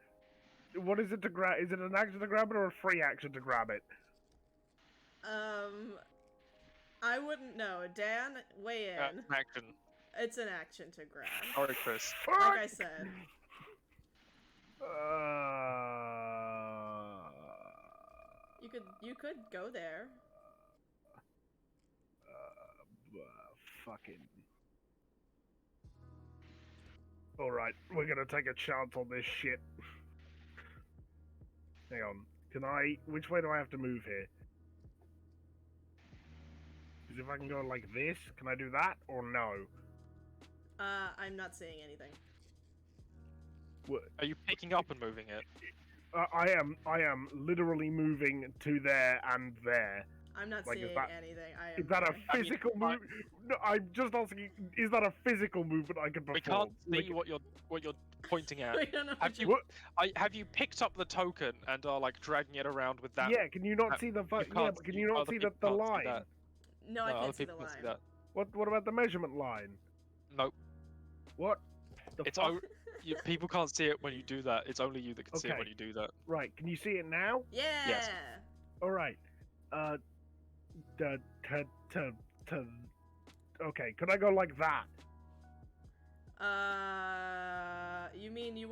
What is it to grab? Is it an action to grab it or a free action to grab it? I wouldn't know. Dan, weigh in. Action. It's an action to grab. Sorry, Chris. Like I said. You could go there. Fucking. Alright, we're gonna take a chance on this shit. Hang on. Which way do I have to move here? Because if I can go like this, can I do that or no? I'm not seeing anything. What? Are you picking up and moving it? I am literally moving to there and there. I'm not Like, is seeing that- anything. Is that a I mean, physical move? No, I'm just asking. Is that a physical movement I can perform? We can't see Like, what you're pointing at. We don't know Have what you have you picked up the token and are like dragging it around with that? yeah, can you not see the? Yeah, can't but can see- you not other see the people can't see line? that. No, I other can't see the people line. can see that. What about the measurement line? Nope. What? The It's fuck? people can't see it when you do that. It's only you that can see it Okay. when you do that. Right, can you see it now? Yeah. Yes. All right. Okay, could I go like that? You mean you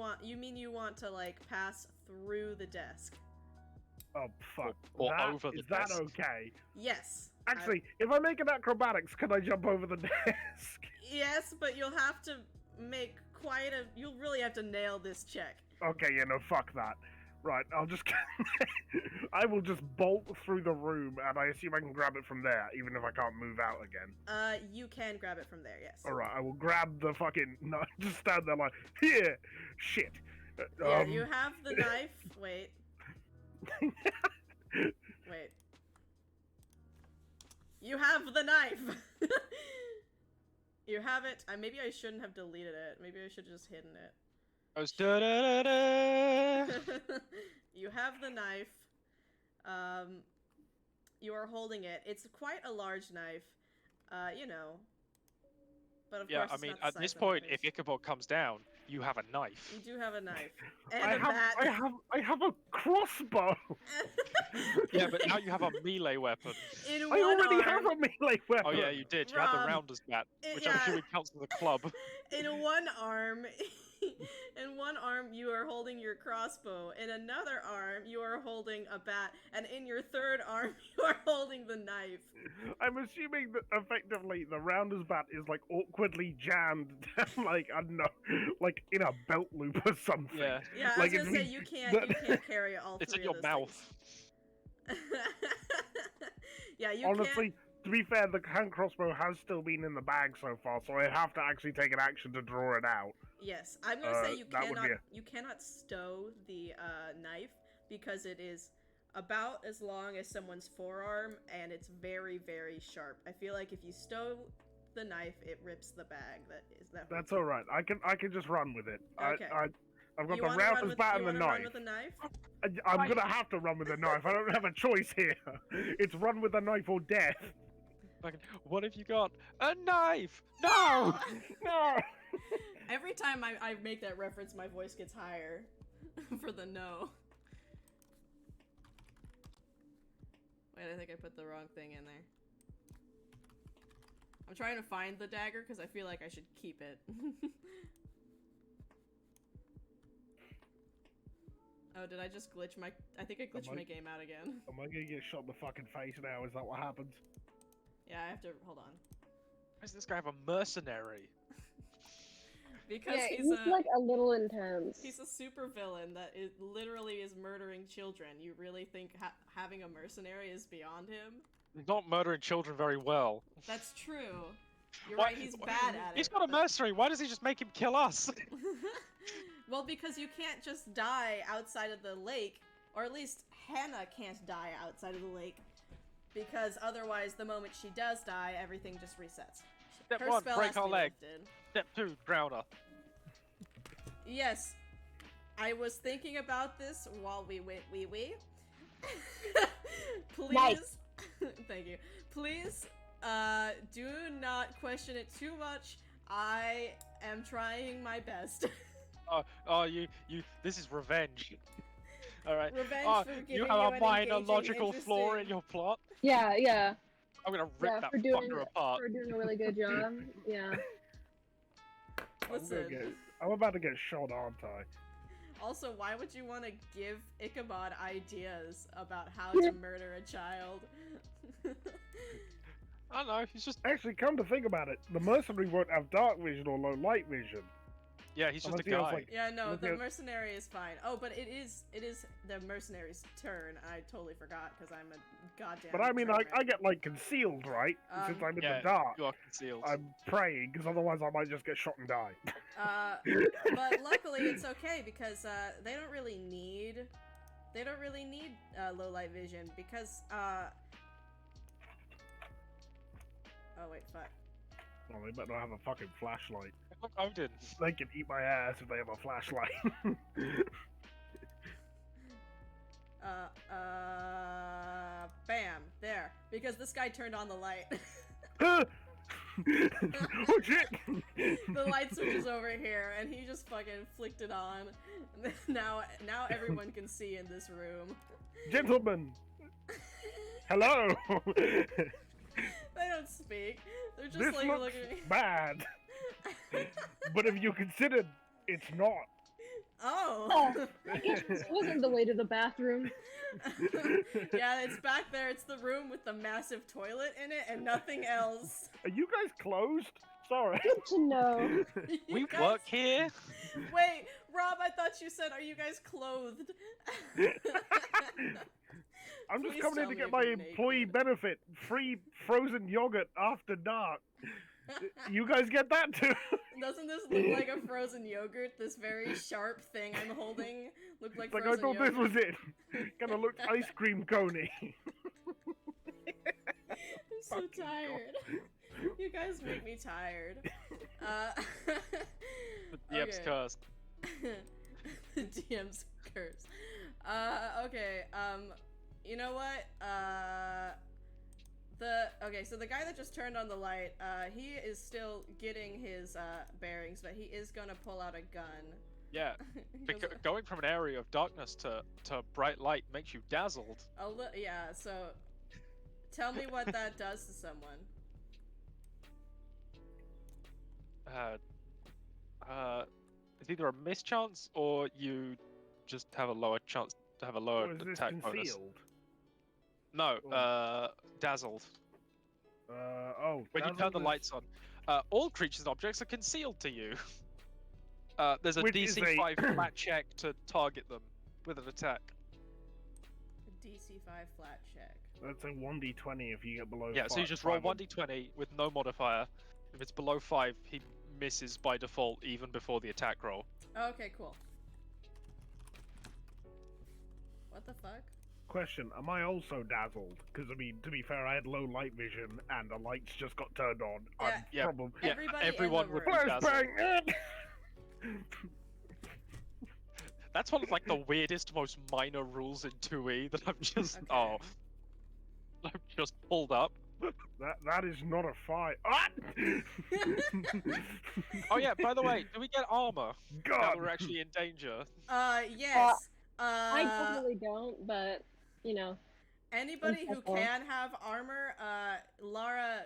want to like pass through the desk? Oh fuck. Or That- over the is that desk. okay? Yes. Actually, if I make an acrobatics, can I jump over the desk? Yes, but you'll have to make you'll really have to nail this check. Okay, yeah, no, fuck that. Right, I'll just. I will just bolt through the room, and I assume I can grab it from there, even if I can't move out again. You can grab it from there, yes. Alright, I will grab the fucking. No, just stand there like, here! Shit! Yeah, you have the knife. Wait. Wait. You have the knife! You have it. Maybe I shouldn't have deleted it. Maybe I should have just hidden it. Goes da-da-da-da. You have the knife. You are holding it. It's quite a large knife. You know. But of Yeah, course I it's mean, not the at size this of point, others. if Ichabod comes down, you have a knife. You do have a knife. And a bat. I have a crossbow! Yeah, but now you have a melee weapon. In I one already arm, have a melee weapon! Oh yeah, you did. You had Rob, the rounder's bat, which I'm yeah. assuming counts as a club. In one arm, you are holding your crossbow. In another arm, you are holding a bat, and in your third arm, you are holding the knife. I'm assuming that effectively the rounder's bat is like awkwardly jammed down, like, I don't know, like in a belt loop or something. Yeah, Yeah, I Like, was gonna it say means you can't that- carry all it's three in your of those mouth. things. Yeah, you Honestly, To be fair, the hand crossbow has still been in the bag so far, so I have to actually take an action to draw it out. Yes, I'm gonna say you that would cannot be you cannot stow the knife because it is about as long as someone's forearm and it's very, very sharp. I feel like if you stow the knife, it rips the bag. That's all right. I can just run with it. Okay. I've got You the wanna run roundest with bat you and the wanna run knife. with a knife? I'm gonna have to run with a knife. I don't have a choice here. It's run with a knife or death. Fucking, what have you got? A knife! No! No. Every time I make that reference, my voice gets higher for the no. Wait, I think I put the wrong thing in there. I'm trying to find the dagger because I feel like I should keep it. Oh, did I just glitch my... I think I glitched my game out again. Am I gonna get shot in the fucking face now? Is that what happens? Yeah, I have to... Hold on. Why does this guy have a mercenary? Because Yeah, he's he's a... like a little intense. He's a super villain that literally is murdering children. You really think having a mercenary is beyond him? He's not murdering children very well. That's true. You're Why- right, he's bad at it. He's got a but- mercenary. Why does he just make him kill us? Well, because you can't just die outside of the lake, or at least Hannah can't die outside of the lake, because otherwise, the moment she does die, everything just resets. Step Her one, spell break has to her be leg. lifted. Step two, drown her. Yes, I was thinking about this while we went wee. Please, Nice. thank you. Please, do not question it too much. I am trying my best. This is revenge. Alright. Revenge Oh, for you giving have you a an minor engaging, logical flaw in interesting- your plot. Yeah, yeah. I'm gonna rip Yeah, that for doing fucker apart. for doing a really good job. Yeah. Listen. I'm about to get shot, aren't I? Also, why would you want to give Ichabod ideas about how to murder a child? I don't know, he's just... Actually, come to think about it, the mercenary won't have dark vision or low light vision. Yeah, he's just a Unless he has, guy. like- Yeah, no, Look the at- mercenary is fine. Oh, but it is the mercenary's turn. I totally forgot because I'm a goddamn. But I mean, train I wreck. get like concealed, right? Since I'm in Yeah, the dark, you are concealed. I'm praying because otherwise I might just get shot and die. But luckily it's okay because they don't really need low light vision because oh wait, fuck. Well, they better not have a fucking flashlight. Look, Odin. They can eat my ass if they have a flashlight. Bam, there. Because this guy turned on the light. Oh shit! The light switch is over here, and he just fucking flicked it on. Now everyone can see in this room. Gentlemen! Hello! They don't speak. They're just This like looks looking. bad, but if you consider it's not. Oh. I guess this wasn't the way to the bathroom. Yeah, it's back there. It's the room with the massive toilet in it and nothing else. Are you guys closed? Sorry. Good to know. You We guys- work here. Wait, Rob, I thought you said, are you guys clothed? I'm just Please coming tell in to me get if my you're employee naked. benefit. Free frozen yogurt after dark. You guys get that too? Doesn't this look like a frozen yogurt? This very sharp thing I'm holding look like Like I frozen thought yogurt? this was it. Gonna look ice cream coney. I'm so Fucking tired. You guys make me tired. The DM's Okay. cursed. The DM's curse. Okay, you know what? So the guy that just turned on the light, he is still getting his bearings, but he is gonna pull out a gun. Yeah, He goes, going from an area of darkness to bright light makes you dazzled. yeah, so tell me what that does to someone. It's either a mischance or you just have a lower chance to have a lower Or is this attack bonus. concealed? No, Oh. dazzled. Oh. When you turn dazzled the is- lights on, all creatures and objects are concealed to you. There's a Which is DC a- 5 flat check to target them with an attack. DC 5 flat check. That's a 1d20 if you get below. Yeah, so you just roll 1d20 with no modifier. If it's below 5, he misses by default even before the attack roll. Okay, cool. What the fuck? Question: am I also dazzled? Because I mean, to be fair, I had low light vision and the lights just got turned on. Yeah. Yeah. Probably. Yeah, Everybody everyone in the would be room. dazzled. Flashbang! That's one of like the weirdest, most minor rules in 2E that I've just Okay. I've just pulled up. that is not a fight. Ah! Oh yeah, by the way, do we get armor now God. that we're actually in danger? Yes. I totally don't, but you know. Anybody who Simple. can have armor, Lara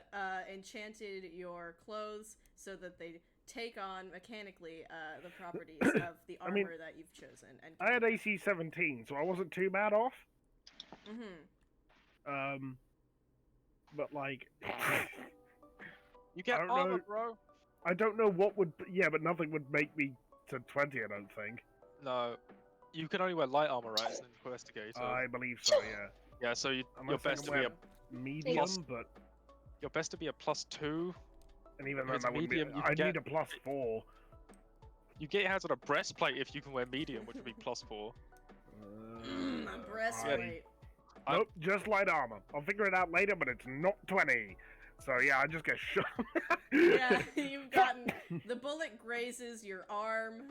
enchanted your clothes so that they take on mechanically the properties of the armor I mean, that you've chosen. And I had AC 17, so I wasn't too bad off. Mm-hmm. But like, You get I don't armor, know. bro. I don't know what would. Yeah, but nothing would make me to 20. I don't think. No, you can only wear light armor, right? As an investigator. I believe so. Yeah. Yeah, so your Unless I best can to be wear a medium, Plus- but your best to be a +2. and even If then it's that wouldn't medium, be. you I get- need a +4. You get your hands on a breastplate if you can wear medium, which would be +4. A breastplate. Nope, just light armor. I'll figure it out later, but it's not 20. So yeah, I just get shot. Yeah, you've gotten the bullet grazes your arm.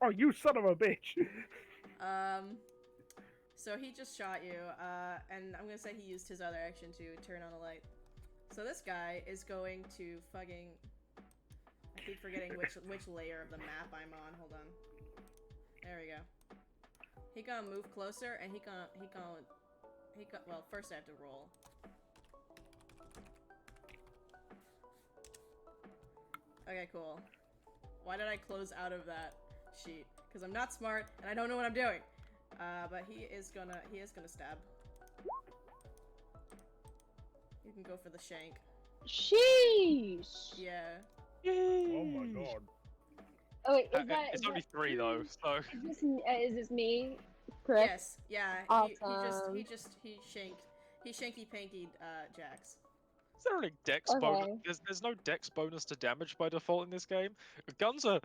Oh, you son of a bitch! So he just shot you, and I'm gonna say he used his other action to turn on the light. So this guy is going to fucking... I keep forgetting which layer of the map I'm on. Hold on. There we go. He gonna move closer, and well, first I have to roll. Okay, cool. Why did I close out of that sheet? Because I'm not smart, and I don't know what I'm doing. But he is gonna stab. You can go for the shank. Sheesh. Yeah. Oh my god. Oh wait, is that? It's is only that- 3 though, so Is this me? Correct. Yes. Yeah. Awesome. He shanky pankied Jax. is there any dex Okay. bonus? There's no dex bonus to damage by default in this game. Guns are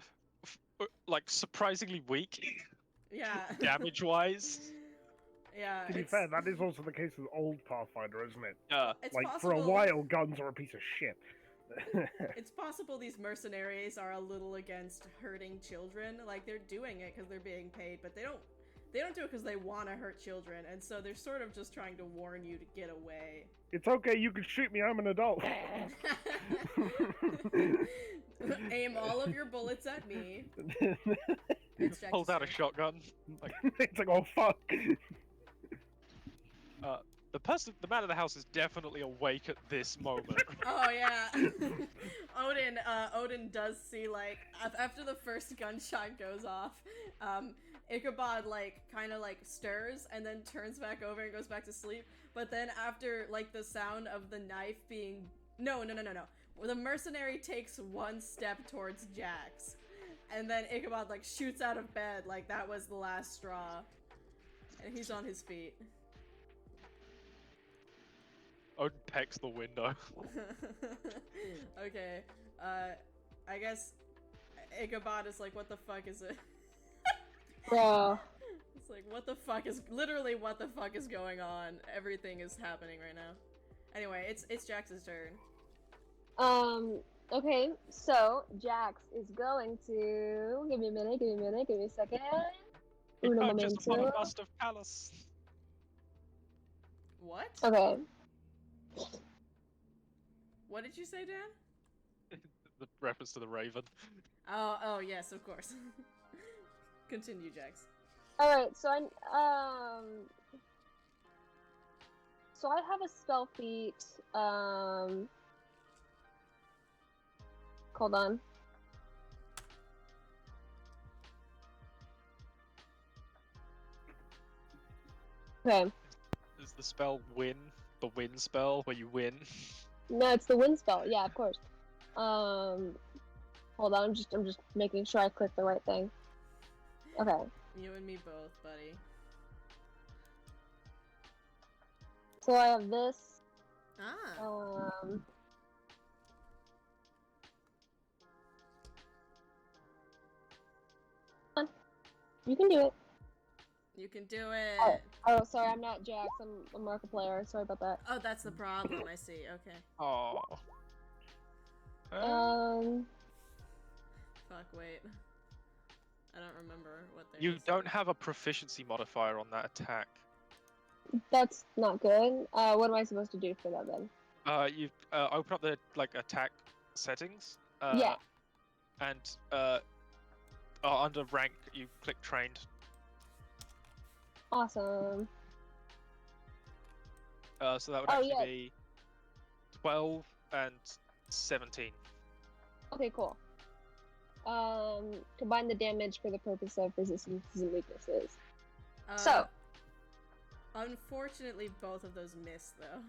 like surprisingly weak Yeah. damage-wise. Yeah. To be fair, that is also the case with old Pathfinder, isn't it? Yeah. It's Like, possible, for a while, guns are a piece of shit. It's possible these mercenaries are a little against hurting children. Like, they're doing it because they're being paid, but they don't do it because they want to hurt children, and so they're sort of just trying to warn you to get away. It's okay, you can shoot me, I'm an adult. Aim all of your bullets at me. Just Jax's pulls out a turn. shotgun. Like, It's like, oh fuck. the man of the house is definitely awake at this moment. Oh yeah, Odin does see, like, after the first gunshot goes off, Ichabod kind of stirs and then turns back over and goes back to sleep. But then after the sound of the knife being no, the mercenary takes one step towards Jax, and then Ichabod shoots out of bed like that was the last straw, and he's on his feet. Odin pecks the window. Okay, I guess Ichabod is like, what the fuck is it? Bro. It's like, what the fuck is going on? Everything is happening right now. Anyway, it's Jax's turn. Okay, so Jax is going to give me a minute, give me a second. Uno Just upon a momento. bust of Pallas. What? Okay. What did you say, Dan? The reference to the Raven. Oh yes, of course. Continue, Jax. All right, so I have a spell feat. Hold on. Okay. Is the spell win? The win spell where you win? No, it's the wind spell. Yeah, of course. Hold on. I'm just making sure I click the right thing. Okay. You and me both, buddy. So I have this. Ah. You can do it. You can do it. Oh, sorry, I'm not Jax. I'm a Marco player. Sorry about that. Oh, that's the problem. I see. Okay. Oh. Fuck, wait. I don't remember what there You is. don't have a proficiency modifier on that attack. That's not good. What am I supposed to do for that then? You open up the attack settings. Yeah. And under rank, you click trained. Awesome. So that would Oh, actually yeah. be 12 and 17. Okay, cool. Combine the damage for the purpose of resistances and weaknesses. So. Unfortunately, both of those miss, though.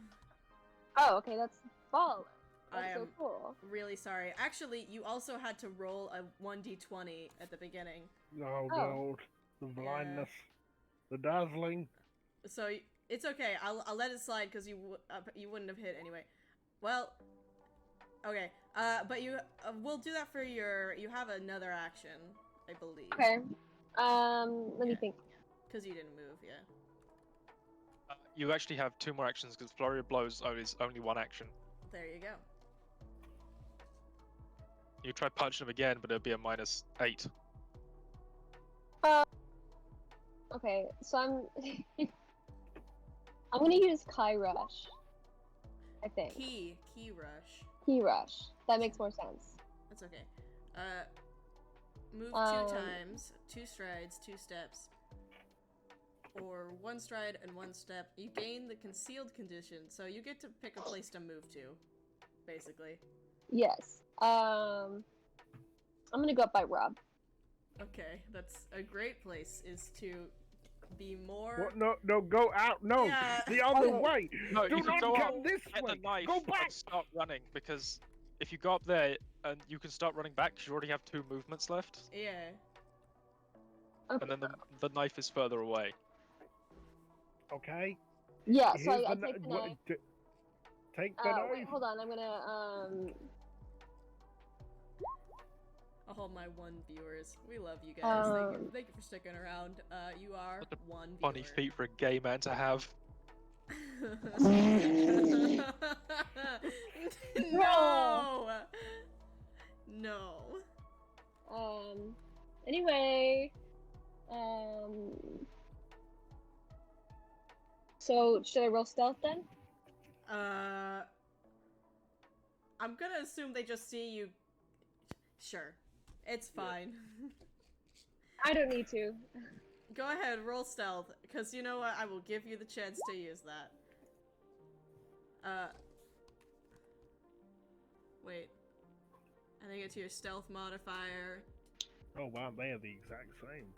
Oh, okay, that's baller. I That's so am cool. really sorry. Actually, you also had to roll a 1d20 at the beginning. Oh, God. The blindness. The dazzling. So it's okay. I'll let it slide because you wouldn't have hit anyway. Well, okay. But we'll do that for your. You have another action, I believe. Okay. Let me think. Because you didn't move, yeah. You actually have 2 more actions because Flurry of Blows is only 1 action. There you go. You try punching him again, but it'll be a -8. Okay, so I'm gonna use Kai Rush. I think. Key rush. Key Rush. That makes more sense. That's okay. Move 2 times, 2 strides, 2 steps, or 1 stride and 1 step. You gain the concealed condition, so you get to pick a place to move to, basically. Yes. I'm gonna go up by Rob. Okay, that's a great place, is to be more... What? No, go out. No, Yeah. the other Okay. way. No, Do you can not go up, come this get way. the knife, Go back. and start running, because if you go up there, and you can start running back, because you already have 2 movements left, Yeah. Okay. and then the knife is further away. Okay. Yeah, so Here's I the take the knife. Take the knife. Wait, hold on. I'm gonna All my 1 viewers. We love you guys. Thank you for sticking around. You are What a 1 viewer. Funny feat for a gay man to have. No! No. Anyway, so should I roll stealth then? I'm gonna assume they just see you. Sure. It's fine. I don't need to. Go ahead, roll stealth, because you know what? I will give you the chance to use that. Wait. I think it's your stealth modifier. Oh wow, they are the exact same.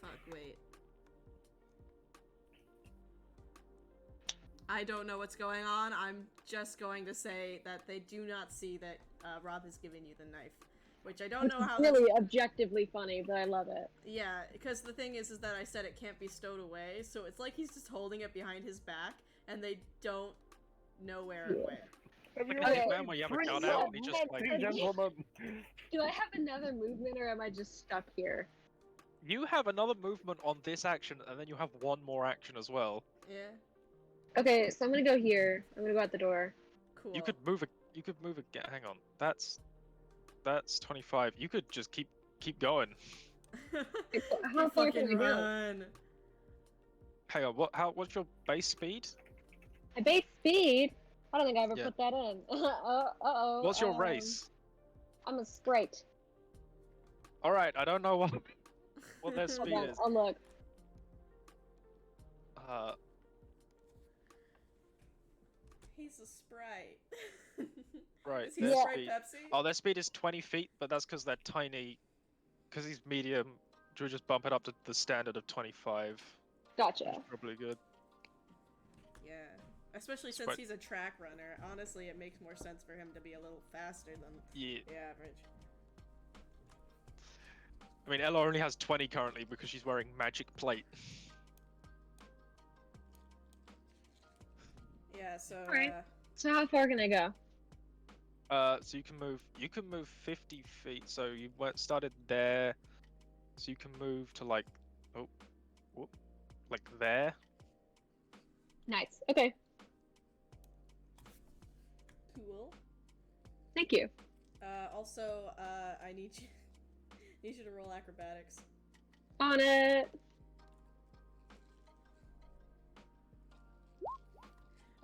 Fuck, wait. I don't know what's going on. I'm just going to say that they do not see that Rob has given you the knife. Which I don't know how It's really objectively funny, but I love it. Yeah, because the thing is that I said it can't be stowed away, so it's like he's just holding it behind his back, and they don't know where and where. Have you Okay. Man, where you have a gun Yeah, out, and he just like... gentlemen. Do I have another movement, or am I just stuck here? You have another movement on this action, and then you have 1 more action as well. Yeah, Okay, so I'm gonna go here. I'm gonna go out the door. cool. You could move again. Hang on. That's 25. You could just keep going. How far can I fucking go? run. Hang on. What's your base speed? My base speed? I don't think I ever Yeah. put that in. Uh-oh. What's your race? I'm a sprite. All right. I don't know what their Hold speed on, is. I'll look. He's a sprite. Right. Is he Their Yeah. Sprite speed. Pepsi? Oh, their speed is 20 feet, but that's because they're tiny. Because he's medium, we'll just bump it up to the standard of 25. Gotcha. Which is probably good. Yeah. Especially since Sprite. he's a track runner. Honestly, it makes more sense for him to be a little faster than Yeah. the average. I mean, Ella only has 20 currently because she's wearing magic plate. Yeah, so Alright. So how far can I go? So you can move 50 feet. So you started there, so you can move to like, oh, whoop, like there. Nice. Okay. cool. Thank you. Also, I need you need you to roll acrobatics. On it.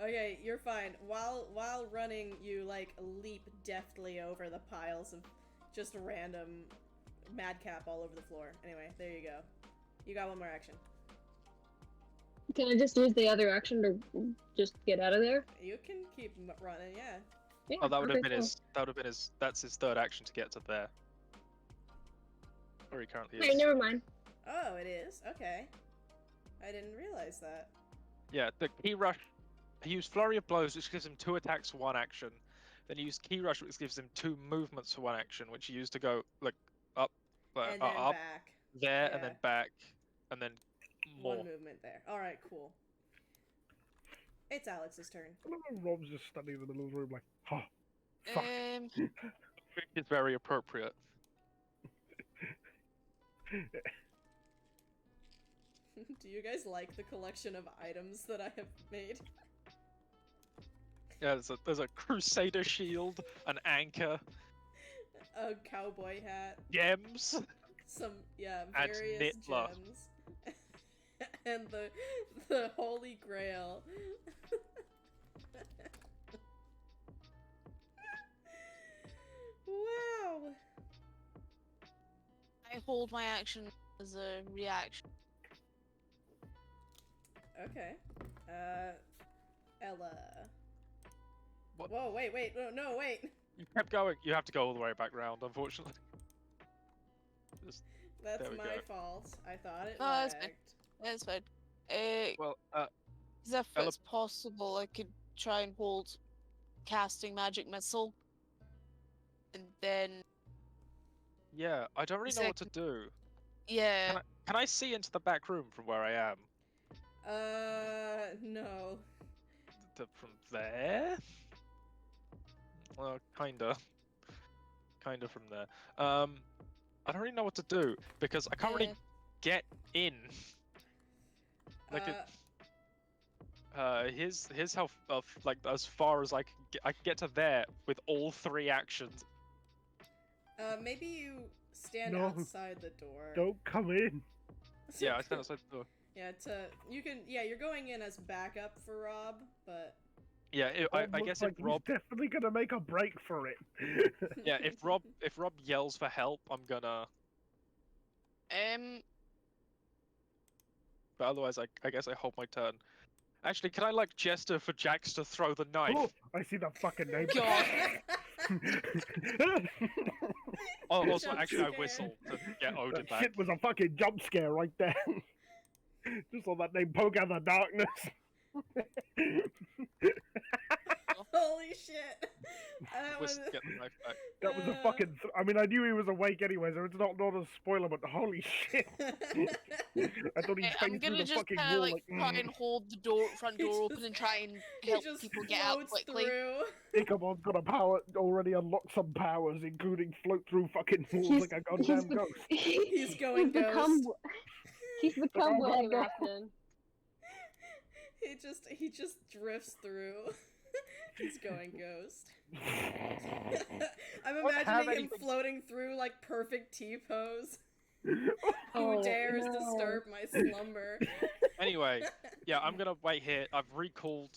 Okay, you're fine. While running, you like leap deftly over the piles of just random madcap all over the floor. Anyway, there you go. You got one more action. Can I just use the other action to just get out of there? You can keep running, yeah. Yeah, Oh, that would have okay, been cool. his. That would have been his. That's his third action to get to there. Where he currently Alright, is. never mind. Oh, it is? Okay. I didn't realize that. Yeah, the key rush. He used flurry of blows, which gives him 2 attacks for 1 action. Then he used key rush, which gives him 2 movements for 1 action, which he used to go like up, And then up back. there, Yeah. and then back, and then more. One movement there. Alright, cool. It's Alex's turn. I love how Rob's just standing in the middle of the room like, huh, fuck. Which is very appropriate. Do you guys like the collection of items that I have made? Yeah, there's a crusader shield, an anchor, A cowboy hat, gems. some And various Nittler. gems, and the Holy Grail. Wow. I hold my action as a reaction. Okay. Ella. What? Whoa, wait, no, wait. You kept going. You have to go all the way back round, unfortunately. Just, That's There we my go. fault. I thought it No, that's fine. lagged. That's fine. well, If Ella- it's possible, I could try and hold casting magic missile, and then yeah, I don't really know what to do. yeah, Can I see into the back room from where I am? No. From there? Well, kinda. Kinda from there. I don't really know what to do because I can't really Yeah. get in. Like Uh, his health of like as far as I can get to there with all 3 actions. maybe you stand No. outside the door. Don't come in. Yeah, I stand outside the door. Yeah, you're going in as backup for Rob, but Yeah, Rob I looks guess like if Rob, he's definitely gonna make a break for it. yeah, if Rob yells for help, I'm gonna. But otherwise, I guess I hold my turn. Actually, can I like gesture for Jax to throw the knife? Oh, I see that fucking name. God. Oh, also, Jump actually, I scare. whistle to get Odin That back. shit was a fucking jump scare right there. Just saw that name poke out of the darkness. Holy shit! That Whistle was to get the knife back. That was a fucking. I mean, I knew he was awake anyway, so it's not a spoiler. But holy shit! I thought he I'm faced through gonna the just fucking kind of wall like like. try and hold the front He door just- open and try and he help just people get out floats quickly. through. Ichabod's got a power already unlocked some powers, including float through fucking walls He's- like a goddamn be- ghost. He's going become. ghost. He's become Oh, William no. Afton. He just drifts through. He's going ghost. I'm Don't have imagining him anything- floating through like perfect T-pose. Oh, Who dares no. disturb my slumber? Anyway, yeah, I'm gonna wait here. I've recalled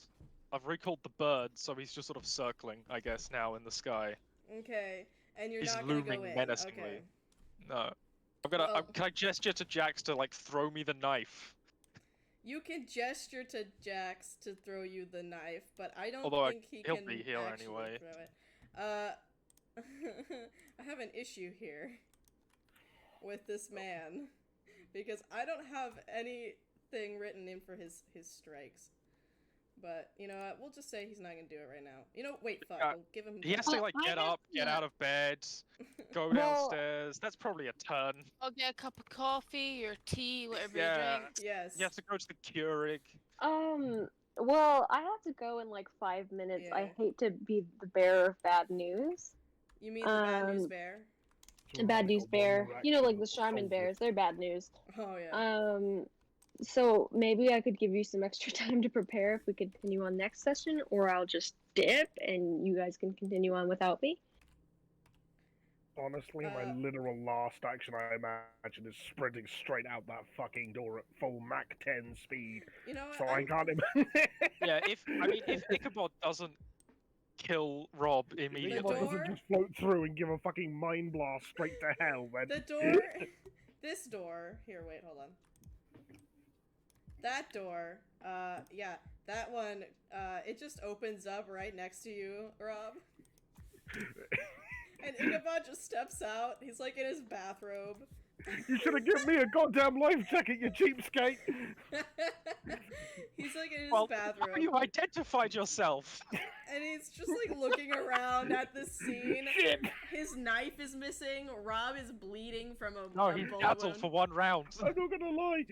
the bird, so he's just sort of circling, I guess, now in the sky. Okay, and you're He's not gonna looming go in. menacingly. Okay. No, I'm gonna. Well- Can I gesture to Jax to like throw me the knife? You can gesture to Jax to throw you the knife, but I don't Although think he'll can be here actually anyway. throw it. I have an issue here with this man because I don't have anything written in for his strikes. But you know what? We'll just say he's not gonna do it right now. You know, wait, fuck. We'll give him. He has to Oh, like I get have up, get to- out of bed, go Well- downstairs. That's probably a turn. I'll get a cup of coffee or tea, whatever Yeah. you drink. Yes. He has to go to the Keurig. Um, Well, I have to go in like 5 minutes. Yeah. I hate to be the bearer of bad news. You mean the bad news Um, bear? A bad news bear. You know, like the Shaman Charmin bears. They're bad news. Oh yeah. So maybe I could give you some extra time to prepare if we could continue on next session, or I'll just dip and you guys can continue on without me. Honestly, my literal last action, I imagine, is sprinting straight out that fucking door at full Mach 10 speed. You know what? So I can't imagine. Yeah, if Ichabod doesn't kill Rob immediately, Ichabod door- doesn't just float through and give a fucking mind blast straight to hell, then. The door. This door. Here, wait, hold on. That door. Yeah, that one. It just opens up right next to you, Rob. And Ichabod just steps out. He's like in his bathrobe. You should have given me a goddamn life jacket, you cheapskate! He's like in his well, bathrobe. you identified yourself. And he's just like looking around at the scene. Shit! His knife is missing. Rob is bleeding from a No, a he's bullet dazzled wound. for one round. I'm not gonna lie.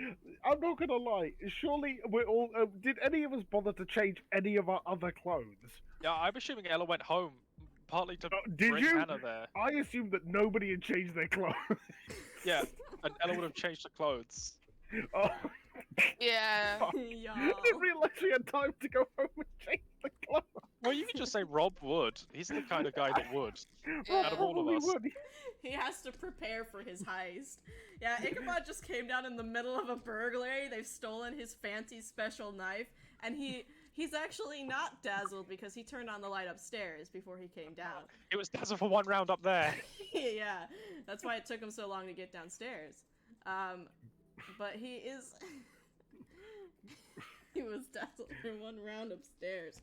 I'm not gonna lie. Surely we're all. Did any of us bother to change any of our other clothes? Yeah, I'm assuming Ella went home, partly to Did bring you? Hannah there. I assumed that nobody had changed their clothes. Yeah, and Ella would have changed the clothes. Oh, Yeah. fuck. I Y'all. didn't realize we had time to go home and change the clothes. Well, you can just say Rob would. He's the kind of guy that would. Yeah. Out of all of Probably us. would. He has to prepare for his heist. Yeah, Ichabod just came down in the middle of a burglary. They've stolen his fancy special knife, and he's actually not dazzled because he turned on the light upstairs before he came down. It was dazzled for one round up there. Yeah, that's why it took him so long to get downstairs. But he is. He was dazzled for one round upstairs.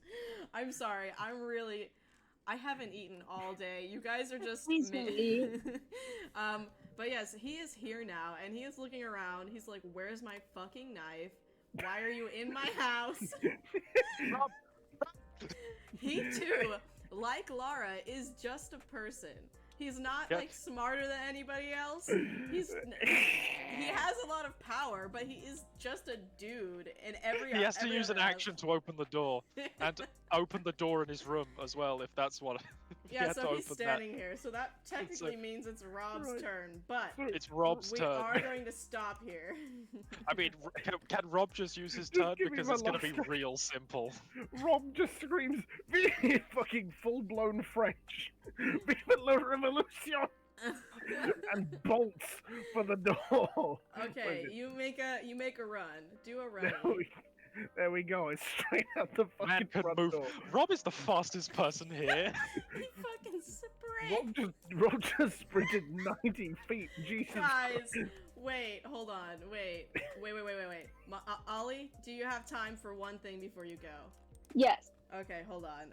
I'm sorry. I haven't eaten all day. You guys are just. Please don't eat. But yes, he is here now, and he is looking around. He's like, "Where's my fucking knife? Why are you in my house?" Rob, He too, like Lara, is just a person. He's not Yep. like smarter than anybody else. He has a lot of power, but he is just a dude. And he has to every use an other action to open the door. And to open the door in his room as well, if that's what. He Yeah, had to so he's open standing here. So that technically a- means it's Rob's Right. turn, but So- It's Rob's we turn. are going to stop here. I mean, can Rob just use his Just turn? give me Because my it's going to last be turn. real simple. Rob just screams, "Vive fucking full-blown French! Vive la revolution!" and bolts for the door. Okay, you make a run. Do a run. There we go. It's straight out the Man fucking could front move. door. Rob is the fastest person here. He fucking sprint. Rob just sprinted 90 feet. Jesus Guys, Christ. wait, hold on, wait. Ollie, do you have time for one thing before you go? Yes. Okay, hold on.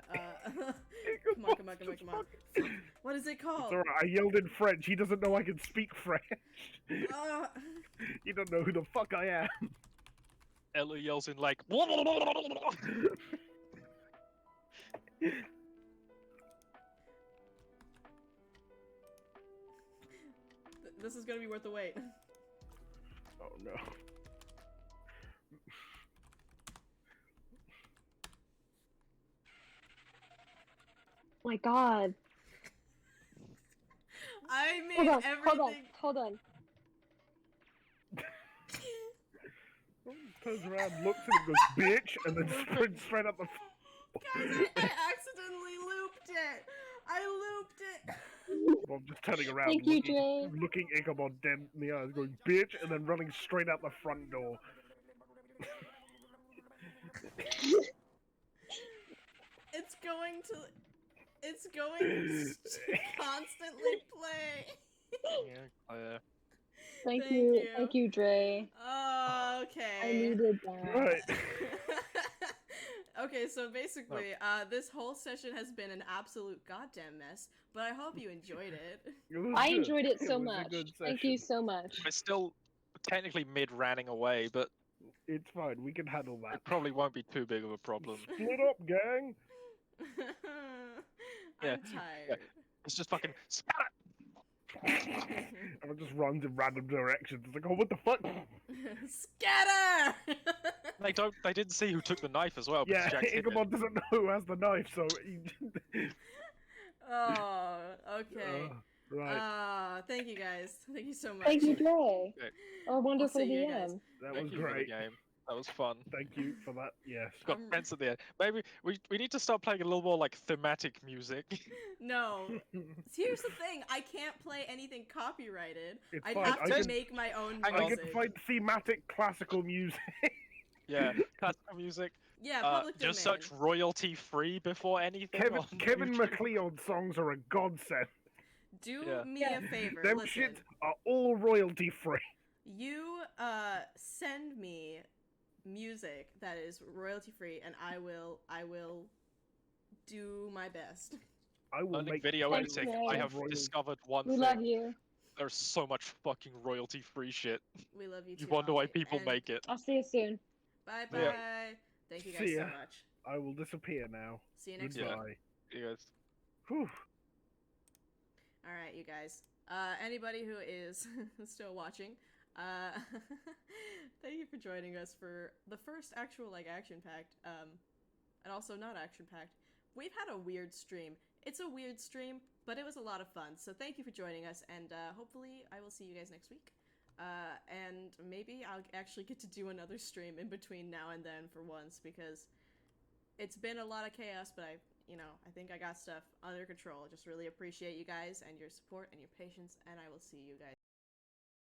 Come Come on. What is it It's called? alright, I yelled in French. He doesn't know I can speak French. Uh, You don't know who the fuck I am. Ella yells in like. this is gonna be worth the wait. Oh no. My God. I made Hold on. everything. Hold on. Turns around, looks at him, goes, "Bitch," and then sprints straight up the. Guys, I accidentally looped it. I looped it. I'm just turning around, Thank you, Dre. looking Ichabod dead in the eyes, going, "Bitch," and then running straight out the front door. It's going to constantly play. Yeah, Thank Thank you. you. Thank you, Dre. Okay. I needed that. Right. Okay, so basically, this whole session has been an absolute goddamn mess, but I hope you enjoyed it. It was I good. enjoyed it so was a much. good Thank you session. so much. we're still technically mid-ranning away, but It's fine. We can handle that. it probably won't be too big of a problem. Split up, gang. Yeah, I'm tired. It's just fucking spat. Everyone just runs in random directions. It's like, oh, what the fuck? Scatter! They didn't see who took the knife as well. Because Yeah, Jack's hidden it. Igabon doesn't know who has the knife, so he... Oh, okay. right. Thank you guys. Thank you so much. Thank you, Dre. Okay. Our wonderful see you guys. DM. That Thank was you for the great. game. That was fun. Thank you for that. Yes. Got tense at the end. Maybe we need to start playing a little more like thematic music. No. Here's the thing. I can't play anything copyrighted. It's I'd fine. have I to can- make my own Hang I on. music. can find thematic classical music. Yeah, classical music. Yeah, public Just domain. search royalty free before anything. Kevin on Kevin YouTube. MacLeod songs are a godsend. Do Yeah. me Yeah. a favor. Them Listen. shits are all royalty free. You send me music that is royalty free, and I will do my best. I will Learning make video Thanks, editing. Ray. I have royalty- discovered one We thing. love you. There's so much fucking royalty free shit. We love you too. You wonder why Ollie, people and make it. I'll see you soon. Bye bye. Yeah. Thank you guys See so ya. much. I will disappear now. See you next Yeah. week. Goodbye. You guys. Whew. All right, you guys. Anybody who is still watching, thank you for joining us for the first actual action-packed, and also not action-packed. We've had a weird stream. It's a weird stream, but it was a lot of fun. So thank you for joining us, and hopefully I will see you guys next week. And maybe I'll actually get to do another stream in between now and then for once, because it's been a lot of chaos, but I think I got stuff under control. Just really appreciate you guys and your support and your patience, and I will see you guys.